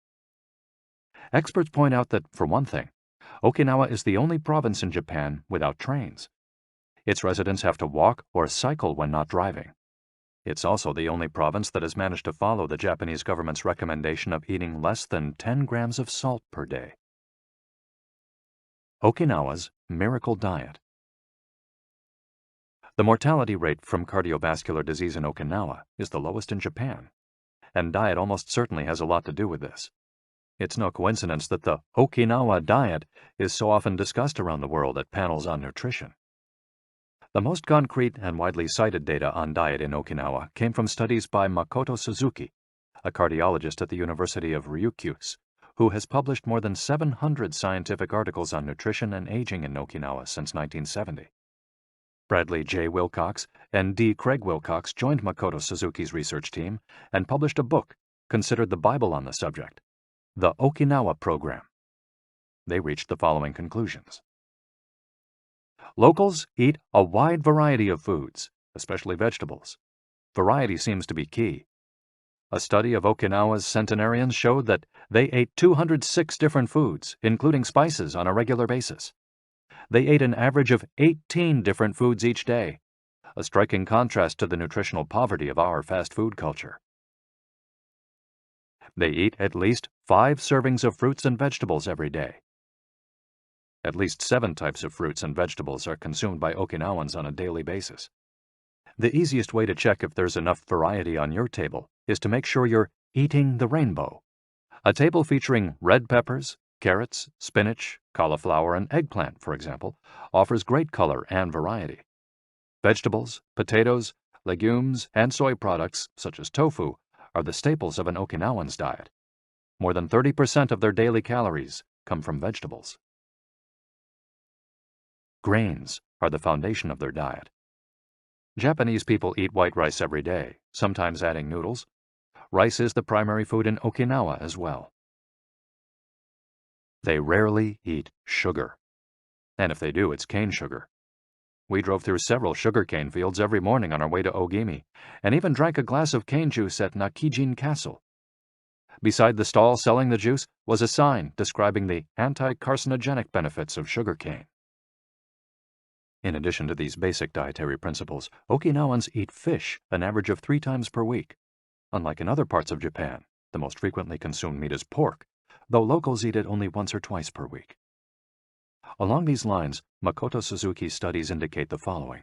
Experts point out that, for one thing, Okinawa is the only province in Japan without trains. Its residents have to walk or cycle when not driving. It's also the only province that has managed to follow the Japanese government's recommendation of eating less than 10 grams of salt per day. Okinawa's Miracle Diet. The mortality rate from cardiovascular disease in Okinawa is the lowest in Japan, and diet almost certainly has a lot to do with this. It's no coincidence that the Okinawa diet is so often discussed around the world at panels on nutrition. The most concrete and widely cited data on diet in Okinawa came from studies by Makoto Suzuki, a cardiologist at the University of Ryukyu, who has published more than 700 scientific articles on nutrition and aging in Okinawa since 1970. Bradley J. Wilcox and D. Craig Wilcox joined Makoto Suzuki's research team and published a book considered the Bible on the subject, The Okinawa Program. They reached the following conclusions. Locals eat a wide variety of foods, especially vegetables. Variety seems to be key. A study of Okinawa's Centenarians showed that they ate 206 different foods, including spices, on a regular basis. They ate an average of 18 different foods each day, a striking contrast to the nutritional poverty of our fast food culture. They eat at least 5 servings of fruits and vegetables every day. At least 7 types of fruits and vegetables are consumed by Okinawans on a daily basis. The easiest way to check if there's enough variety on your table is to make sure you're eating the rainbow. A table featuring red peppers, carrots, spinach, cauliflower, and eggplant, for example, offers great color and variety. Vegetables, potatoes, legumes, and soy products, such as tofu, are the staples of an Okinawan's diet. More than 30% of their daily calories come from vegetables. Grains are the foundation of their diet. Japanese people eat white rice every day, sometimes adding noodles. Rice is the primary food in Okinawa as well. They rarely eat sugar. And if they do, it's cane sugar. We drove through several sugarcane fields every morning on our way to Ogimi, and even drank a glass of cane juice at Nakijin Castle. Beside the stall selling the juice was a sign describing the anti-carcinogenic benefits of sugarcane. In addition to these basic dietary principles, Okinawans eat fish an average of 3 times per week. Unlike in other parts of Japan, the most frequently consumed meat is pork, though locals eat it only once or twice per week. Along these lines, Makoto Suzuki's studies indicate the following.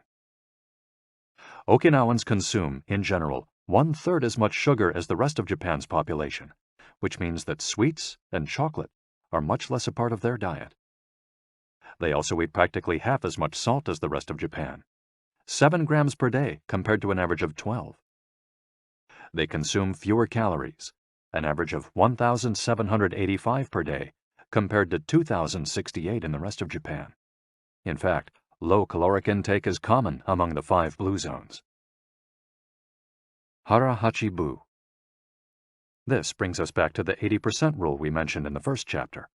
Okinawans consume, in general, 1/3 as much sugar as the rest of Japan's population, which means that sweets and chocolate are much less a part of their diet. They also eat practically half as much salt as the rest of Japan, 7 grams per day compared to an average of 12. They consume fewer calories, an average of 1,785 per day compared to 2,068 in the rest of Japan. In fact, low caloric intake is common among the 5 blue zones. Hara-hachi-bu. This brings us back to the 80% rule we mentioned in the first chapter,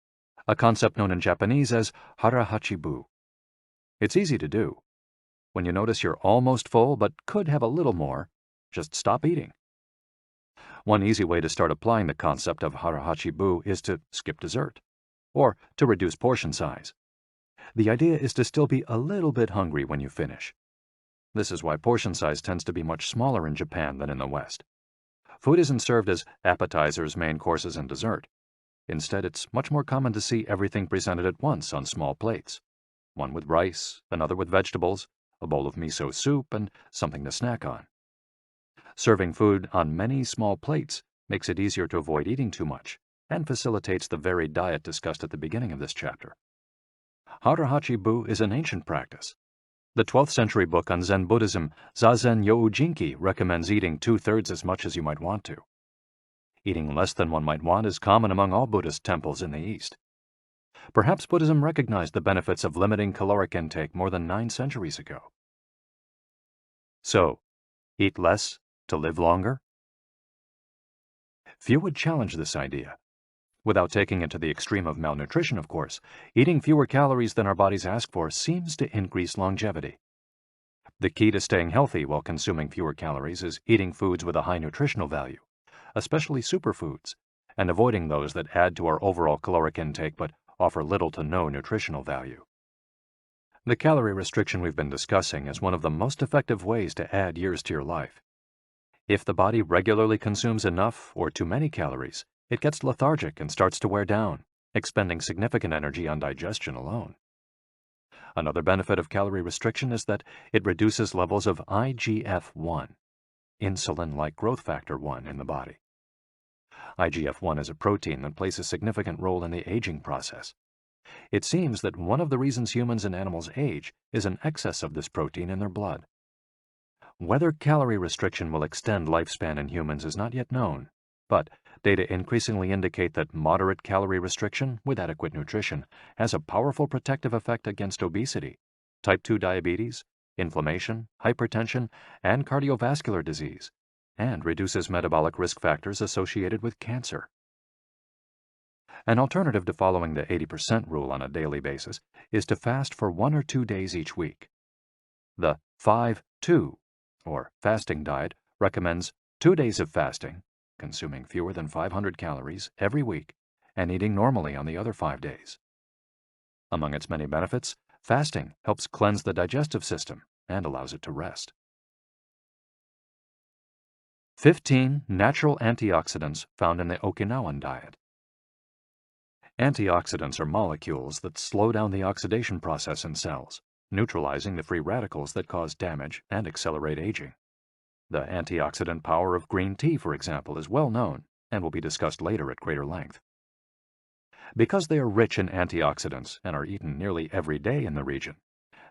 a concept known in Japanese as hara-hachi-bu. It's easy to do. When you notice you're almost full but could have a little more, just stop eating. One easy way to start applying the concept of hara-hachi-bu is to skip dessert, or to reduce portion size. The idea is to still be a little bit hungry when you finish. This is why portion size tends to be much smaller in Japan than in the West. Food isn't served as appetizers, main courses, and dessert. Instead, it's much more common to see everything presented at once on small plates. One with rice, another with vegetables, a bowl of miso soup, and something to snack on. Serving food on many small plates makes it easier to avoid eating too much and facilitates the varied diet discussed at the beginning of this chapter. Hara-hachi-bu is an ancient practice. The 12th century book on Zen Buddhism, Zazen Youjinki, recommends eating 2/3 as much as you might want to. Eating less than one might want is common among all Buddhist temples in the East. Perhaps Buddhism recognized the benefits of limiting caloric intake more than 9 centuries ago. So, eat less to live longer? Few would challenge this idea. Without taking it to the extreme of malnutrition, of course, eating fewer calories than our bodies ask for seems to increase longevity. The key to staying healthy while consuming fewer calories is eating foods with a high nutritional value, especially superfoods, and avoiding those that add to our overall caloric intake but offer little to no nutritional value. The calorie restriction we've been discussing is one of the most effective ways to add years to your life. If the body regularly consumes enough or too many calories, it gets lethargic and starts to wear down, expending significant energy on digestion alone. Another benefit of calorie restriction is that it reduces levels of IGF-1, insulin-like growth factor 1, in the body. IGF-1 is a protein that plays a significant role in the aging process. It seems that one of the reasons humans and animals age is an excess of this protein in their blood. Whether calorie restriction will extend lifespan in humans is not yet known, but data increasingly indicate that moderate calorie restriction with adequate nutrition has a powerful protective effect against obesity, type 2 diabetes, inflammation, hypertension, and cardiovascular disease, and reduces metabolic risk factors associated with cancer. An alternative to following the 80% rule on a daily basis is to fast for 1 or 2 days each week. The 5-2, or fasting diet, recommends 2 days of fasting, consuming fewer than 500 calories every week, and eating normally on the other 5 days. Among its many benefits, fasting helps cleanse the digestive system and allows it to rest. 15 natural antioxidants found in the Okinawan diet. Antioxidants are molecules that slow down the oxidation process in cells, neutralizing the free radicals that cause damage and accelerate aging. The antioxidant power of green tea, for example, is well known and will be discussed later at greater length. Because they are rich in antioxidants and are eaten nearly every day in the region,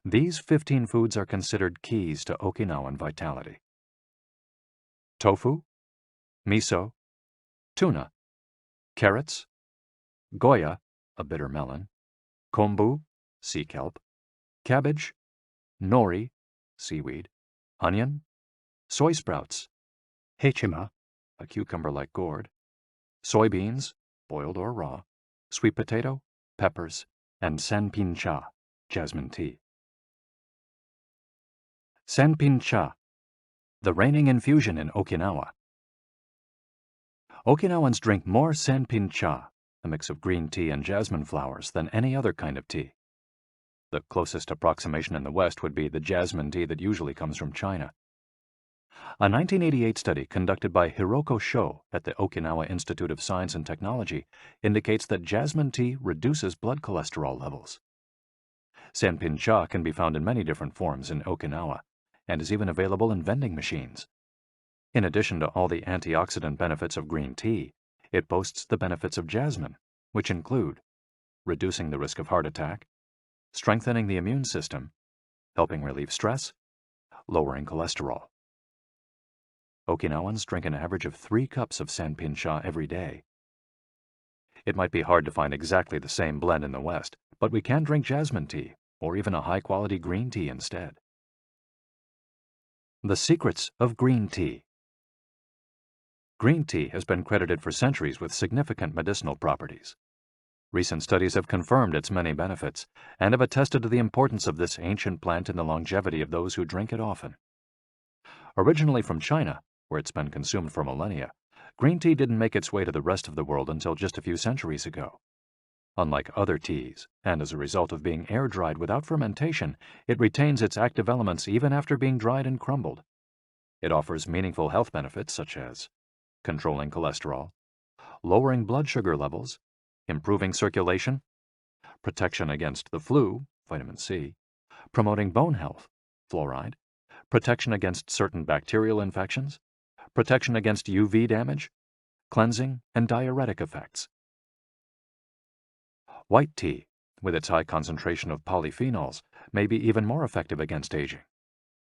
these 15 foods are considered keys to Okinawan vitality. Tofu, miso, tuna, carrots, goya, a bitter melon, kombu, sea kelp, cabbage, nori, seaweed, onion, soy sprouts, hechima, a cucumber-like gourd, soybeans, boiled or raw, sweet potato, peppers, and sanpin-cha, jasmine tea. Sanpin-cha, the reigning infusion in Okinawa. Okinawans drink more sanpin-cha, a mix of green tea and jasmine flowers, than any other kind of tea. The closest approximation in the West would be the jasmine tea that usually comes from China. A 1988 study conducted by Hiroko Sho at the Okinawa Institute of Science and Technology indicates that jasmine tea reduces blood cholesterol levels. Sanpin-cha can be found in many different forms in Okinawa and is even available in vending machines. In addition to all the antioxidant benefits of green tea, it boasts the benefits of jasmine, which include reducing the risk of heart attack, strengthening the immune system, helping relieve stress, lowering cholesterol. Okinawans drink an average of 3 cups of sanpin-cha every day. It might be hard to find exactly the same blend in the West, but we can drink jasmine tea, or even a high-quality green tea instead. The secrets of green tea. Green tea has been credited for centuries with significant medicinal properties. Recent studies have confirmed its many benefits and have attested to the importance of this ancient plant in the longevity of those who drink it often. Originally from China, where it's been consumed for millennia, green tea didn't make its way to the rest of the world until just a few centuries ago. Unlike other teas, and as a result of being air-dried without fermentation, it retains its active elements even after being dried and crumbled. It offers meaningful health benefits such as controlling cholesterol, lowering blood sugar levels, improving circulation, protection against the flu, vitamin C, promoting bone health, fluoride, protection against certain bacterial infections, protection against UV damage, cleansing, and diuretic effects. White tea, with its high concentration of polyphenols, may be even more effective against aging.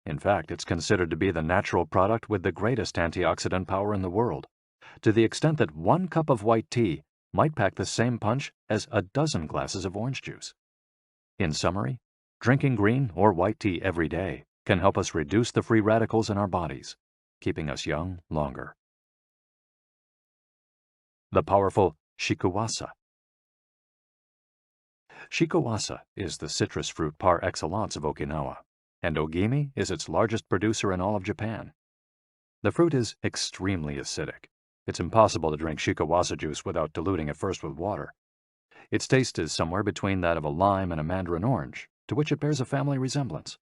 In fact, it's considered to be the natural product with the greatest antioxidant power in the world, to the extent that 1 cup of white tea might pack the same punch as a dozen glasses of orange juice. In summary, drinking green or white tea every day can help us reduce the free radicals in our bodies, keeping us young longer. The powerful shikuwasa. Shikuwasa is the citrus fruit par excellence of Okinawa, and Ogimi is its largest producer in all of Japan. The fruit is extremely acidic. It's impossible to drink shikuwasa juice without diluting it first with water. Its taste is somewhere between that of a lime and a mandarin orange, to which it bears a family resemblance.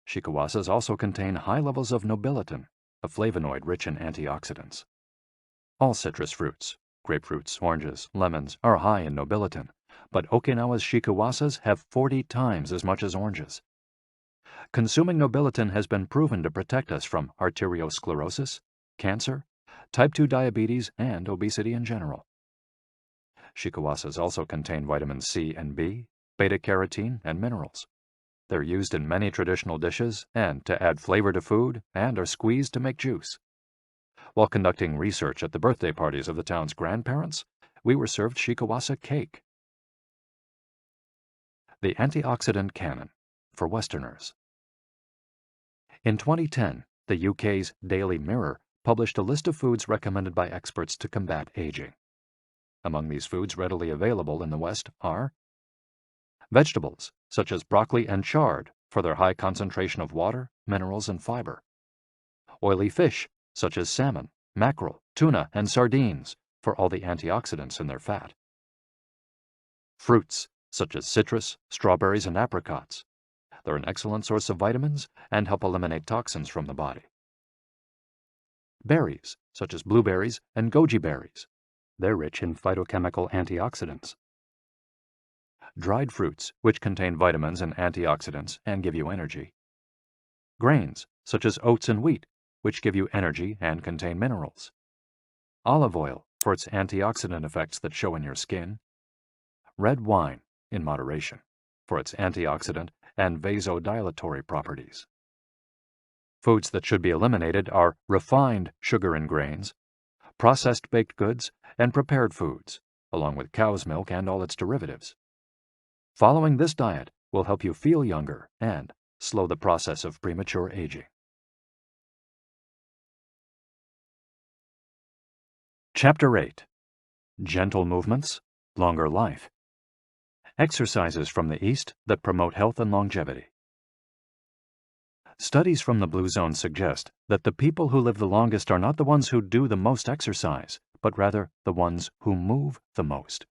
Shikuwasas also contain high levels of nobiletin, a flavonoid rich in antioxidants. All citrus fruits, grapefruits, oranges, lemons, are high in nobiletin, but Okinawa's shikuwasas have 40 times as much as oranges. Consuming nobiletin has been proven to protect us from arteriosclerosis, cancer, type 2 diabetes, and obesity in general. Shikuwasas also contain vitamins C and B, beta-carotene, and minerals. They're used in many traditional dishes and to add flavor to food, and are squeezed to make juice. While conducting research at the birthday parties of the town's grandparents, we were served shikuwasa cake. The antioxidant canon for Westerners. In 2010, the UK's Daily Mirror published a list of foods recommended by experts to combat aging. Among these foods readily available in the West are vegetables, such as broccoli and chard, for their high concentration of water, minerals, and fiber. Oily fish, such as salmon, mackerel, tuna, and sardines, for all the antioxidants in their fat. Fruits, such as citrus, strawberries, and apricots. They're an excellent source of vitamins and help eliminate toxins from the body. Berries, such as blueberries and goji berries. They're rich in phytochemical antioxidants. Dried fruits, which contain vitamins and antioxidants and give you energy. Grains, such as oats and wheat, which give you energy and contain minerals. Olive oil, for its antioxidant effects that show in your skin. Red wine, in moderation, for its antioxidant and vasodilatory properties. Foods that should be eliminated are refined sugar and grains, processed baked goods, and prepared foods, along with cow's milk and all its derivatives. Following this diet will help you feel younger and slow the process of premature aging. Chapter 8. Gentle Movements, Longer Life. Exercises from the East that promote health and longevity. Studies from the Blue Zone suggest that the people who live the longest are not the ones who do the most exercise, but rather the ones who move the most.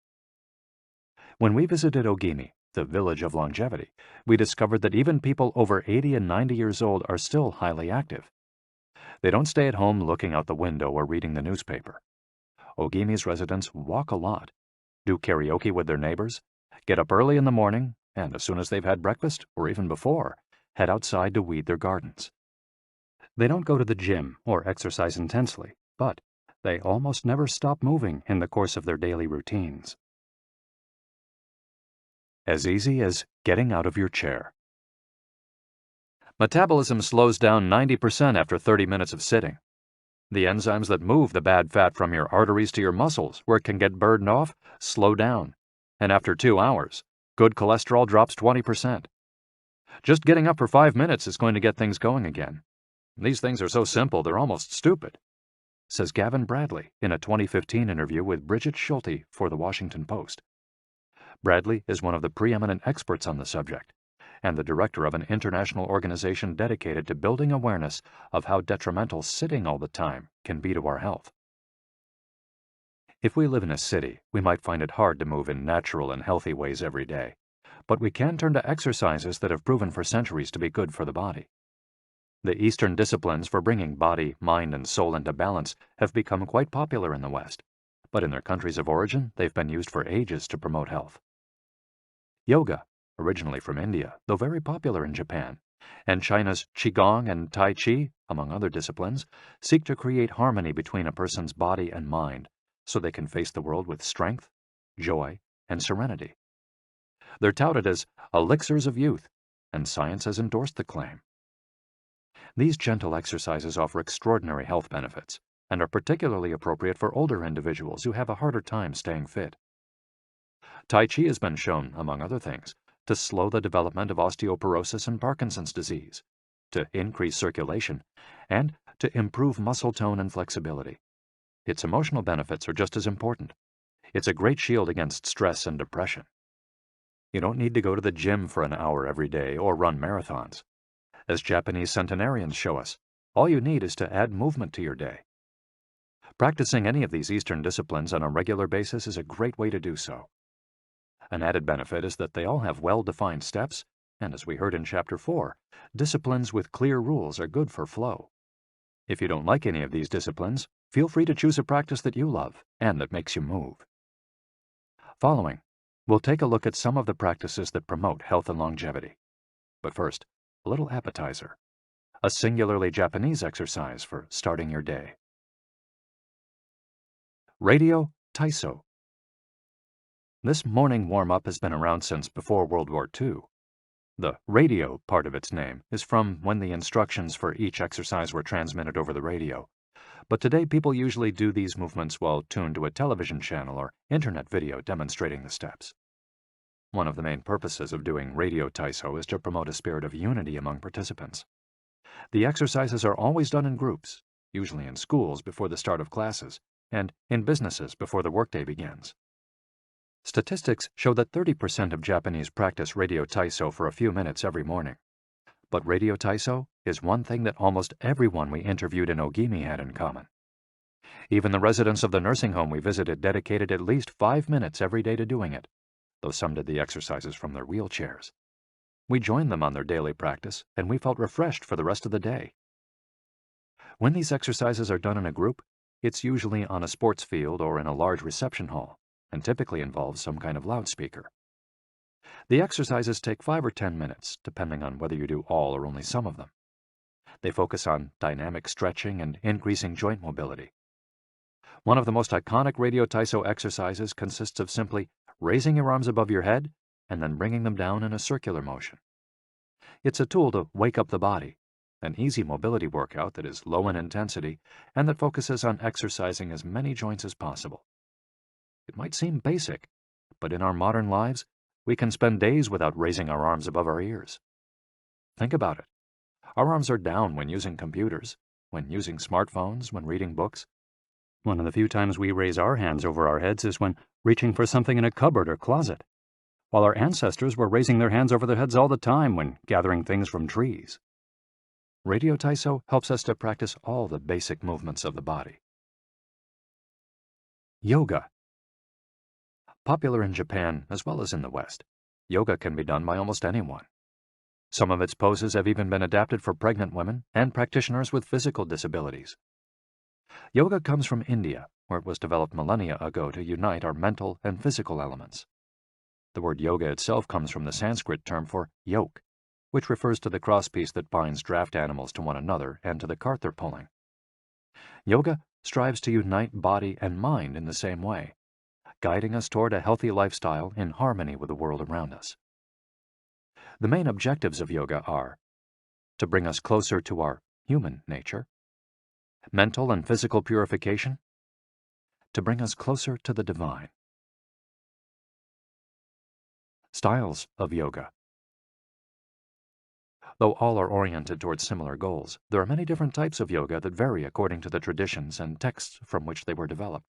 When we visited Ogimi, the village of longevity, we discovered that even people over 80 and 90 years old are still highly active. They don't stay at home looking out the window or reading the newspaper. Ogimi's residents walk a lot, do karaoke with their neighbors, get up early in the morning, and as soon as they've had breakfast, or even before, head outside to weed their gardens. They don't go to the gym or exercise intensely, but they almost never stop moving in the course of their daily routines. As easy as getting out of your chair. Metabolism slows down 90% after 30 minutes of sitting. The enzymes that move the bad fat from your arteries to your muscles, where it can get burned off, slow down. And after 2 hours, good cholesterol drops 20%. Just getting up for 5 minutes is going to get things going again. These things are so simple they're almost stupid, says Gavin Bradley in a 2015 interview with Bridget Schulte for The Washington Post. Bradley is one of the preeminent experts on the subject, and the director of an international organization dedicated to building awareness of how detrimental sitting all the time can be to our health. If we live in a city, we might find it hard to move in natural and healthy ways every day, but we can turn to exercises that have proven for centuries to be good for the body. The Eastern disciplines for bringing body, mind, and soul into balance have become quite popular in the West, but in their countries of origin, they've been used for ages to promote health. Yoga, originally from India, though very popular in Japan, and China's Qigong and Tai Chi, among other disciplines, seek to create harmony between a person's body and mind so they can face the world with strength, joy, and serenity. They're touted as elixirs of youth, and science has endorsed the claim. These gentle exercises offer extraordinary health benefits and are particularly appropriate for older individuals who have a harder time staying fit. Tai Chi has been shown, among other things, to slow the development of osteoporosis and Parkinson's disease, to increase circulation, and to improve muscle tone and flexibility. Its emotional benefits are just as important. It's a great shield against stress and depression. You don't need to go to the gym for an hour every day or run marathons. As Japanese centenarians show us, all you need is to add movement to your day. Practicing any of these Eastern disciplines on a regular basis is a great way to do so. An added benefit is that they all have well-defined steps, and as we heard in Chapter 4, disciplines with clear rules are good for flow. If you don't like any of these disciplines, feel free to choose a practice that you love and that makes you move. Following, We'll take a look at some of the practices that promote health and longevity. But first, a little appetizer. A singularly Japanese exercise for starting your day. Radio Taiso. This morning warm-up has been around since before World War II. The radio part of its name is from when the instructions for each exercise were transmitted over the radio. But today people usually do these movements while tuned to a television channel or internet video demonstrating the steps. One of the main purposes of doing radio Taiso is to promote a spirit of unity among participants. The exercises are always done in groups, usually in schools before the start of classes, and in businesses before the workday begins. Statistics show that 30% of Japanese practice radio Taiso for a few minutes every morning. But radio Taiso is one thing that almost everyone we interviewed in Ogimi had in common. Even the residents of the nursing home we visited dedicated at least 5 minutes every day to doing it, though some did the exercises from their wheelchairs. We joined them on their daily practice, and we felt refreshed for the rest of the day. When these exercises are done in a group, it's usually on a sports field or in a large reception hall, and typically involves some kind of loudspeaker. The exercises take 5 or 10 minutes, depending on whether you do all or only some of them. They focus on dynamic stretching and increasing joint mobility. One of the most iconic radio Taiso exercises consists of simply raising your arms above your head and then bringing them down in a circular motion. It's a tool to wake up the body, an easy mobility workout that is low in intensity and that focuses on exercising as many joints as possible. It might seem basic, but in our modern lives, we can spend days without raising our arms above our ears. Think about it. Our arms are down when using computers, when using smartphones, when reading books. One of the few times we raise our hands over our heads is when reaching for something in a cupboard or closet, while our ancestors were raising their hands over their heads all the time when gathering things from trees. Radio Taiso helps us to practice all the basic movements of the body. Yoga. Popular in Japan as well as in the West, yoga can be done by almost anyone. Some of its poses have even been adapted for pregnant women and practitioners with physical disabilities. Yoga comes from India, where it was developed millennia ago to unite our mental and physical elements. The word yoga itself comes from the Sanskrit term for yoke, which refers to the crosspiece that binds draft animals to one another and to the cart they're pulling. Yoga strives to unite body and mind in the same way, guiding us toward a healthy lifestyle in harmony with the world around us. The main objectives of yoga are to bring us closer to our human nature, mental and physical purification, to bring us closer to the divine. Styles of yoga. Though all are oriented towards similar goals, there are many different types of yoga that vary according to the traditions and texts from which they were developed.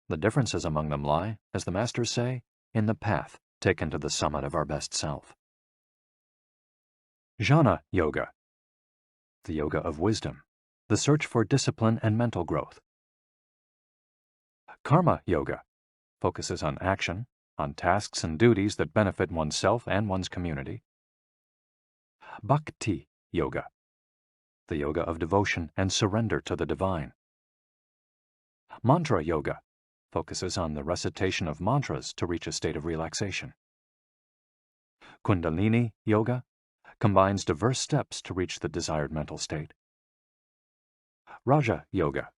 The differences among them lie, as the masters say, in the path taken to the summit of our best self. Jnana Yoga. The yoga of wisdom, the search for discipline and mental growth. Karma Yoga focuses on action, on tasks and duties that benefit oneself and one's community. Bhakti Yoga, the yoga of devotion and surrender to the divine. Mantra Yoga focuses on the recitation of mantras to reach a state of relaxation. Kundalini Yoga combines diverse steps to reach the desired mental state. Raja Yoga,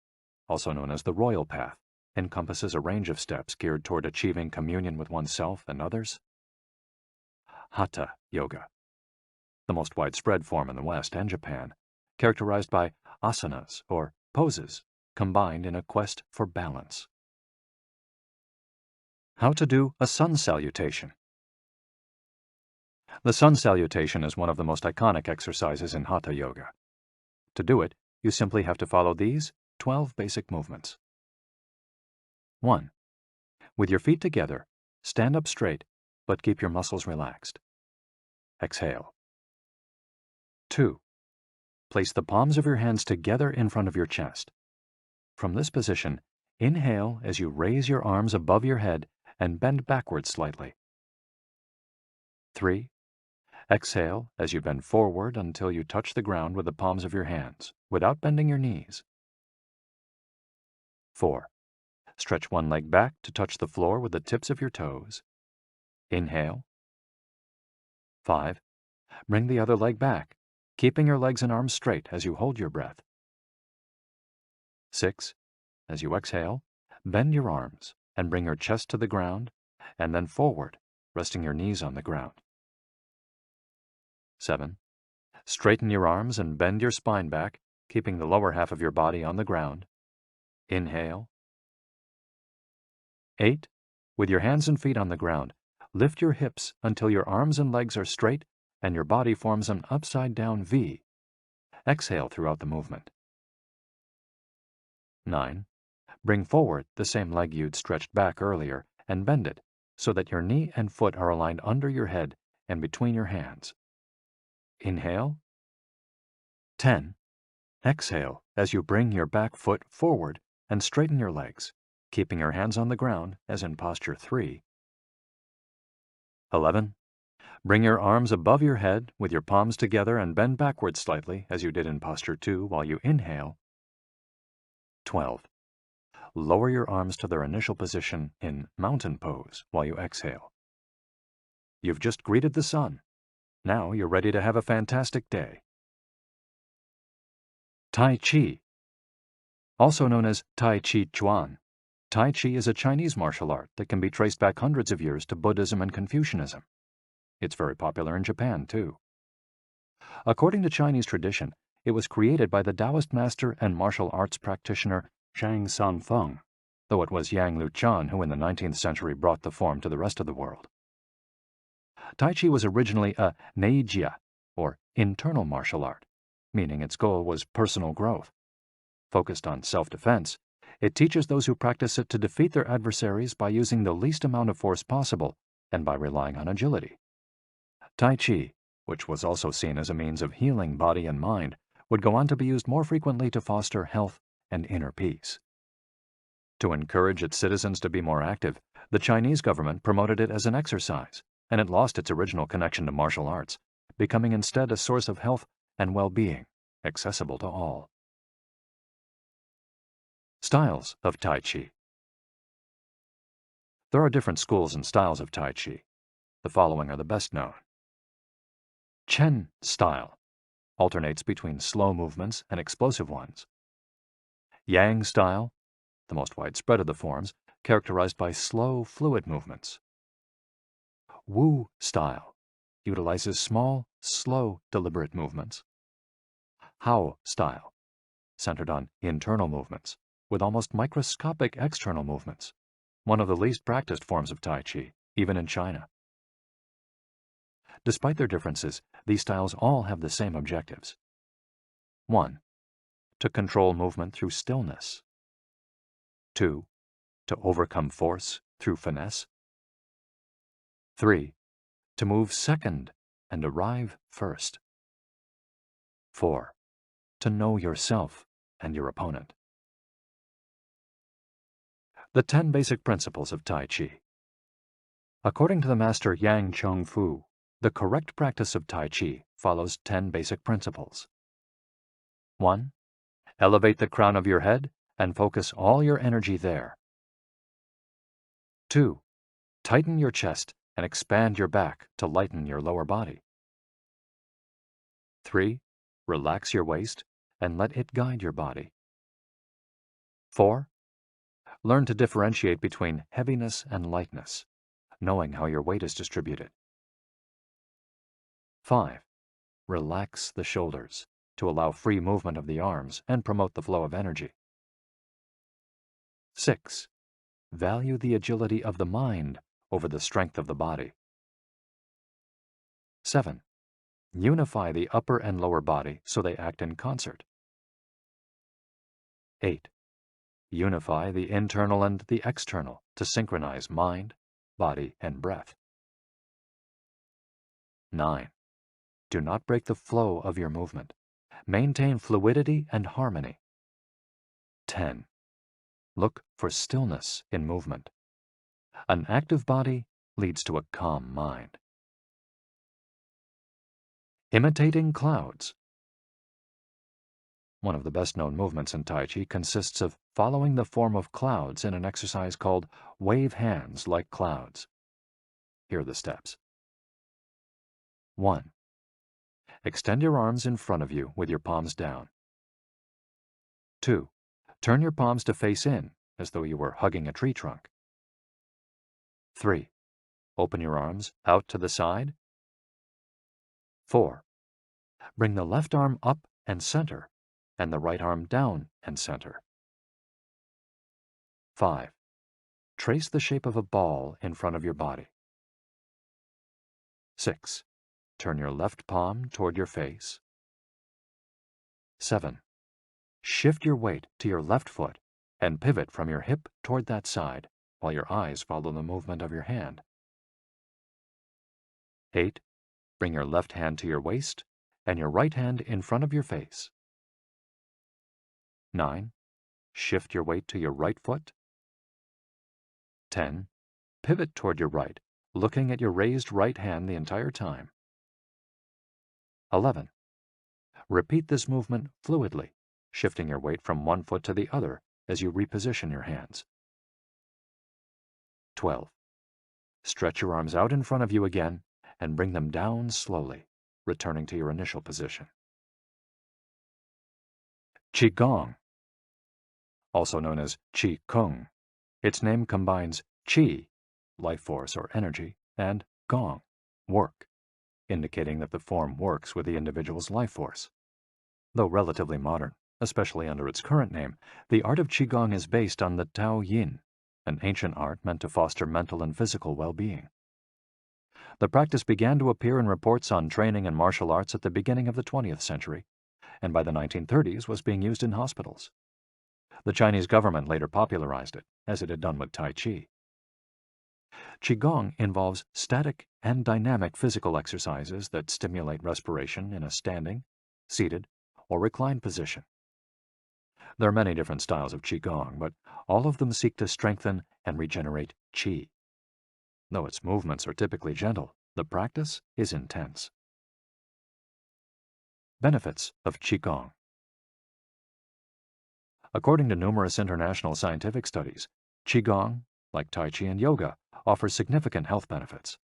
also known as the royal path, encompasses a range of steps geared toward achieving communion with oneself and others. Hatha Yoga, the most widespread form in the West and Japan, characterized by asanas or poses combined in a quest for balance. How to do a sun salutation. The sun salutation is one of the most iconic exercises in Hatha Yoga. To do it, you simply have to follow these 12 basic movements. 1. With your feet together, stand up straight, but keep your muscles relaxed. Exhale. 2. Place the palms of your hands together in front of your chest. From this position, inhale as you raise your arms above your head and bend backwards slightly. 3. Exhale as you bend forward until you touch the ground with the palms of your hands, without bending your knees. 4. Stretch one leg back to touch the floor with the tips of your toes. Inhale. 5. Bring the other leg back, keeping your legs and arms straight as you hold your breath. 6. As you exhale, bend your arms and bring your chest to the ground, and then forward, resting your knees on the ground. 7. Straighten your arms and bend your spine back, keeping the lower half of your body on the ground. Inhale. 8. With your hands and feet on the ground, lift your hips until your arms and legs are straight and your body forms an upside-down V. Exhale throughout the movement. 9. Bring forward the same leg you'd stretched back earlier and bend it so that your knee and foot are aligned under your head and between your hands. Inhale. 10. Exhale as you bring your back foot forward and straighten your legs, keeping your hands on the ground as in posture 3. 11. Bring your arms above your head with your palms together and bend backwards slightly as you did in posture 2 while you inhale. 12. Lower your arms to their initial position in mountain pose while you exhale. You've just greeted the sun. Now you're ready to have a fantastic day. Tai Chi. Also known as Tai Chi Chuan, Tai Chi is a Chinese martial art that can be traced back hundreds of years to Buddhism and Confucianism. It's very popular in Japan, too. According to Chinese tradition, it was created by the Taoist master and martial arts practitioner Zhang Sanfeng, though it was Yang Luchan who in the 19th century brought the form to the rest of the world. Tai Chi was originally a neijia, or internal martial art, meaning its goal was personal growth. Focused on self-defense, it teaches those who practice it to defeat their adversaries by using the least amount of force possible and by relying on agility. Tai Chi, which was also seen as a means of healing body and mind, would go on to be used more frequently to foster health and inner peace. To encourage its citizens to be more active, the Chinese government promoted it as an exercise, and it lost its original connection to martial arts, becoming instead a source of health and well-being, accessible to all. Styles of Tai Chi. There are different schools and styles of Tai Chi. The following are the best known. Chen style alternates between slow movements and explosive ones. Yang style, the most widespread of the forms, characterized by slow, fluid movements. Wu style utilizes small, slow, deliberate movements. Hao style, centered on internal movements, with almost microscopic external movements, one of the least practiced forms of Tai Chi, even in China. Despite their differences, these styles all have the same objectives. 1. To control movement through stillness. 2. To overcome force through finesse. 3. To move second and arrive first. 4. To know yourself and your opponent. The 10 basic principles of Tai Chi. According to the master Yang Cheng Fu, the correct practice of Tai Chi follows 10 basic principles. 1. Elevate the crown of your head and focus all your energy there. 2. Tighten your chest and expand your back to lighten your lower body. 3. Relax your waist and let it guide your body. 4. Learn to differentiate between heaviness and lightness, knowing how your weight is distributed. 5. Relax the shoulders to allow free movement of the arms and promote the flow of energy. 6. Value the agility of the mind over the strength of the body. 7. Unify the upper and lower body so they act in concert. 8. Unify the internal and the external to synchronize mind, body, and breath. 9. Do not break the flow of your movement. Maintain fluidity and harmony. 10. Look for stillness in movement. An active body leads to a calm mind. Imitating clouds. One of the best-known movements in Tai Chi consists of following the form of clouds in an exercise called wave hands like clouds. Here are the steps. 1. Extend your arms in front of you with your palms down. 2. Turn your palms to face in, as though you were hugging a tree trunk. 3. Open your arms out to the side. 4. Bring the left arm up and center, and the right arm down and center. 5. Trace the shape of a ball in front of your body. 6. Turn your left palm toward your face. 7. Shift your weight to your left foot and pivot from your hip toward that side while your eyes follow the movement of your hand. 8. Bring your left hand to your waist and your right hand in front of your face. 9. Shift your weight to your right foot. 10. Pivot toward your right, looking at your raised right hand the entire time. 11. Repeat this movement fluidly, shifting your weight from one foot to the other as you reposition your hands. 12. Stretch your arms out in front of you again and bring them down slowly, returning to your initial position. Qigong, also known as Qi Kung. Its name combines Qi, life force or energy, and Gong, work, indicating that the form works with the individual's life force. Though relatively modern, especially under its current name, the art of Qigong is based on the Tao Yin, an ancient art meant to foster mental and physical well-being. The practice began to appear in reports on training in martial arts at the beginning of the 20th century, and by the 1930s was being used in hospitals. The Chinese government later popularized it, as it had done with Tai Chi. Qigong involves static and dynamic physical exercises that stimulate respiration in a standing, seated, or reclined position. There are many different styles of Qigong, but all of them seek to strengthen and regenerate Qi. Though its movements are typically gentle, the practice is intense. Benefits of Qigong. According to numerous international scientific studies, Qigong, like Tai Chi and yoga, offers significant health benefits.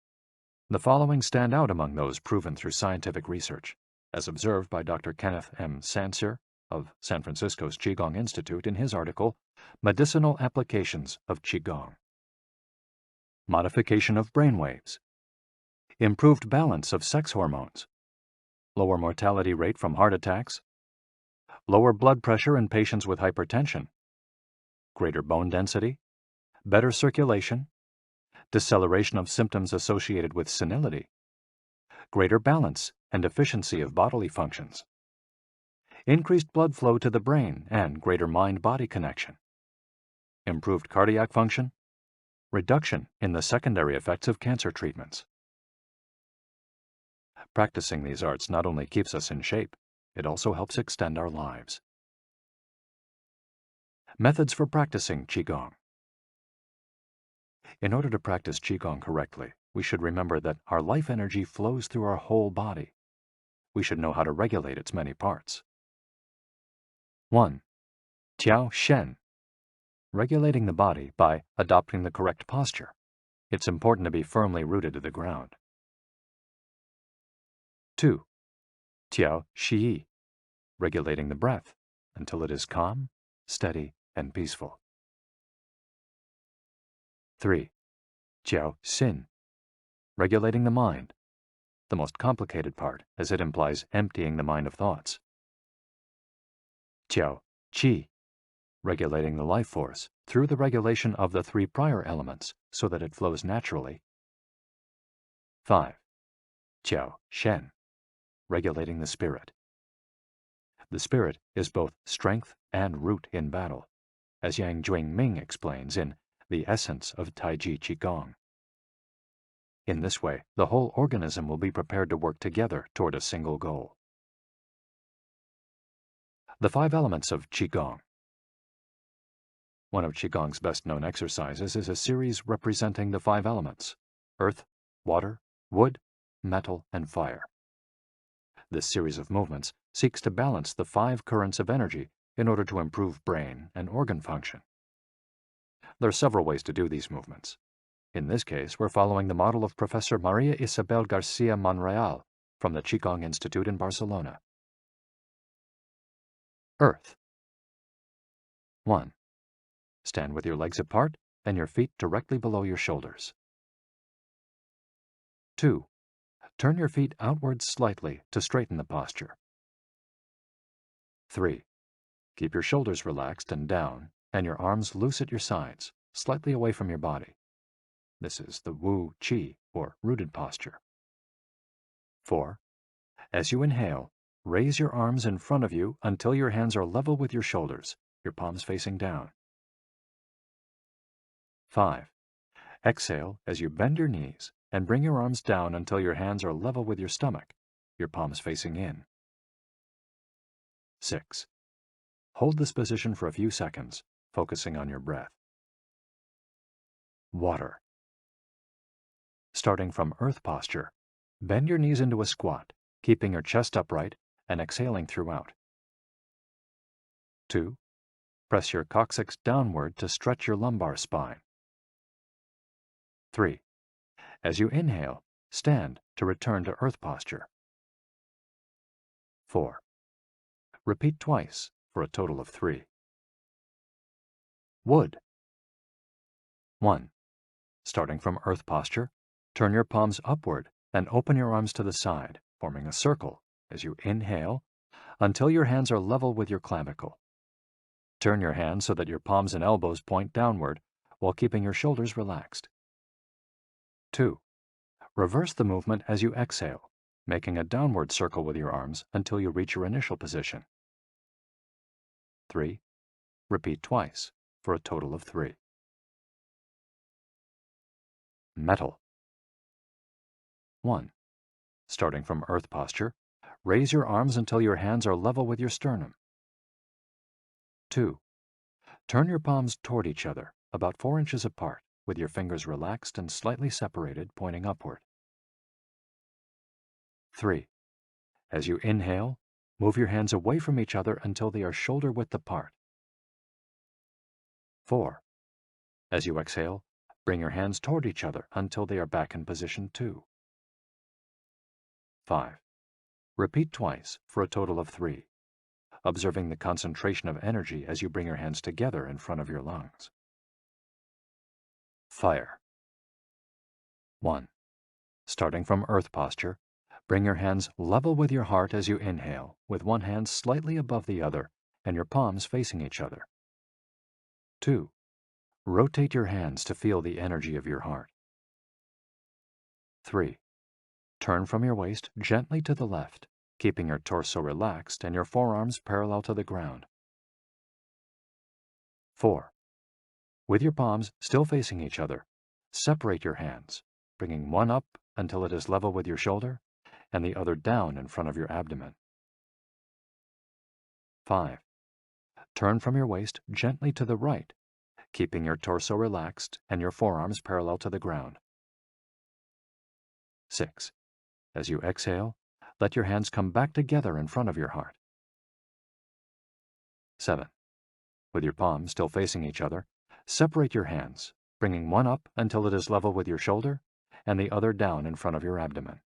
The following stand out among those proven through scientific research, as observed by Dr. Kenneth M. Sancer of San Francisco's Qigong Institute in his article, Medicinal Applications of Qigong. Modification of brainwaves. Improved balance of sex hormones. Lower mortality rate from heart attacks. Lower blood pressure in patients with hypertension. Greater bone density. Better circulation. Deceleration of symptoms associated with senility. Greater balance and efficiency of bodily functions. Increased blood flow to the brain and greater mind-body connection. Improved cardiac function. Reduction in the secondary effects of cancer treatments. Practicing these arts not only keeps us in shape, it also helps extend our lives. Methods for practicing Qigong. In order to practice Qigong correctly, we should remember that our life energy flows through our whole body. We should know how to regulate its many parts. 1. Tiao Shen. Regulating the body by adopting the correct posture. It's important to be firmly rooted to the ground. 2. Tiao Shi. Regulating the breath until it is calm, steady, and peaceful. 3. Jiao Xin. Regulating the mind, the most complicated part as it implies emptying the mind of thoughts. Jiao Qi. Regulating the life force through the regulation of the 3 prior elements so that it flows naturally. 5. Jiao Shen. Regulating the spirit. The spirit is both strength and root in battle, as Yang Jwing-Ming explains in The Essence of Taiji Qigong. In this way, the whole organism will be prepared to work together toward a single goal. The 5 elements of Qigong. One of Qigong's best-known exercises is a series representing the 5 elements: earth, water, wood, metal, and fire. This series of movements seeks to balance the 5 currents of energy in order to improve brain and organ function. There are several ways to do these movements. In this case, we're following the model of Professor Maria Isabel Garcia Monreal from the Qigong Institute in Barcelona. Earth. 1. Stand with your legs apart and your feet directly below your shoulders. 2. Turn your feet outwards slightly to straighten the posture. 3. Keep your shoulders relaxed and down, and your arms loose at your sides, slightly away from your body. This is the Wu Qi, or rooted posture. 4. As you inhale, raise your arms in front of you until your hands are level with your shoulders, your palms facing down. 5. Exhale as you bend your knees and bring your arms down until your hands are level with your stomach, your palms facing in. 6. Hold this position for a few seconds, focusing on your breath. Water. Starting from earth posture, bend your knees into a squat, keeping your chest upright and exhaling throughout. 2. Press your coccyx downward to stretch your lumbar spine. 3. As you inhale, stand to return to earth posture. 4. Repeat twice for a total of 3. Wood. 1. Starting from earth posture, turn your palms upward and open your arms to the side, forming a circle as you inhale until your hands are level with your clavicle. Turn your hands so that your palms and elbows point downward while keeping your shoulders relaxed. 2. Reverse the movement as you exhale, making a downward circle with your arms until you reach your initial position. 3. Repeat twice for a total of 3. Metal. 1. Starting from earth posture, raise your arms until your hands are level with your sternum. 2. Turn your palms toward each other, about 4 inches apart, with your fingers relaxed and slightly separated, pointing upward. 3. As you inhale, move your hands away from each other until they are shoulder width apart. 4. As you exhale, bring your hands toward each other until they are back in position 2. 5. Repeat twice for a total of 3, observing the concentration of energy as you bring your hands together in front of your lungs. Fire. 1. Starting from earth posture, bring your hands level with your heart as you inhale, with one hand slightly above the other and your palms facing each other. 2. Rotate your hands to feel the energy of your heart. 3. Turn from your waist gently to the left, keeping your torso relaxed and your forearms parallel to the ground. 4. With your palms still facing each other, separate your hands, bringing one up until it is level with your shoulder and the other down in front of your abdomen. 5. Turn from your waist gently to the right, keeping your torso relaxed and your forearms parallel to the ground. 6. As you exhale, let your hands come back together in front of your heart. 7. With your palms still facing each other, separate your hands, bringing one up until it is level with your shoulder and the other down in front of your abdomen.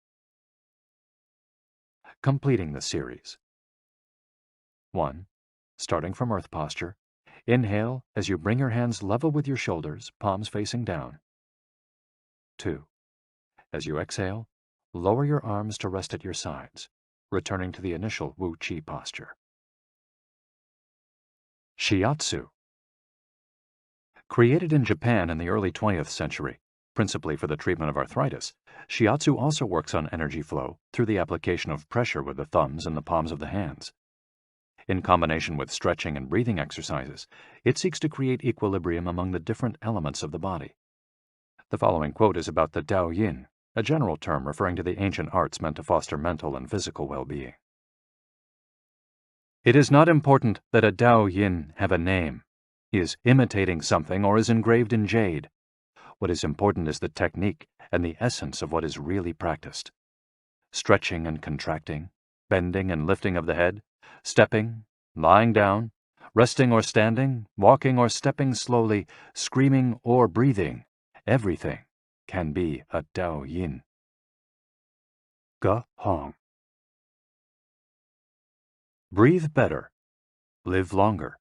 Completing the series. 1. Starting from earth posture, inhale as you bring your hands level with your shoulders, palms facing down. 2. As you exhale, lower your arms to rest at your sides, returning to the initial Wu Qi posture. Shiatsu. Created in Japan in the early 20th century, principally for the treatment of arthritis, Shiatsu also works on energy flow through the application of pressure with the thumbs and the palms of the hands. In combination with stretching and breathing exercises, it seeks to create equilibrium among the different elements of the body. The following quote is about the Tao Yin, a general term referring to the ancient arts meant to foster mental and physical well-being. It is not important that a Tao Yin have a name. He is imitating something or is engraved in jade. What is important is the technique and the essence of what is really practiced. Stretching and contracting, bending and lifting of the head, stepping, lying down, resting or standing, walking or stepping slowly, screaming or breathing, everything can be a Tao Yin. Ge Hong. Breathe better. Live longer.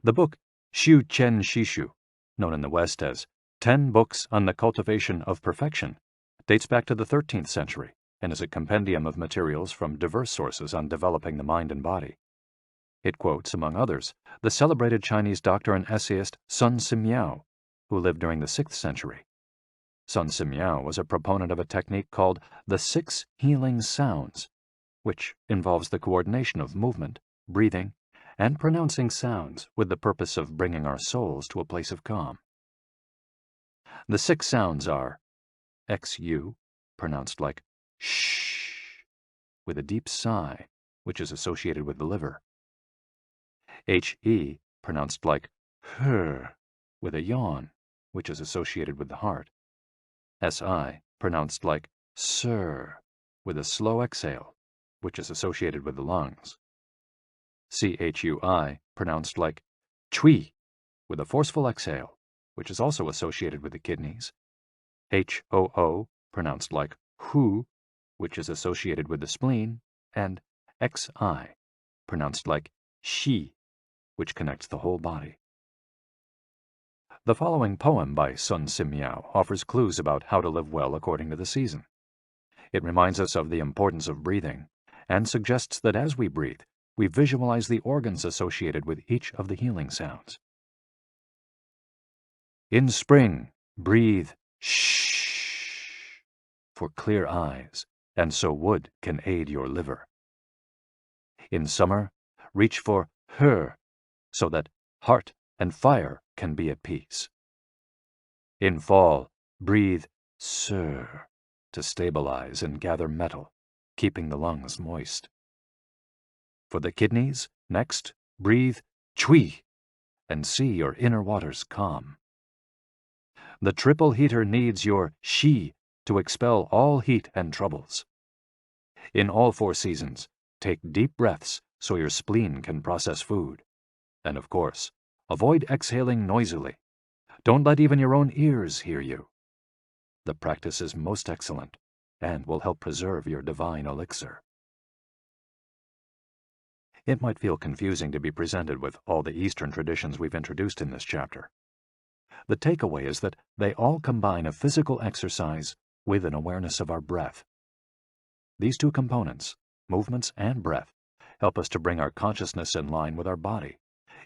The book Shu Chen Shishu, known in the West as 10 Books on the Cultivation of Perfection, dates back to the 13th century and is a compendium of materials from diverse sources on developing the mind and body. It quotes, among others, the celebrated Chinese doctor and essayist Sun Simiao, who lived during the 6th century. Sun Simiao was a proponent of a technique called the 6 healing sounds, which involves the coordination of movement, breathing, and pronouncing sounds with the purpose of bringing our souls to a place of calm. The 6 sounds are XU, pronounced like shh, with a deep sigh, which is associated with the liver. HE, pronounced like her, with a yawn, which is associated with the heart. SI, pronounced like sir, with a slow exhale, which is associated with the lungs. CHUI, pronounced like chui, with a forceful exhale, which is also associated with the kidneys. HOO, pronounced like hu, which is associated with the spleen, and XI, pronounced like shi, which connects the whole body. The following poem by Sun Simiao offers clues about how to live well according to the season. It reminds us of the importance of breathing and suggests that as we breathe, we visualize the organs associated with each of the healing sounds. In spring, breathe shh for clear eyes, and so wood can aid your liver. In summer, reach for her, so that heart and fire can be at peace. In fall, breathe sir to stabilize and gather metal, keeping the lungs moist. For the kidneys, next, breathe chui and see your inner waters calm. The triple heater needs your shi to expel all heat and troubles. In all 4 seasons, take deep breaths so your spleen can process food. And of course, avoid exhaling noisily. Don't let even your own ears hear you. The practice is most excellent and will help preserve your divine elixir. It might feel confusing to be presented with all the Eastern traditions we've introduced in this chapter. The takeaway is that they all combine a physical exercise with an awareness of our breath. These 2 components, movements and breath, help us to bring our consciousness in line with our body,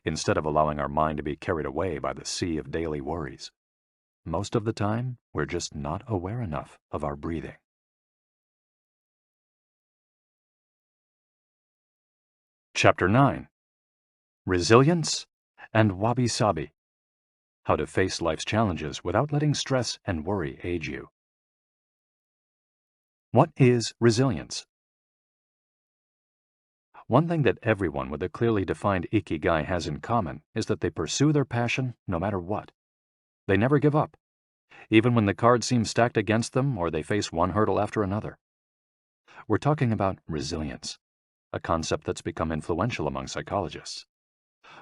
instead of allowing our mind to be carried away by the sea of daily worries. Most of the time, we're just not aware enough of our breathing. Chapter 9. Resilience and Wabi-sabi. How to face life's challenges without letting stress and worry age you. What is resilience? One thing that everyone with a clearly defined Ikigai has in common is that they pursue their passion no matter what. They never give up, even when the cards seem stacked against them or they face one hurdle after another. We're talking about resilience, a concept that's become influential among psychologists.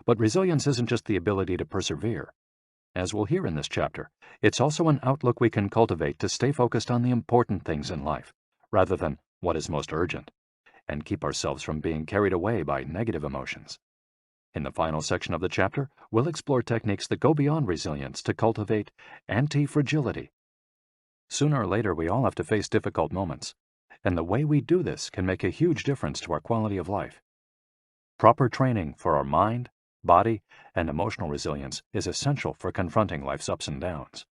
But resilience isn't just the ability to persevere. As we'll hear in this chapter, it's also an outlook we can cultivate to stay focused on the important things in life, rather than what is most urgent, and keep ourselves from being carried away by negative emotions. In the final section of the chapter, we'll explore techniques that go beyond resilience to cultivate anti-fragility. Sooner or later, we all have to face difficult moments, and the way we do this can make a huge difference to our quality of life. Proper training for our mind, body, and emotional resilience is essential for confronting life's ups and downs.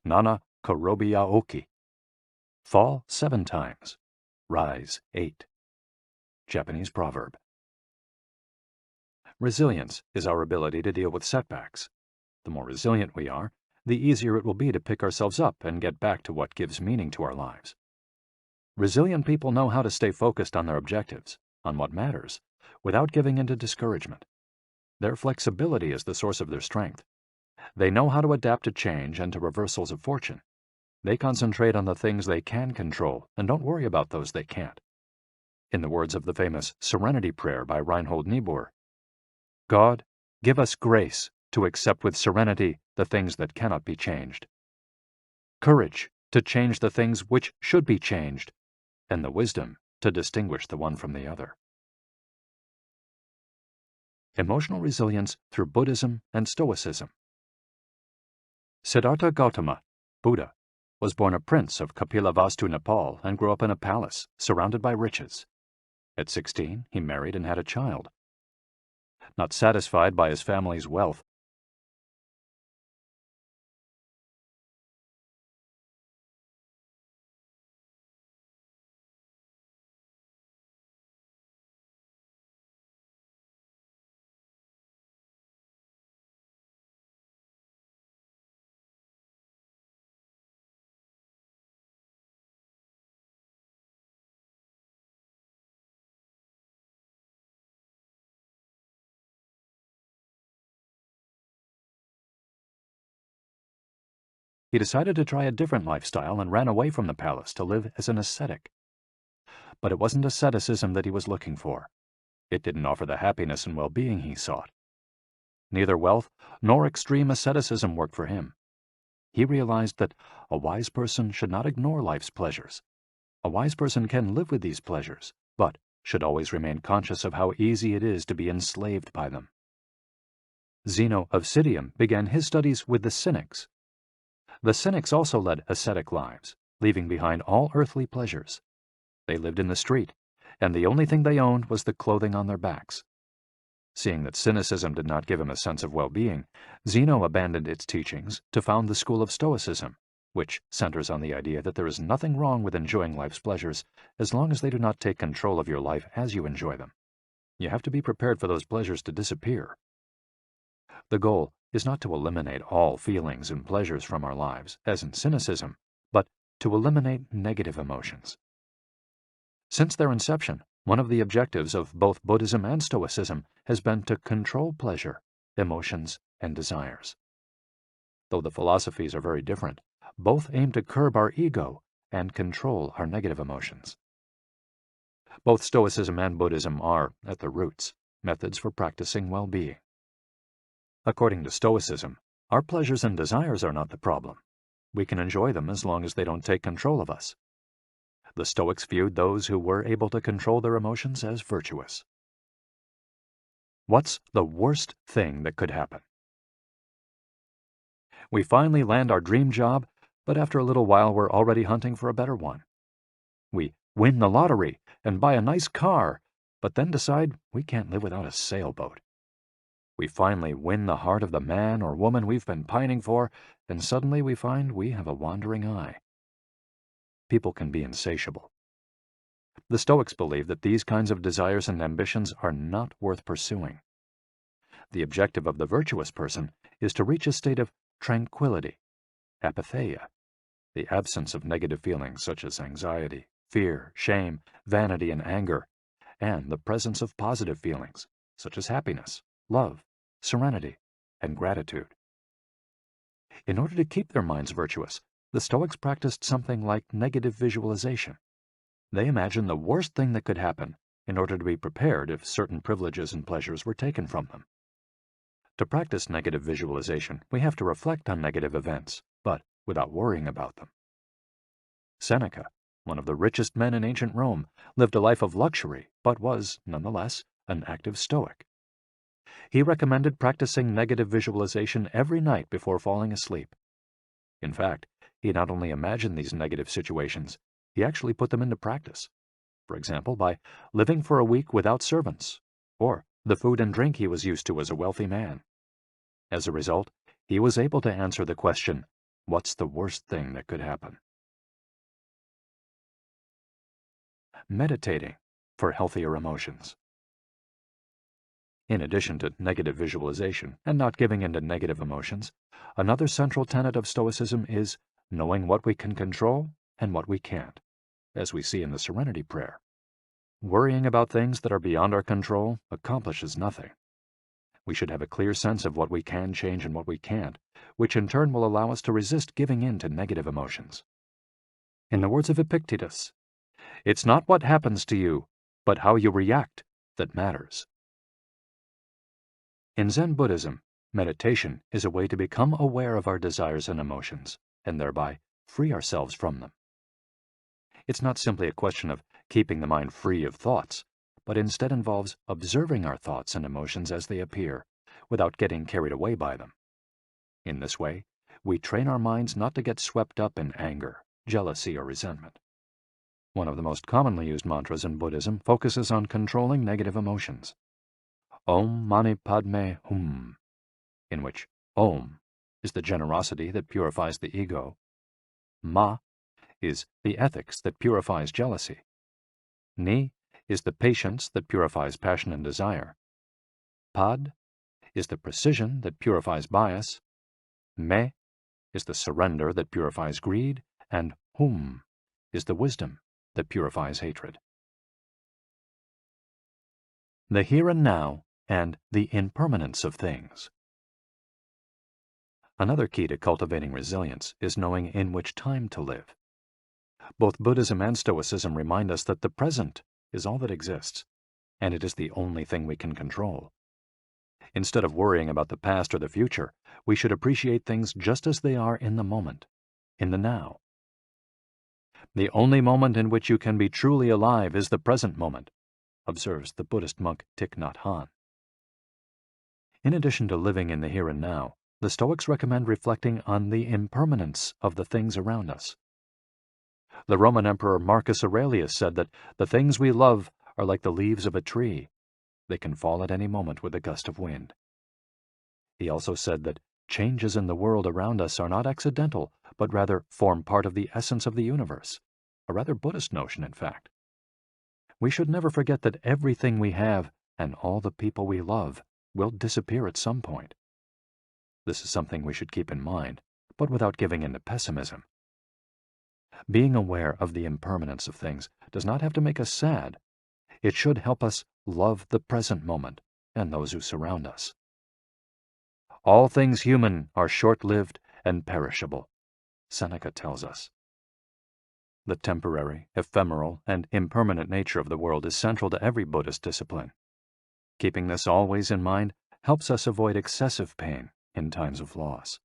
Nana Korobiya Oki. Fall 7 times, rise 8. Japanese proverb. Resilience is our ability to deal with setbacks. The more resilient we are, the easier it will be to pick ourselves up and get back to what gives meaning to our lives. Resilient people know how to stay focused on their objectives, on what matters, without giving in to discouragement. Their flexibility is the source of their strength. They know how to adapt to change and to reversals of fortune. They concentrate on the things they can control and don't worry about those they can't. In the words of the famous Serenity Prayer by Reinhold Niebuhr, God, give us grace to accept with serenity the things that cannot be changed. Courage to change the things which should be changed, and the wisdom to distinguish the one from the other. Emotional resilience through Buddhism and Stoicism. Siddhartha Gautama, Buddha, was born a prince of Kapilavastu, Nepal, and grew up in a palace surrounded by riches. At 16, he married and had a child. Not satisfied by his family's wealth, he decided to try a different lifestyle and ran away from the palace to live as an ascetic. But it wasn't asceticism that he was looking for. It didn't offer the happiness and well-being he sought. Neither wealth nor extreme asceticism worked for him. He realized that a wise person should not ignore life's pleasures. A wise person can live with these pleasures, but should always remain conscious of how easy it is to be enslaved by them. Zeno of Citium began his studies with the Cynics. The Cynics also led ascetic lives, leaving behind all earthly pleasures. They lived in the street, and the only thing they owned was the clothing on their backs. Seeing that cynicism did not give him a sense of well-being, Zeno abandoned its teachings to found the school of Stoicism, which centers on the idea that there is nothing wrong with enjoying life's pleasures as long as they do not take control of your life as you enjoy them. You have to be prepared for those pleasures to disappear. The goal is not to eliminate all feelings and pleasures from our lives, as in cynicism, but to eliminate negative emotions. Since their inception, one of the objectives of both Buddhism and Stoicism has been to control pleasure, emotions, and desires. Though the philosophies are very different, both aim to curb our ego and control our negative emotions. Both Stoicism and Buddhism are, at their roots, methods for practicing well-being. According to Stoicism, our pleasures and desires are not the problem. We can enjoy them as long as they don't take control of us. The Stoics viewed those who were able to control their emotions as virtuous. What's the worst thing that could happen? We finally land our dream job, but after a little while we're already hunting for a better one. We win the lottery and buy a nice car, but then decide we can't live without a sailboat. We finally win the heart of the man or woman we've been pining for, and suddenly we find we have a wandering eye. People can be insatiable. The Stoics believe that these kinds of desires and ambitions are not worth pursuing. The objective of the virtuous person is to reach a state of tranquility, apatheia, the absence of negative feelings such as anxiety, fear, shame, vanity, and anger, and the presence of positive feelings such as happiness, love, serenity, and gratitude. In order to keep their minds virtuous, the Stoics practiced something like negative visualization. They imagined the worst thing that could happen in order to be prepared if certain privileges and pleasures were taken from them. To practice negative visualization, we have to reflect on negative events, but without worrying about them. Seneca, one of the richest men in ancient Rome, lived a life of luxury, but was, nonetheless, an active Stoic. He recommended practicing negative visualization every night before falling asleep. In fact, he not only imagined these negative situations, he actually put them into practice. For example, by living for a week without servants, or the food and drink he was used to as a wealthy man. As a result, he was able to answer the question, what's the worst thing that could happen? Meditating for healthier emotions. In addition to negative visualization and not giving in to negative emotions, another central tenet of Stoicism is knowing what we can control and what we can't, as we see in the Serenity Prayer. Worrying about things that are beyond our control accomplishes nothing. We should have a clear sense of what we can change and what we can't, which in turn will allow us to resist giving in to negative emotions. In the words of Epictetus, it's not what happens to you, but how you react that matters. In Zen Buddhism, Meditation is a way to become aware of our desires and emotions, and thereby free ourselves from them. It's not simply a question of keeping the mind free of thoughts, but instead involves observing our thoughts and emotions as they appear, without getting carried away by them. In this way, we train our minds not to get swept up in anger, jealousy, or resentment. One of the most commonly used mantras in Buddhism focuses on controlling negative emotions. Om Mani Padme Hum, in which Om is the generosity that purifies the ego, Ma is the ethics that purifies jealousy, Ni is the patience that purifies passion and desire, Pad is the precision that purifies bias, Me is the surrender that purifies greed, and Hum is the wisdom that purifies hatred. The here and now and the impermanence of things. Another key to cultivating resilience is knowing in which time to live. Both Buddhism and Stoicism remind us that the present is all that exists, and it is the only thing we can control. Instead of worrying about the past or the future, we should appreciate things just as they are in the moment, in the now. The only moment in which you can be truly alive is the present moment, observes the Buddhist monk Thich Nhat Hanh. In addition to living in the here and now, the Stoics recommend reflecting on the impermanence of the things around us. The Roman Emperor Marcus Aurelius said that the things we love are like the leaves of a tree. They can fall at any moment with a gust of wind. He also said that changes in the world around us are not accidental, but rather form part of the essence of the universe, a rather Buddhist notion, in fact. We should never forget that everything we have and all the people we love will disappear at some point. This is something we should keep in mind, but without giving in to pessimism. Being aware of the impermanence of things does not have to make us sad. It should help us love the present moment and those who surround us. All things human are short-lived and perishable, Seneca tells us. The temporary, ephemeral, and impermanent nature of the world is central to every Buddhist discipline. Keeping this always in mind helps us avoid excessive pain in times of loss.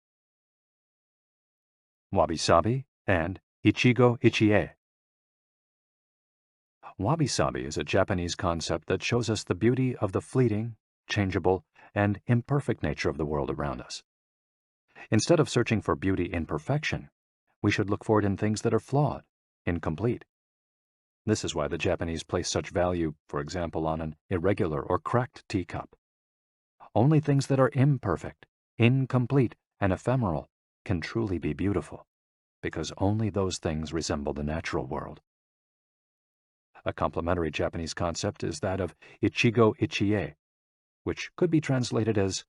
Wabi-sabi and Ichigo Ichie. Wabi-sabi is a Japanese concept that shows us the beauty of the fleeting, changeable, and imperfect nature of the world around us. Instead of searching for beauty in perfection, we should look for it in things that are flawed, incomplete. This is why the Japanese place such value, for example, on an irregular or cracked teacup. Only things that are imperfect, incomplete, and ephemeral can truly be beautiful, because only those things resemble the natural world. A complementary Japanese concept is that of Ichigo Ichie, which could be translated as,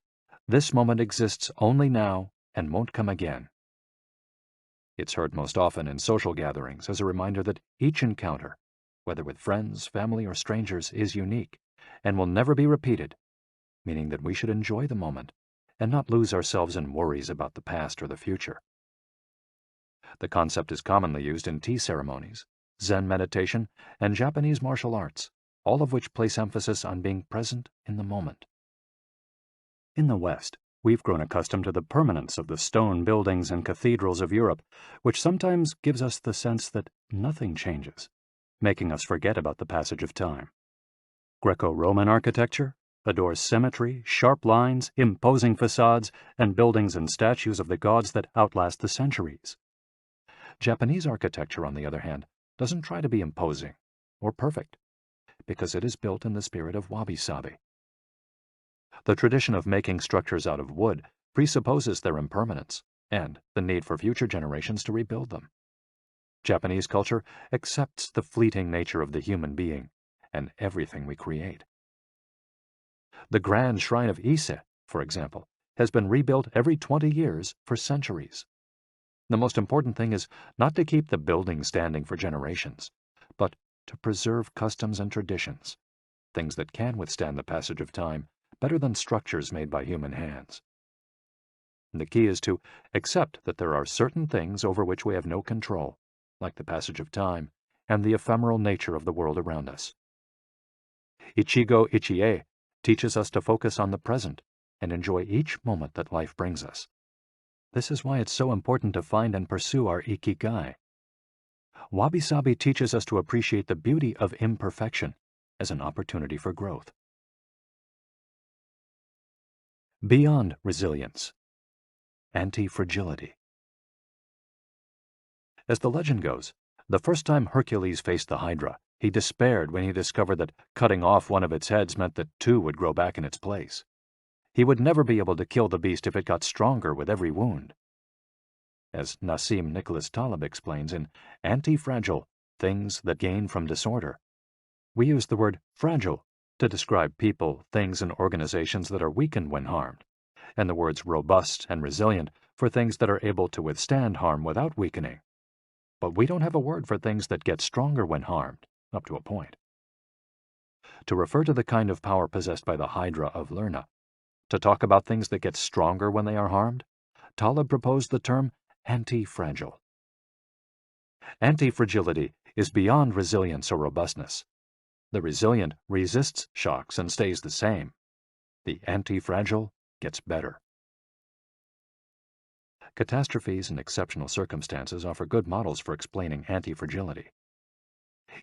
"This moment exists only now and won't come again." It's heard most often in social gatherings as a reminder that each encounter, whether with friends, family, or strangers, is unique and will never be repeated, meaning that we should enjoy the moment and not lose ourselves in worries about the past or the future. The concept is commonly used in tea ceremonies, Zen meditation, and Japanese martial arts, all of which place emphasis on being present in the moment. In the West, we've grown accustomed to the permanence of the stone buildings and cathedrals of Europe, which sometimes gives us the sense that nothing changes, making us forget about the passage of time. Greco-Roman architecture adores symmetry, sharp lines, imposing facades, and buildings and statues of the gods that outlast the centuries. Japanese architecture, on the other hand, doesn't try to be imposing or perfect, because it is built in the spirit of wabi-sabi. The tradition of making structures out of wood presupposes their impermanence and the need for future generations to rebuild them. Japanese culture accepts the fleeting nature of the human being and everything we create. The grand shrine of Ise, for example, has been rebuilt every 20 years for centuries. The most important thing is not to keep the building standing for generations, but to preserve customs and traditions, things that can withstand the passage of time better than structures made by human hands. The key is to accept that there are certain things over which we have no control, like the passage of time and the ephemeral nature of the world around us. Ichigo Ichie teaches us to focus on the present and enjoy each moment that life brings us. This is why it's so important to find and pursue our Ikigai. Wabi-sabi teaches us to appreciate the beauty of imperfection as an opportunity for growth. Beyond resilience, anti-fragility. As the legend goes, the first time Hercules faced the Hydra, he despaired when he discovered that cutting off one of its heads meant that two would grow back in its place. He would never be able to kill the beast if it got stronger with every wound. As Nassim Nicholas Taleb explains in Anti-Fragile, Things That Gain from Disorder, we use the word fragile to describe people, things, and organizations that are weakened when harmed, and the words robust and resilient for things that are able to withstand harm without weakening. But we don't have a word for things that get stronger when harmed, up to a point. To refer to the kind of power possessed by the Hydra of Lerna, to talk about things that get stronger when they are harmed, Taleb proposed the term anti-fragile. Anti-fragility is beyond resilience or robustness. The resilient resists shocks and stays the same. The anti-fragile gets better. Catastrophes and exceptional circumstances offer good models for explaining anti-fragility.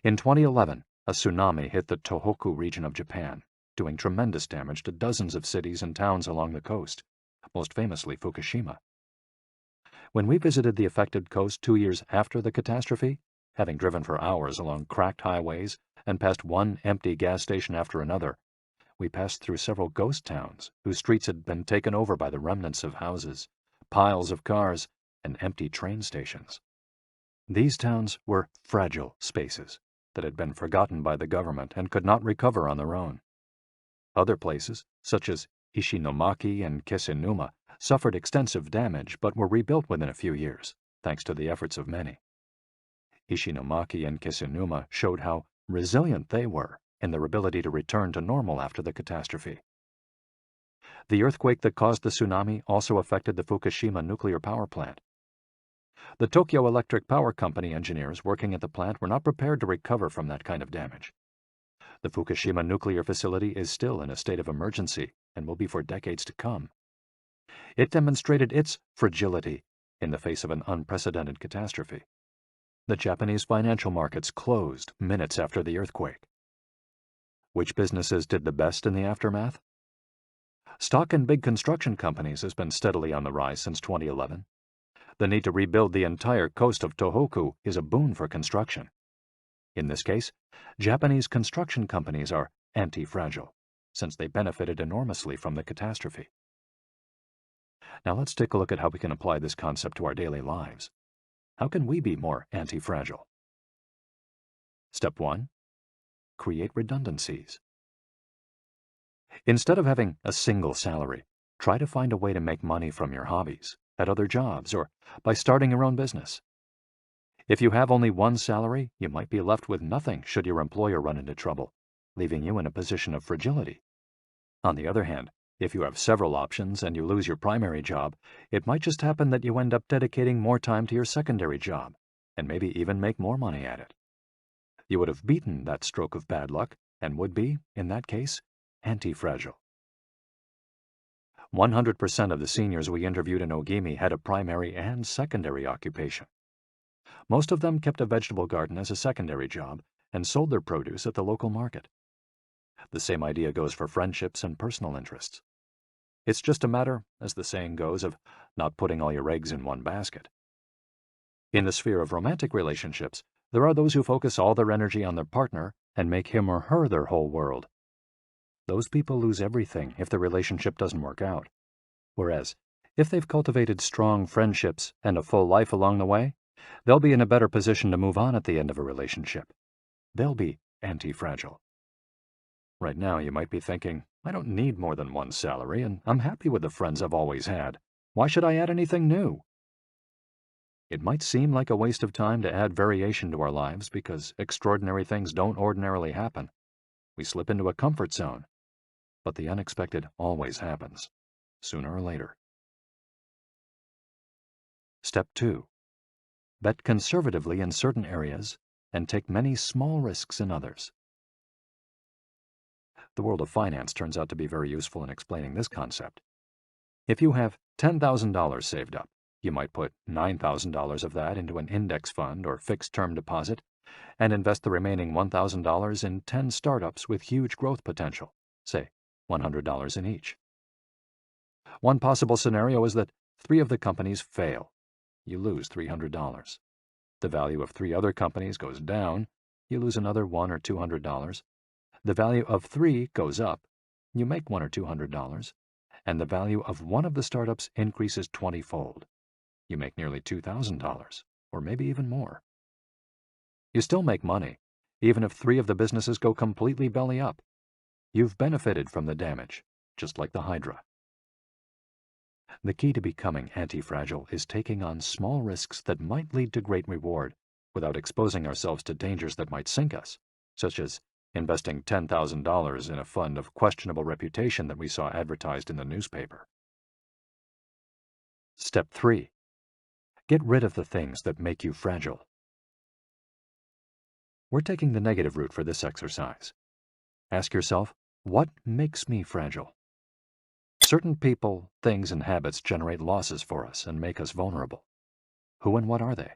In 2011, a tsunami hit the Tohoku region of Japan, doing tremendous damage to dozens of cities and towns along the coast, most famously Fukushima. When we visited the affected coast 2 years after the catastrophe, having driven for hours along cracked highways and past one empty gas station after another, we passed through several ghost towns whose streets had been taken over by the remnants of houses, piles of cars, and empty train stations. These towns were fragile spaces that had been forgotten by the government and could not recover on their own. Other places, such as Ishinomaki and Kisenuma, suffered extensive damage but were rebuilt within a few years, thanks to the efforts of many. Ishinomaki and Kisenuma showed how resilient they were in their ability to return to normal after the catastrophe. The earthquake that caused the tsunami also affected the Fukushima nuclear power plant. The Tokyo Electric Power Company engineers working at the plant were not prepared to recover from that kind of damage. The Fukushima nuclear facility is still in a state of emergency and will be for decades to come. It demonstrated its fragility in the face of an unprecedented catastrophe. The Japanese financial markets closed minutes after the earthquake. Which businesses did the best in the aftermath? Stock in big construction companies has been steadily on the rise since 2011. The need to rebuild the entire coast of Tohoku is a boon for construction. In this case, Japanese construction companies are anti-fragile, since they benefited enormously from the catastrophe. Now let's take a look at how we can apply this concept to our daily lives. How can we be more anti-fragile? Step 1. Create redundancies. Instead of having a single salary, try to find a way to make money from your hobbies, at other jobs, or by starting your own business. If you have only one salary, you might be left with nothing should your employer run into trouble, leaving you in a position of fragility. On the other hand, if you have several options and you lose your primary job, it might just happen that you end up dedicating more time to your secondary job, and maybe even make more money at it. You would have beaten that stroke of bad luck, and would be, in that case, anti-fragile. 100% of the seniors we interviewed in Ogimi had a primary and secondary occupation. Most of them kept a vegetable garden as a secondary job and sold their produce at the local market. The same idea goes for friendships and personal interests. It's just a matter, as the saying goes, of not putting all your eggs in one basket. In the sphere of romantic relationships, there are those who focus all their energy on their partner and make him or her their whole world. Those people lose everything if the relationship doesn't work out. Whereas, if they've cultivated strong friendships and a full life along the way, they'll be in a better position to move on at the end of a relationship. They'll be anti-fragile. Right now, you might be thinking, I don't need more than one salary, and I'm happy with the friends I've always had. Why should I add anything new? It might seem like a waste of time to add variation to our lives because extraordinary things don't ordinarily happen. We slip into a comfort zone. But the unexpected always happens, sooner or later. Step 2. Bet conservatively in certain areas and take many small risks in others. The world of finance turns out to be very useful in explaining this concept. If you have $10,000 saved up, you might put $9,000 of that into an index fund or fixed-term deposit and invest the remaining $1,000 in 10 startups with huge growth potential, say $100 in each. One possible scenario is that 3 of the companies fail. You lose $300. The value of 3 other companies goes down. You lose another $100 or $200. The value of 3 goes up. You make $100 or $200. And the value of one of the startups increases 20-fold. You make nearly $2,000, or maybe even more. You still make money, even if 3 of the businesses go completely belly up. You've benefited from the damage, just like the Hydra. The key to becoming anti-fragile is taking on small risks that might lead to great reward without exposing ourselves to dangers that might sink us, such as investing $10,000 in a fund of questionable reputation that we saw advertised in the newspaper. Step 3. Get rid of the things that make you fragile. We're taking the negative route for this exercise. Ask yourself, what makes me fragile? Certain people, things, and habits generate losses for us and make us vulnerable. Who and what are they?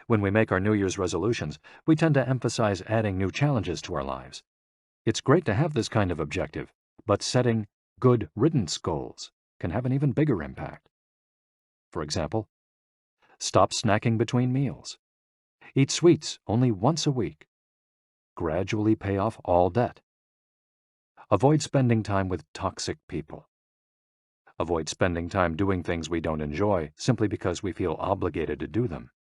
When we make our New Year's resolutions, we tend to emphasize adding new challenges to our lives. It's great to have this kind of objective, but setting good riddance goals can have an even bigger impact. For example, stop snacking between meals. Eat sweets only once a week. Gradually pay off all debt. Avoid spending time with toxic people. Avoid spending time doing things we don't enjoy simply because we feel obligated to do them.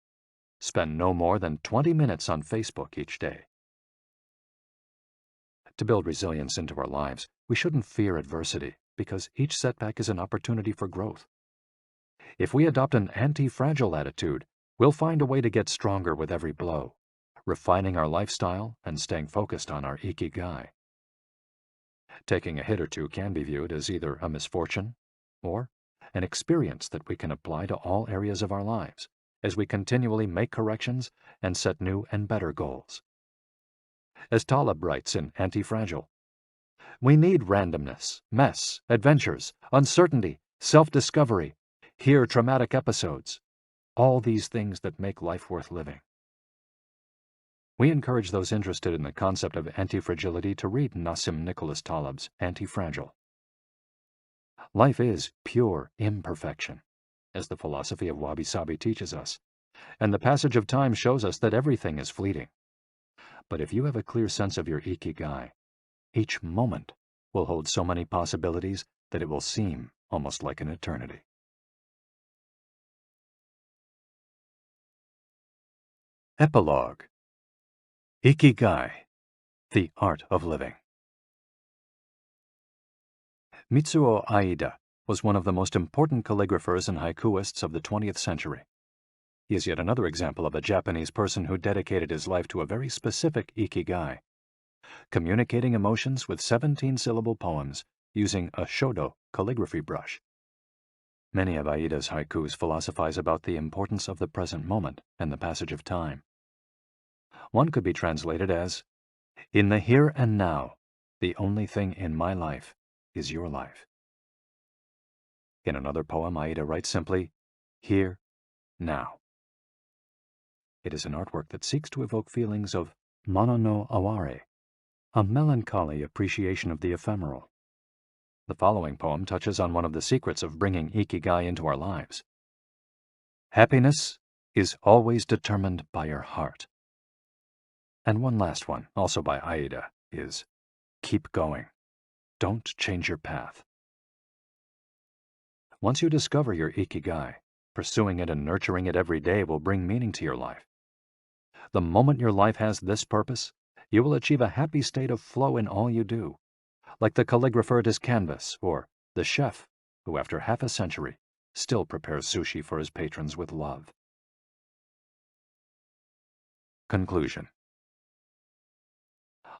Spend no more than 20 minutes on Facebook each day. To build resilience into our lives, we shouldn't fear adversity because each setback is an opportunity for growth. If we adopt an anti-fragile attitude, we'll find a way to get stronger with every blow, refining our lifestyle and staying focused on our Ikigai. Taking a hit or two can be viewed as either a misfortune or an experience that we can apply to all areas of our lives as we continually make corrections and set new and better goals. As Taleb writes in Anti-Fragile, we need randomness, mess, adventures, uncertainty, self-discovery, hear traumatic episodes, all these things that make life worth living. We encourage those interested in the concept of anti-fragility to read Nassim Nicholas Taleb's Anti-Fragile. Life is pure imperfection, as the philosophy of wabi-sabi teaches us, and the passage of time shows us that everything is fleeting. But if you have a clear sense of your Ikigai, each moment will hold so many possibilities that it will seem almost like an eternity. Epilogue. Ikigai, the art of living. Mitsuo Aida was one of the most important calligraphers and haikuists of the 20th century. He is yet another example of a Japanese person who dedicated his life to a very specific Ikigai, communicating emotions with 17-syllable poems using a shodo calligraphy brush. Many of Aida's haikus philosophize about the importance of the present moment and the passage of time. One could be translated as, "In the here and now, the only thing in my life is your life." In another poem, Aida writes simply, "Here, now." It is an artwork that seeks to evoke feelings of mono no aware, a melancholy appreciation of the ephemeral. The following poem touches on one of the secrets of bringing Ikigai into our lives. Happiness is always determined by your heart. And one last one, also by Aida, is keep going. Don't change your path. Once you discover your Ikigai, pursuing it and nurturing it every day will bring meaning to your life. The moment your life has this purpose, you will achieve a happy state of flow in all you do, like the calligrapher at his canvas or the chef who, after half a century, still prepares sushi for his patrons with love. Conclusion.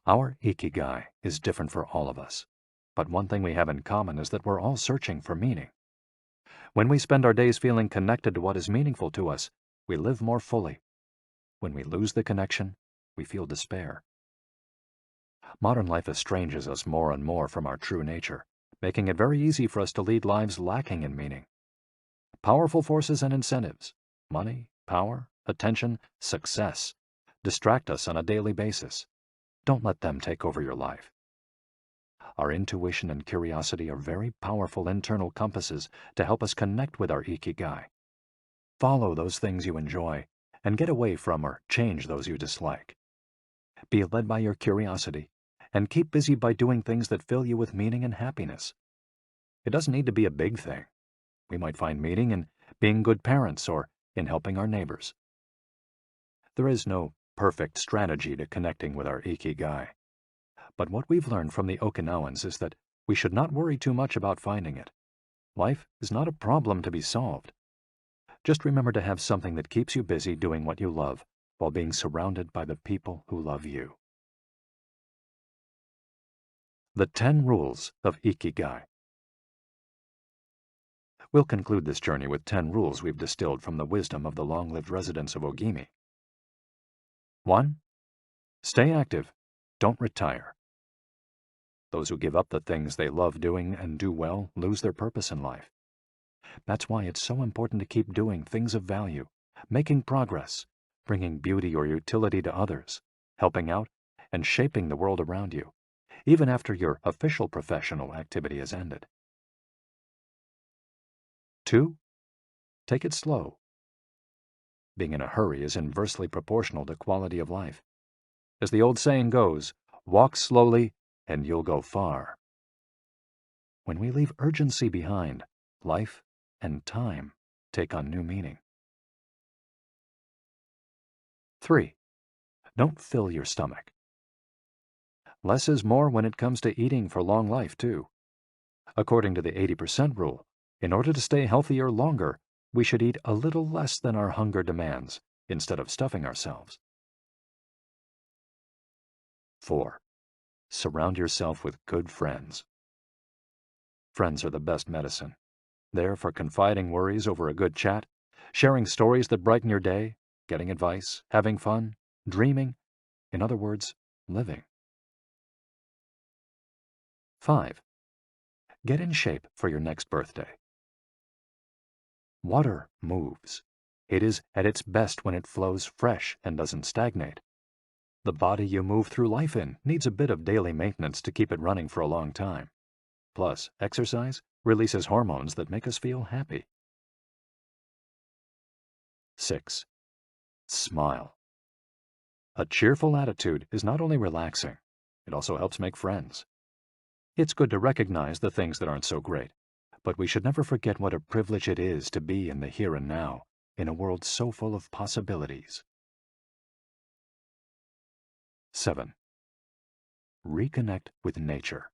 Our Ikigai is different for all of us, but one thing we have in common is that we're all searching for meaning. When we spend our days feeling connected to what is meaningful to us, we live more fully. When we lose the connection, we feel despair. Modern life estranges us more and more from our true nature, making it very easy for us to lead lives lacking in meaning. Powerful forces and incentives, money, power, attention, success, distract us on a daily basis. Don't let them take over your life. Our intuition and curiosity are very powerful internal compasses to help us connect with our Ikigai. Follow those things you enjoy and get away from or change those you dislike. Be led by your curiosity and keep busy by doing things that fill you with meaning and happiness. It doesn't need to be a big thing. We might find meaning in being good parents or in helping our neighbors. There is no perfect strategy to connecting with our Ikigai. But what we've learned from the Okinawans is that we should not worry too much about finding it. Life is not a problem to be solved. Just remember to have something that keeps you busy doing what you love while being surrounded by the people who love you. The 10 Rules of Ikigai. We'll conclude this journey with 10 rules we've distilled from the wisdom of the long-lived residents of Ogimi. 1. Stay active. Don't retire. Those who give up the things they love doing and do well lose their purpose in life. That's why it's so important to keep doing things of value, making progress, bringing beauty or utility to others, helping out, and shaping the world around you, even after your official professional activity has ended. 2. Take it slow. Being in a hurry is inversely proportional to quality of life. As the old saying goes, walk slowly and you'll go far. When we leave urgency behind, life and time take on new meaning. 3. Don't fill your stomach. Less is more when it comes to eating for long life, too. According to the 80% rule, in order to stay healthier longer, we should eat a little less than our hunger demands, instead of stuffing ourselves. 4. Surround yourself with good friends. Friends are the best medicine. There for confiding worries over a good chat, sharing stories that brighten your day, getting advice, having fun, dreaming, in other words, living. 5. Get in shape for your next birthday. Water moves. It is at its best when it flows fresh and doesn't stagnate. The body you move through life in needs a bit of daily maintenance to keep it running for a long time. Plus, exercise releases hormones that make us feel happy. 6. Smile. A cheerful attitude is not only relaxing, it also helps make friends. It's good to recognize the things that aren't so great, but we should never forget what a privilege it is to be in the here and now, in a world so full of possibilities. 7. Reconnect with nature.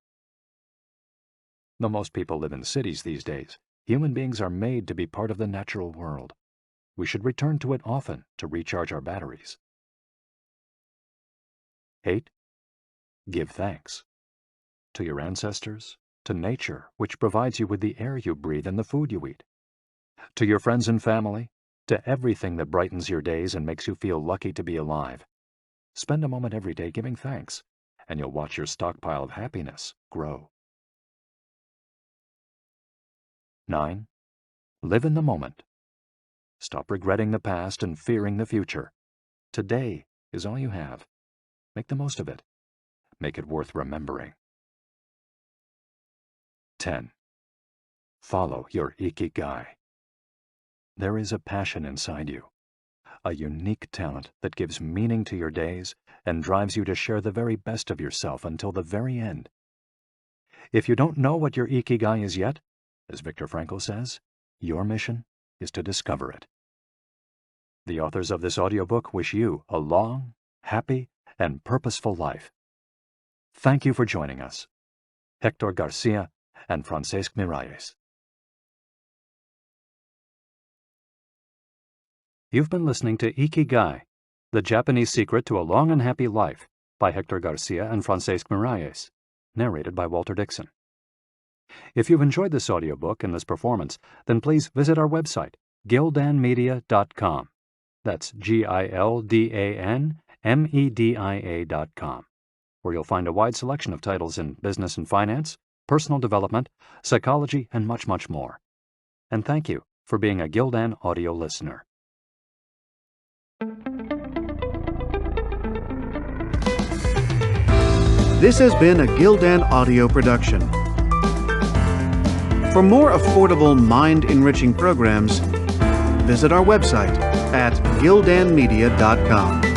Though most people live in cities these days, human beings are made to be part of the natural world. We should return to it often to recharge our batteries. 8. Give thanks. To your ancestors, to nature, which provides you with the air you breathe and the food you eat. To your friends and family, to everything that brightens your days and makes you feel lucky to be alive. Spend a moment every day giving thanks, and you'll watch your stockpile of happiness grow. 9. Live in the moment. Stop regretting the past and fearing the future. Today is all you have. Make the most of it. Make it worth remembering. 10. Follow your Ikigai. There is a passion inside you, a unique talent that gives meaning to your days and drives you to share the very best of yourself until the very end. If you don't know what your Ikigai is yet, as Viktor Frankl says, your mission is to discover it. The authors of this audiobook wish you a long, happy, and purposeful life. Thank you for joining us. Hector Garcia and Francesc Miralles. You've been listening to Ikigai, The Japanese Secret to a Long and Happy Life by Hector Garcia and Francesc Miralles, narrated by Walter Dixon. If you've enjoyed this audiobook and this performance, then please visit our website, gildanmedia.com. That's GILDANMEDIA.com. where you'll find a wide selection of titles in business and finance, personal development, psychology, and much, much more. And thank you for being a Gildan audio listener. This has been a Gildan audio production. For more affordable, mind-enriching programs, visit our website at gildanmedia.com.